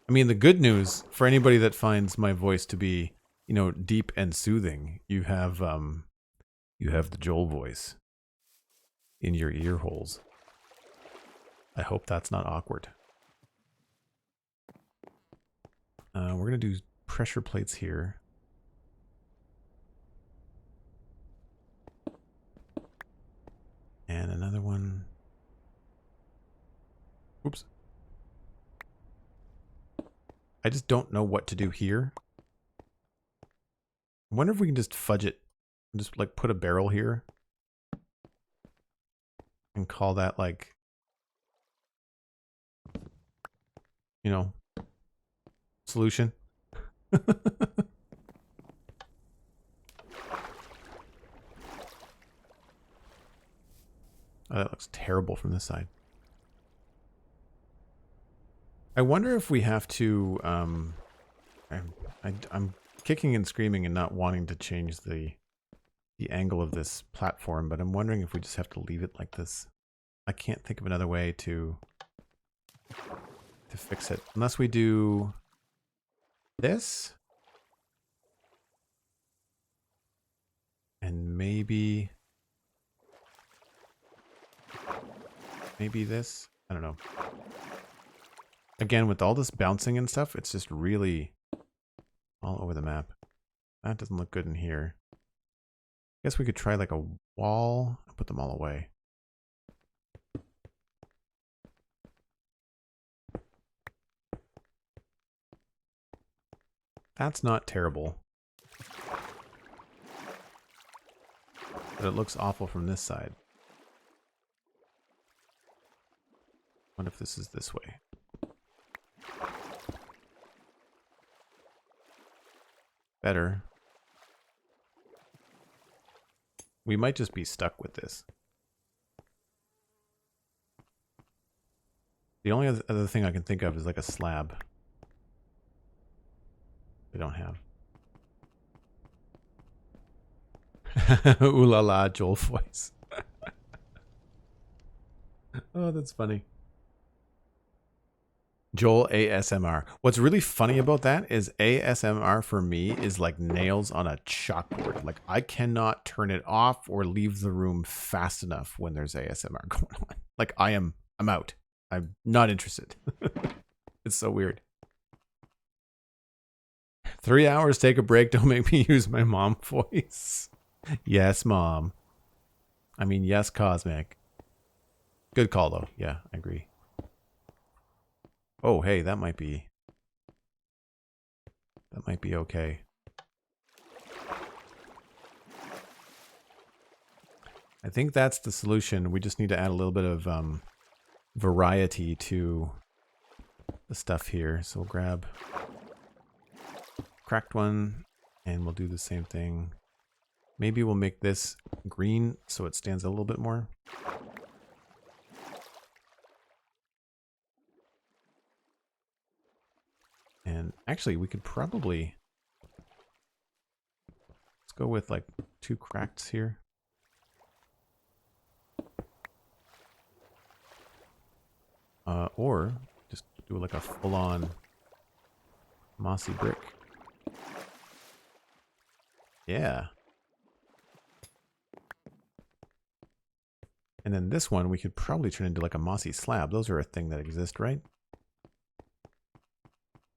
I mean, the good news for anybody that finds my voice to be, you know, deep and soothing, you have the Joel voice in your ear holes. I hope that's not awkward. We're gonna do pressure plates here. And another one. Oops. I just don't know what to do here. I wonder if we can just fudge it and just like put a barrel here and call that like, you know, solution. Oh, that looks terrible from this side. I wonder if we have to, I'm kicking and screaming and not wanting to change the angle of this platform, but I'm wondering if we just have to leave it like this. I can't think of another way to fix it. Unless we do this. And maybe Maybe this? I don't know. Again, with all this bouncing and stuff, it's just really all over the map. That doesn't look good in here. I guess we could try like a wall and put them all away. That's not terrible. But it looks awful from this side. What if this is this way? Better. We might just be stuck with this. The only other thing I can think of is like a slab. We don't have. Ooh la la, Joel voice. Oh, that's funny. Joel ASMR. What's really funny about that is ASMR for me is like nails on a chalkboard. Like I cannot turn it off or leave the room fast enough when there's ASMR going on. Like I'm out. I'm not interested. It's so weird. 3 hours, take a break. Don't make me use my mom voice. Yes, mom. I mean, yes, Cosmic. Good call, though. Yeah, I agree. Oh, hey, that might be okay. I think that's the solution. We just need to add a little bit of variety to the stuff here. So we'll grab cracked one, and we'll do the same thing. Maybe we'll make this green so it stands a little bit more. And actually, we could probably... Let's go with like 2 cracks here. Or just do like a full-on mossy brick. Yeah. And then this one we could probably turn into like a mossy slab. Those are a thing that exist, right?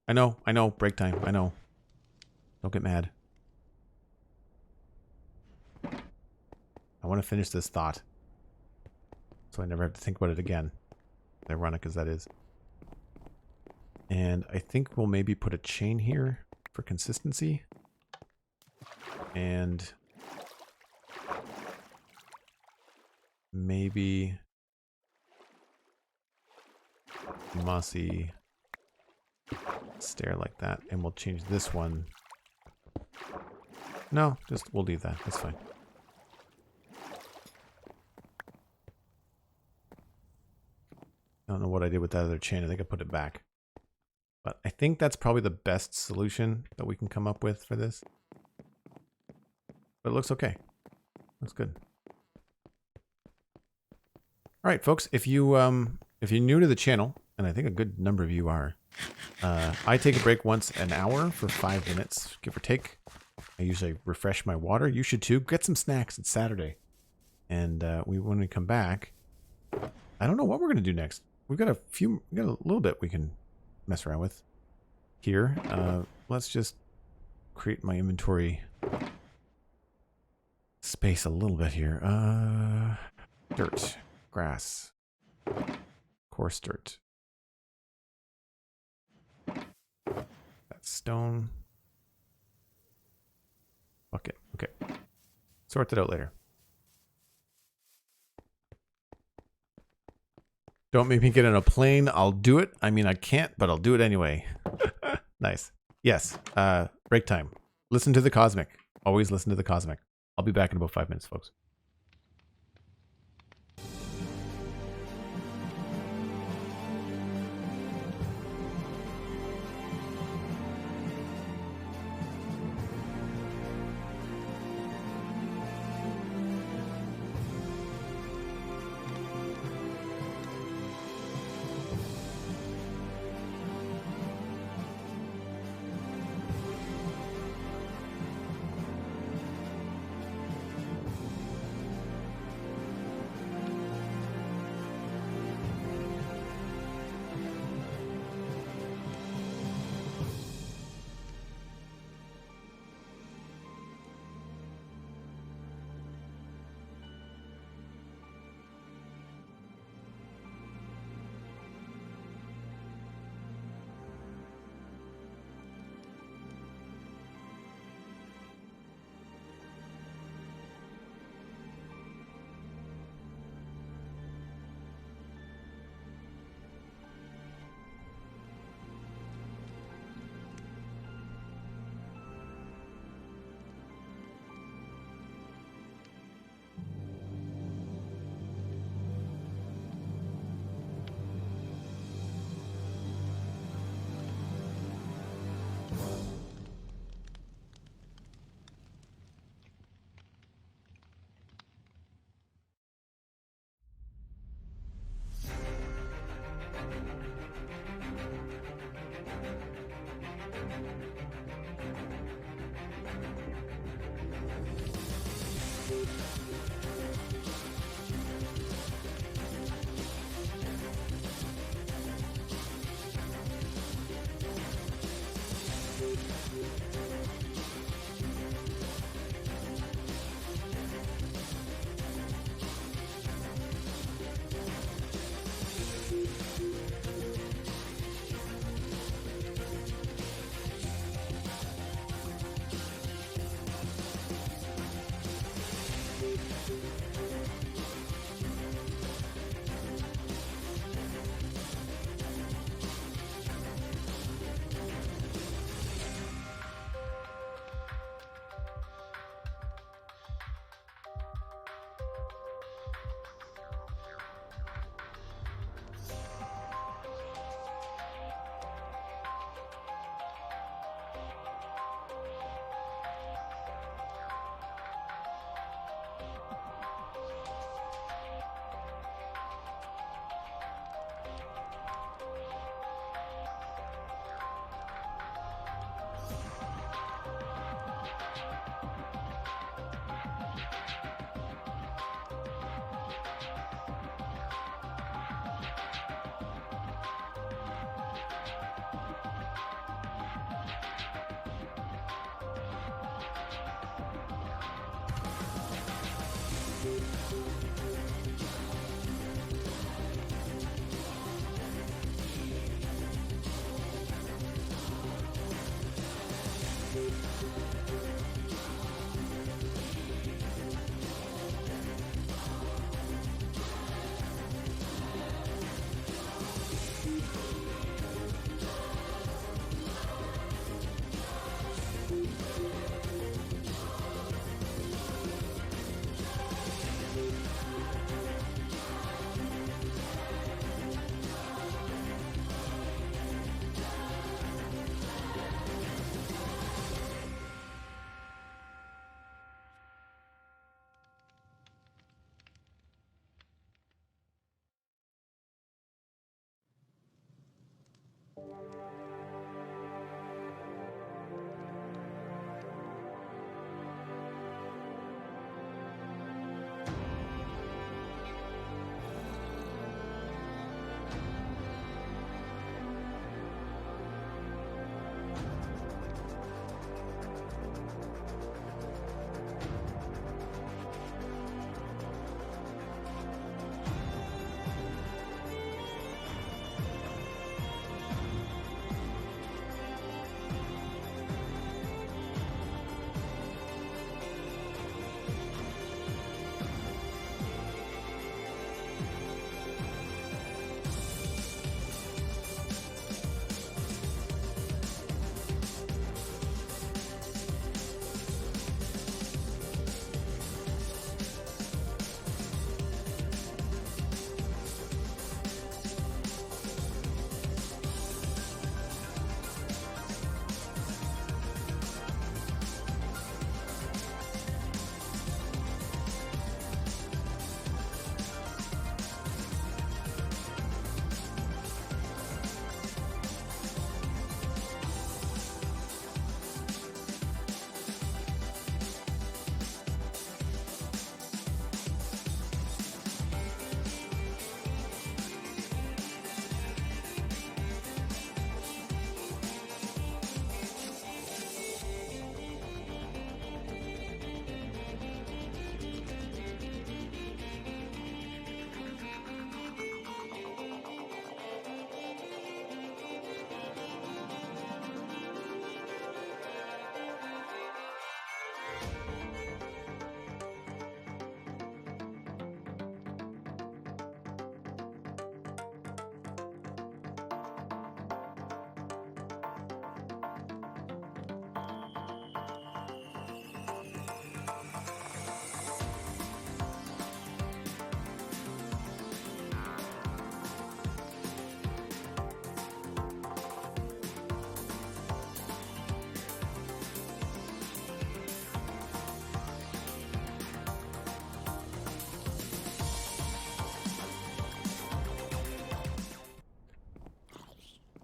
I know, break time, I know. Don't get mad. I want to finish this thought, so I never have to think about it again. Ironic as that is. And I think we'll maybe put a chain here for consistency. And maybe mossy stair like that. And we'll change this one. No, just we'll leave that. That's fine. I don't know what I did with that other chain. I think I put it back. But I think that's probably the best solution that we can come up with for this. But it looks okay. Looks good. All right, folks. If you're new to the channel, and I think a good number of you are, I take a break once an hour for 5 minutes, give or take. I usually refresh my water. You should too. Get some snacks. It's Saturday, and when we come back, I don't know what we're gonna do next. We got a little bit we can mess around with here. Let's just create my inventory space a little bit here. Dirt, grass, coarse dirt. That's stone. Bucket. Okay. Sort that out later. Don't make me get on a plane. I'll do it. I mean, I can't, but I'll do it anyway. Nice. Yes. Break time. Listen to the Cosmic. Always listen to the Cosmic. I'll be back in about 5 minutes, folks.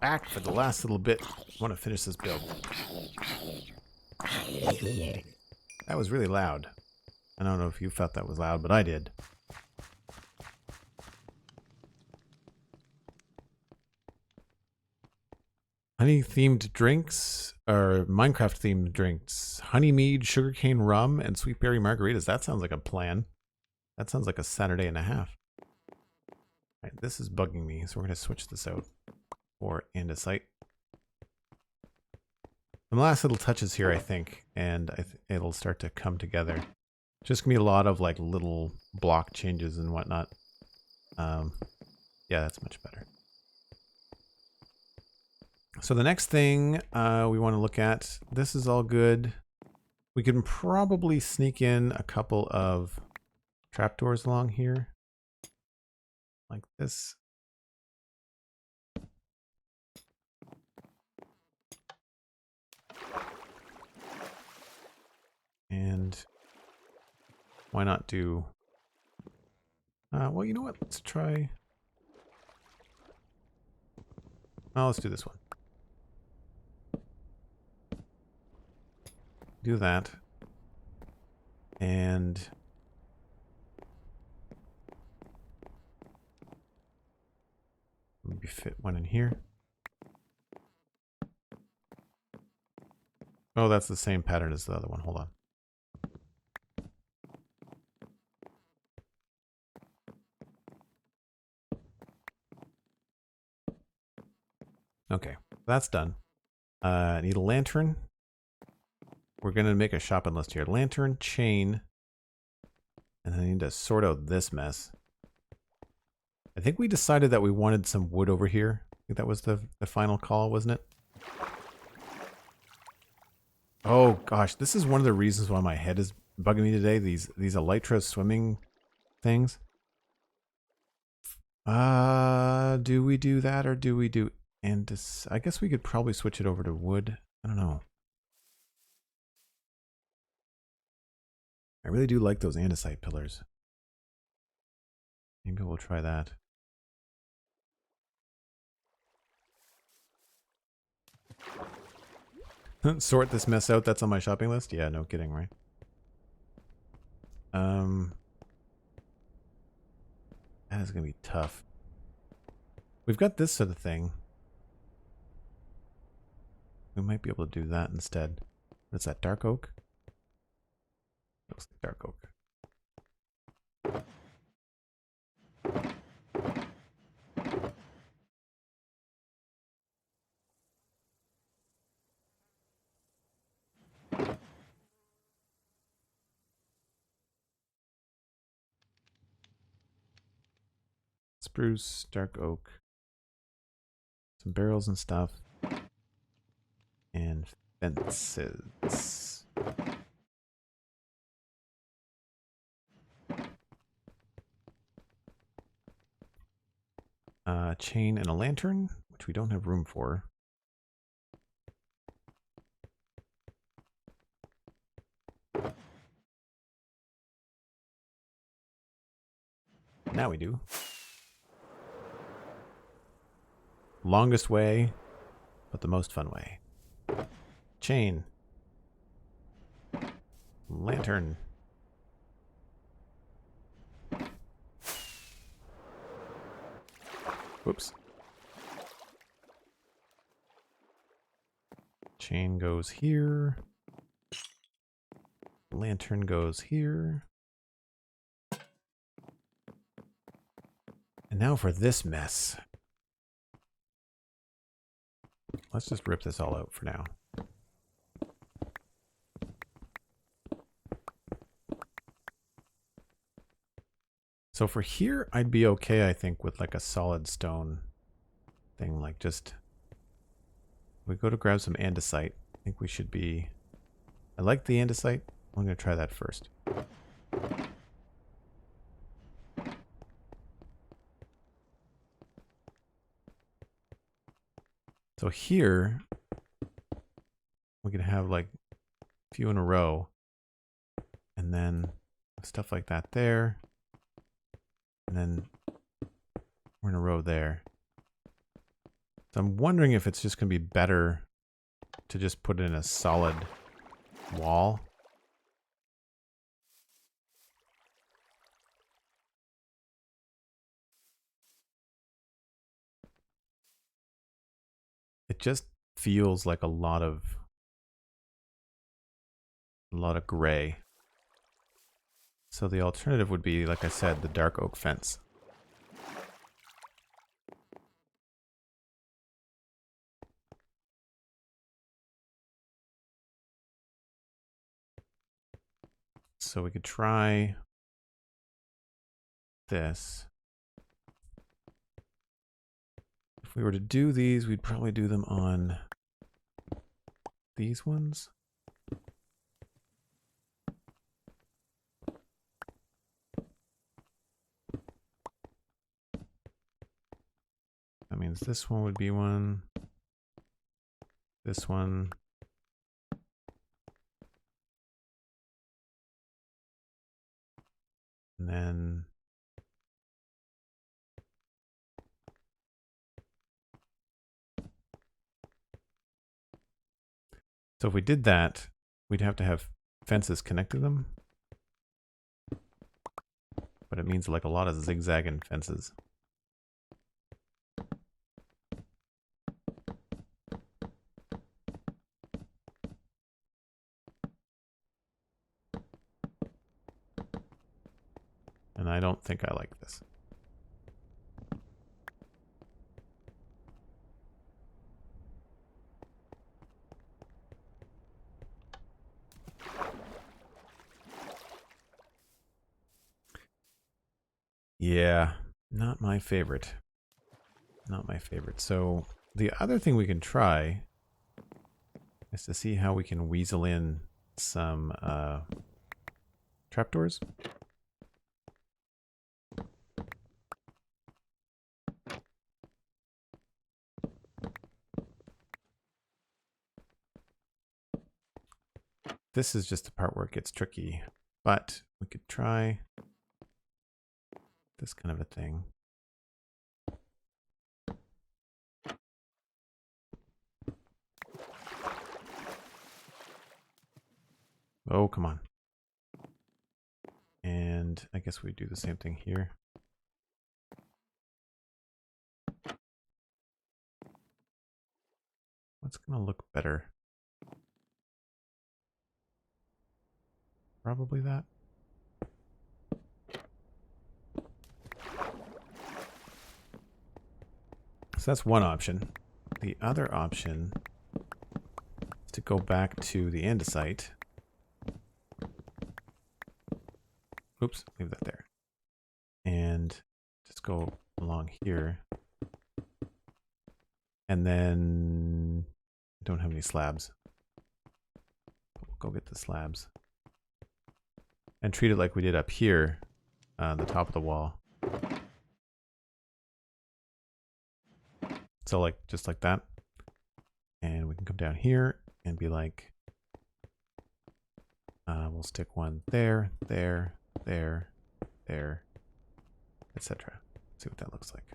back for the last little bit. I want to finish this build. That was really loud. I don't know if you felt that was loud, but I did. Honey-themed drinks, or Minecraft-themed drinks. Honey mead, sugarcane rum, and sweet berry margaritas. That sounds like a plan. That sounds like a Saturday and a half. All right, this is bugging me, so we're going to switch this out for andesite. Some last little touches here, I think, and it'll start to come together. Just gonna be a lot of like little block changes and whatnot. Yeah, that's much better. So the next thing we want to look at, this is all good. We can probably sneak in a couple of trapdoors along here, like this. And why not do... well, you know what? Let's try... Oh, let's do this one. Do that. And... maybe fit one in here. Oh, that's the same pattern as the other one. Hold on. Okay, that's done. I need a lantern. We're going to make a shopping list here. Lantern, chain, and I need to sort out this mess. I think we decided that we wanted some wood over here. I think that was the final call, wasn't it? Oh gosh, this is one of the reasons why my head is bugging me today. These elytra swimming things. Do we do that or do we do andesite? I guess we could probably switch it over to wood. I don't know. I really do like those andesite pillars. Maybe we'll try that. Sort this mess out. That's on my shopping list. Yeah, no kidding, right? That is gonna be tough. We've got this sort of thing. We might be able to do that instead. What's that? Dark oak? Looks like dark oak. Spruce, dark oak, some barrels and stuff, and fences. Chain and a lantern, which we don't have room for. Now we do. Longest way, but the most fun way. Chain. Lantern. Whoops. Chain goes here. Lantern goes here. And now for this mess. Let's just rip this all out for now. So for here, I'd be okay, I think, with like a solid stone thing. Like just, we go to grab some andesite. I think we should be, I like the andesite. I'm going to try that first. So here, we can have like a few in a row. And then stuff like that there. And then we're in a row there. So I'm wondering if it's just going to be better to just put in a solid wall. It just feels like a lot of gray. So the alternative would be, like I said, the dark oak fence. So we could try this. If we were to do these, we'd probably do them on these ones. That means this one would be one. This one. And then so if we did that, we'd have to have fences connect to them. But it means like a lot of zigzagging fences. And I don't think I like this. Yeah, not my favorite. Not my favorite. So the other thing we can try is to see how we can weasel in some trapdoors. This is just the part where it gets tricky, but we could try this kind of a thing. Oh, come on. And I guess we do the same thing here. What's going to look better? Probably that. So that's one option. The other option is to go back to the andesite. Oops, leave that there. And just go along here. And then I don't have any slabs. We'll go get the slabs. And treat it like we did up here on the top of the wall. So like just like that. And we can come down here and be like, we'll stick one there, there, there, there, etc. See what that looks like.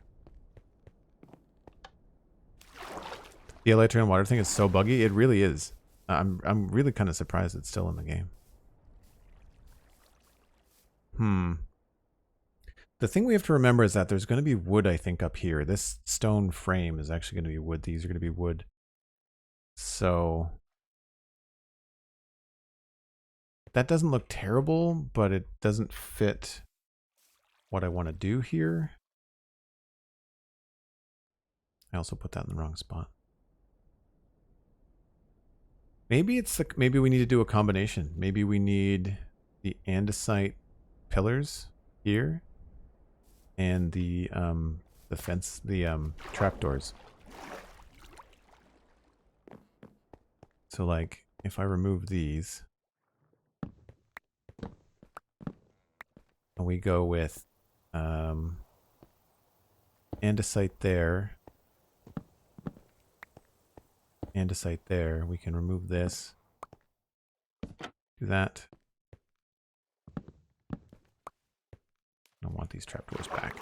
The elytra and water thing is so buggy. It really is. I'm really kind of surprised it's still in the game. The thing we have to remember is that there's going to be wood, I think, up here. This stone frame is actually going to be wood. These are going to be wood. So that doesn't look terrible, but it doesn't fit what I want to do here. I also put that in the wrong spot. Maybe it's the, maybe we need to do a combination. Maybe we need the andesite pillars here and the fence, the trapdoors. So like if I remove these and we go with andesite there, andesite there, we can remove this, do that. I don't want these trapdoors back.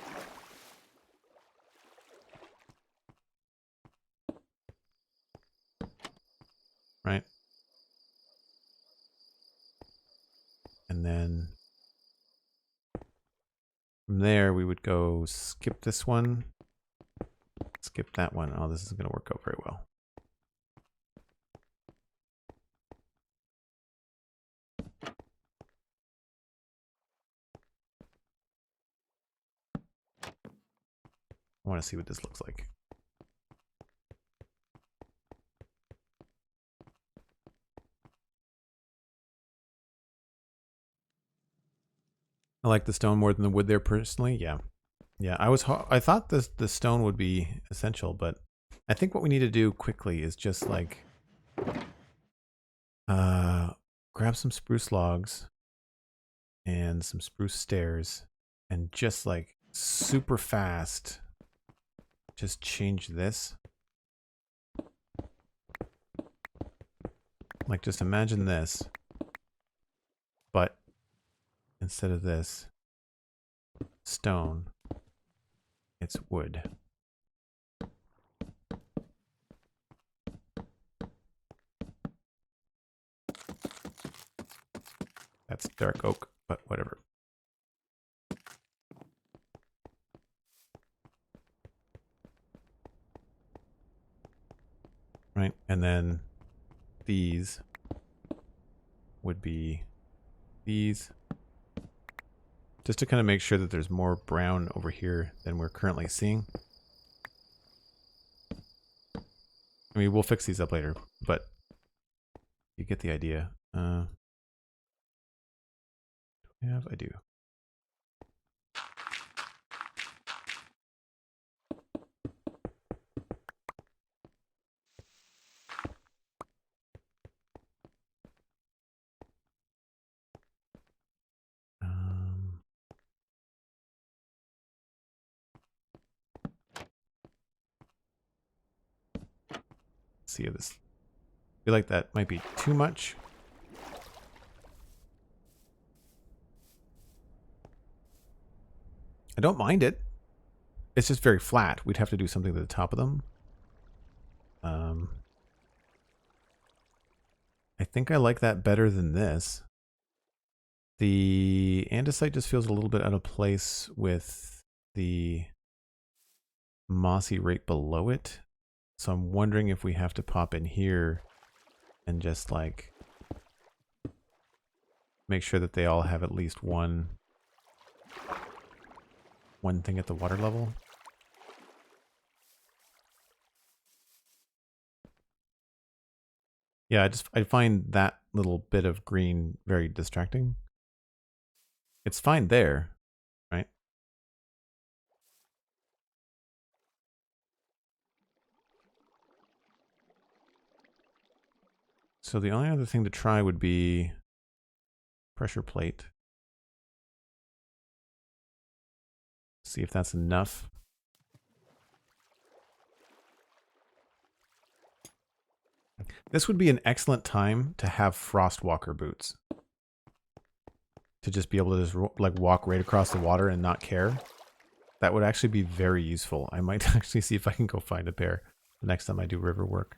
From there, we would go skip this one, skip that one. Oh, this is going to work out very well. I want to see what this looks like. I like the stone more than the wood there personally. Yeah. Yeah, I thought the stone would be essential, but I think what we need to do quickly is just like grab some spruce logs and some spruce stairs and just like super fast just change this. Like just imagine this, but instead of this stone, it's wood. That's dark oak, but whatever. Right, and then these would be these. Just to kind of make sure that there's more brown over here than we're currently seeing. I mean, we'll fix these up later, but you get the idea. Yeah, I do. See if this. I feel like that might be too much. I don't mind it. It's just very flat. We'd have to do something to the top of them. I think I like that better than this. The andesite just feels a little bit out of place with the mossy right below it. So I'm wondering if we have to pop in here and just like make sure that they all have at least one thing at the water level. Yeah, I find that little bit of green very distracting. It's fine there, right? So the only other thing to try would be pressure plate. See if that's enough. This would be an excellent time to have Frostwalker boots. To just be able to just like walk right across the water and not care. That would actually be very useful. I might actually see if I can go find a pair the next time I do river work.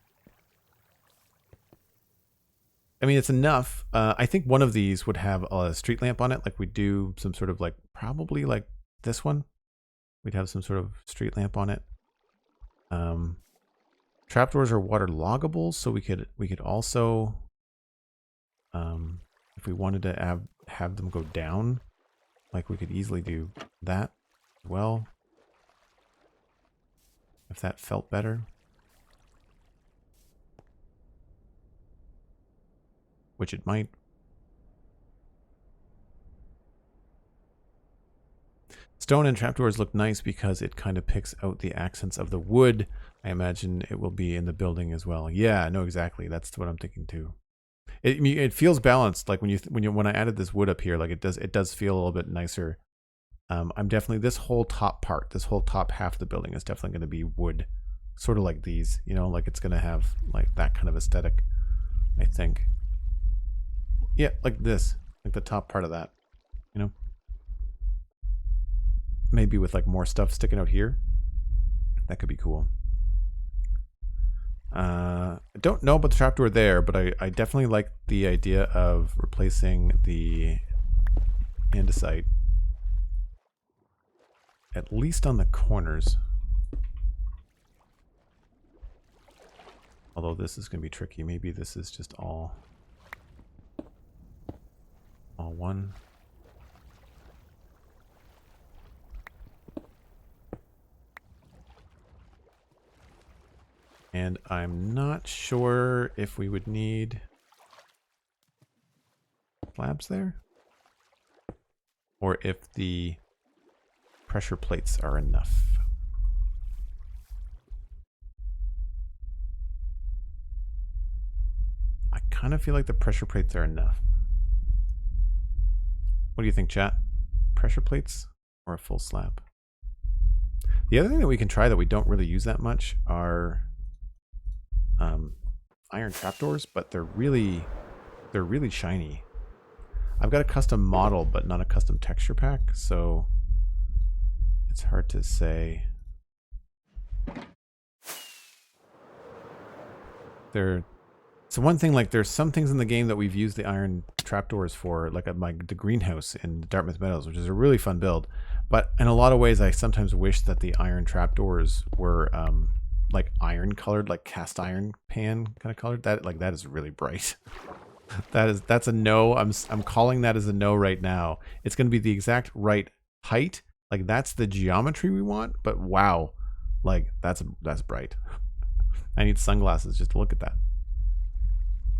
I mean, it's enough. I think one of these would have a street lamp on it. Like we do some sort of like, probably like this one. We'd have some sort of street lamp on it. Trapdoors are water loggables, so we could also, if we wanted to have them go down, like we could easily do that as well. If that felt better. Which it might. Stone and trapdoors look nice because it kind of picks out the accents of the wood. I imagine it will be in the building as well. Yeah, no, exactly. That's what I'm thinking too. It feels balanced. Like when I added this wood up here, like it does feel a little bit nicer. I'm definitely, this whole top part, this whole top half of the building is definitely going to be wood, sort of like these. You know, like it's going to have like that kind of aesthetic, I think. Yeah, like this, like the top part of that, you know. Maybe with like more stuff sticking out here. That could be cool. I don't know about the trapdoor there, but I definitely like the idea of replacing the andesite at least on the corners. Although this is going to be tricky. Maybe this is just all one. And I'm not sure if we would need slabs there, or if the pressure plates are enough. I kind of feel like the pressure plates are enough. What do you think, chat? Pressure plates or a full slab? The other thing that we can try that we don't really use that much are iron trapdoors, but they're really shiny. I've got a custom model, but not a custom texture pack, so it's hard to say. So one thing, like, there's some things in the game that we've used the iron trapdoors for, like at the greenhouse in Dartmouth Meadows, which is a really fun build. But in a lot of ways, I sometimes wish that the iron trapdoors were like iron colored, like cast iron pan kind of colored. That is really bright. That's a no. I'm calling that as a no right now. It's going to be the exact right height. Like, that's the geometry we want. But wow, like that's bright. I need sunglasses just to look at that.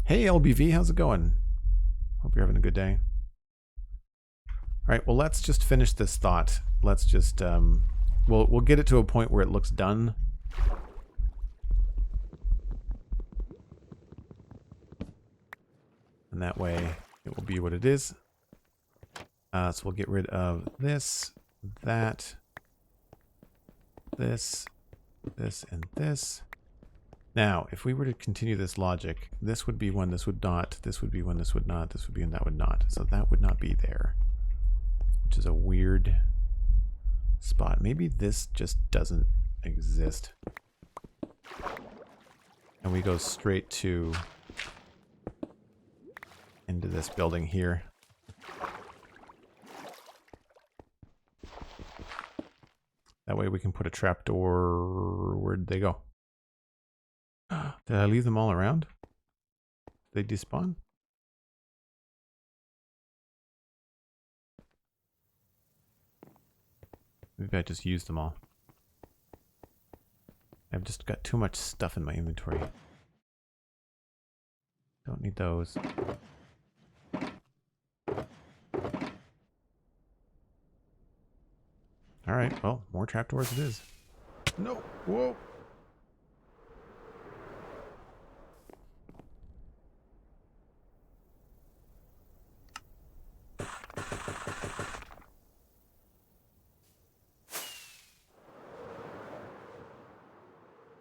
Hey LBV, how's it going? Hope you're having a good day. All right, well, let's just finish this thought. Let's just we'll get it to a point where it looks done. And that way it will be what it is. So we'll get rid of this, that, this, and this. Now, if we were to continue this logic, this would be when this would not, this would be when this would not, this would be when that would not. So that would not be there, which is a weird spot. Maybe this just doesn't exist. And we go straight to into this building here. That way we can put a trapdoor. Where'd they go? Did I leave them all around? Did they despawn? Maybe I just used them all. I've just got too much stuff in my inventory. Don't need those. Alright, well, more trapdoors it is. No! Whoa!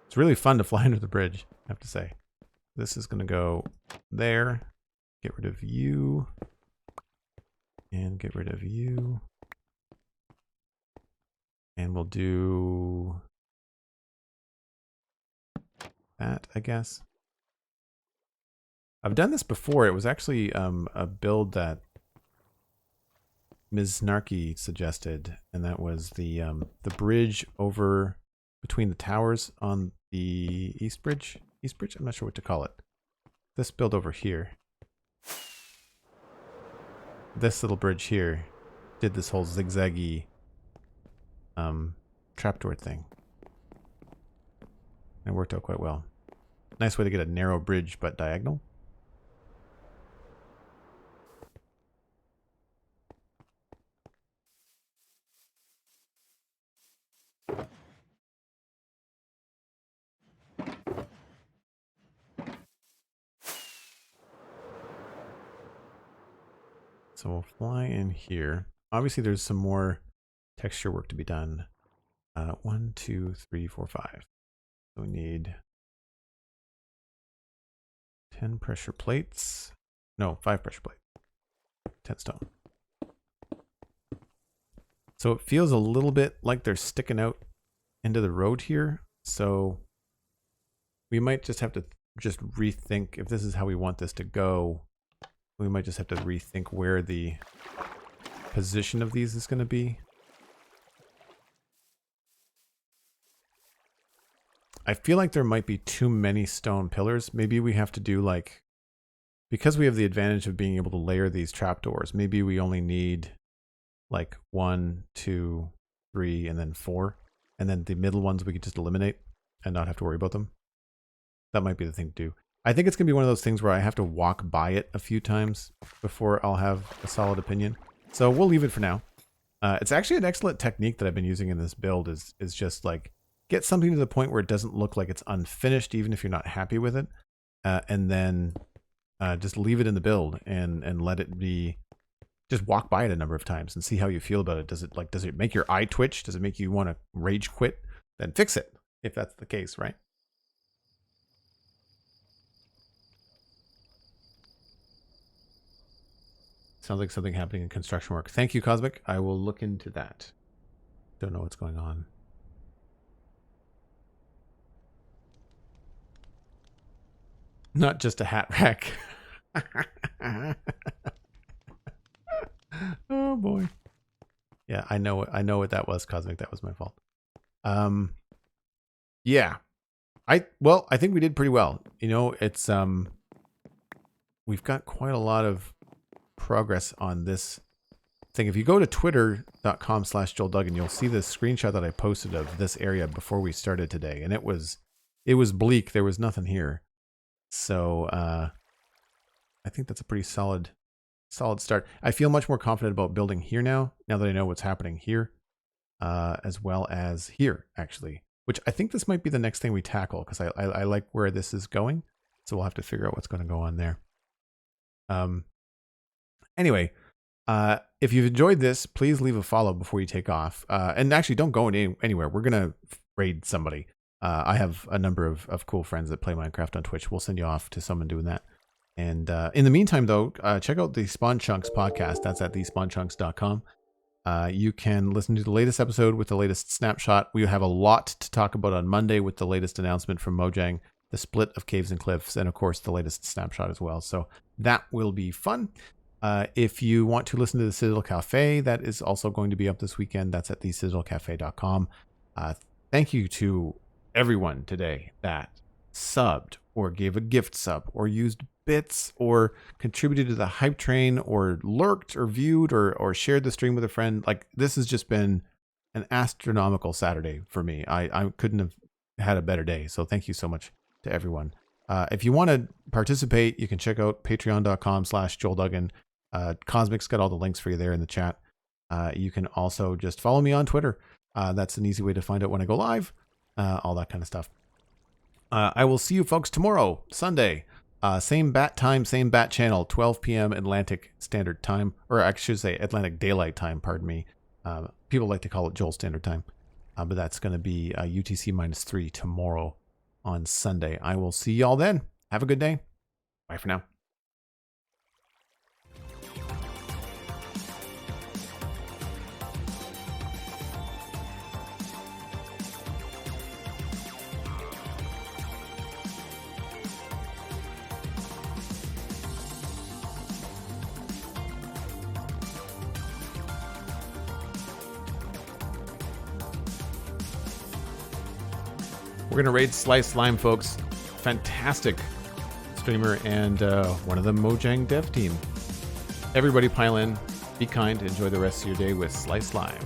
It's really fun to fly under the bridge, I have to say. This is going to go there. Get rid of you. And get rid of you. And we'll do that, I guess. I've done this before. It was actually a build that Ms. Snarky suggested, and that was the bridge over between the towers on the East Bridge. East Bridge? I'm not sure what to call it. This build over here. This little bridge here did this whole zigzaggy trapdoor thing. It worked out quite well. Nice way to get a narrow bridge but diagonal. So we'll fly in here. Obviously there's some more texture work to be done. 1, 2, 3, 4, 5. So we need 10 pressure plates. No, 5 pressure plates. 10 stone. So it feels a little bit like they're sticking out into the road here. So we might just have to just rethink if this is how we want this to go. We might just have to rethink where the position of these is going to be. I feel like there might be too many stone pillars. Maybe we have to do like, because we have the advantage of being able to layer these trapdoors, maybe we only need like 1, 2, 3, and then 4. And then the middle ones we could just eliminate and not have to worry about them. That might be the thing to do. I think it's going to be one of those things where I have to walk by it a few times before I'll have a solid opinion. So we'll leave it for now. It's actually an excellent technique that I've been using in this build is just like get something to the point where it doesn't look like it's unfinished, even if you're not happy with it. And then just leave it in the build and let it be, just walk by it a number of times and see how you feel about it. Does it make your eye twitch? Does it make you want to rage quit? Then fix it if that's the case, right? Sounds like something happening in construction work. Thank you, Cosmic. I will look into that. Don't know what's going on. Not just a hat rack. Oh boy. Yeah, I know what that was, Cosmic. That was my fault. Yeah. I think we did pretty well. You know, it's we've got quite a lot of progress on this thing. If you go to twitter.com/JoelDuggan, you'll see the screenshot that I posted of this area before we started today, and it was bleak. There was nothing here. So I think that's a pretty solid start. I feel much more confident about building here now that I know what's happening here, as well as here, actually. Which I think this might be the next thing we tackle, because I like where this is going. So we'll have to figure out what's going to go on there. Anyway, if you've enjoyed this, please leave a follow before you take off. And actually, don't go anywhere. We're going to raid somebody. I have a number of cool friends that play Minecraft on Twitch. We'll send you off to someone doing that. And in the meantime, though, check out the Spawn Chunks podcast. That's at thespawnchunks.com. You can listen to the latest episode with the latest snapshot. We have a lot to talk about on Monday with the latest announcement from Mojang, the split of Caves and Cliffs, and of course the latest snapshot as well. So that will be fun. If you want to listen to the Citadel Cafe, that is also going to be up this weekend. That's at thecitadelcafe.com. Thank you to everyone today that subbed or gave a gift sub or used bits or contributed to the hype train or lurked or viewed or shared the stream with a friend. Like, this has just been an astronomical Saturday for me. I couldn't have had a better day. So thank you so much to everyone. If you want to participate, you can check out patreon.com/JoelDuggan. Cosmic's got all the links for you there in the chat. You can also just follow me on Twitter. That's an easy way to find out when I go live, all that kind of stuff. I will see you folks tomorrow, Sunday. Same bat time, same bat channel, 12 p.m. Atlantic Standard Time, or I should say Atlantic Daylight Time, pardon me. People like to call it Joel Standard Time, but that's going to be UTC -3 tomorrow on Sunday. I will see y'all then. Have a good day. Bye for now. We're going to raid Slice Slime, folks. Fantastic streamer and one of the Mojang dev team. Everybody pile in, be kind, enjoy the rest of your day with Slice Slime.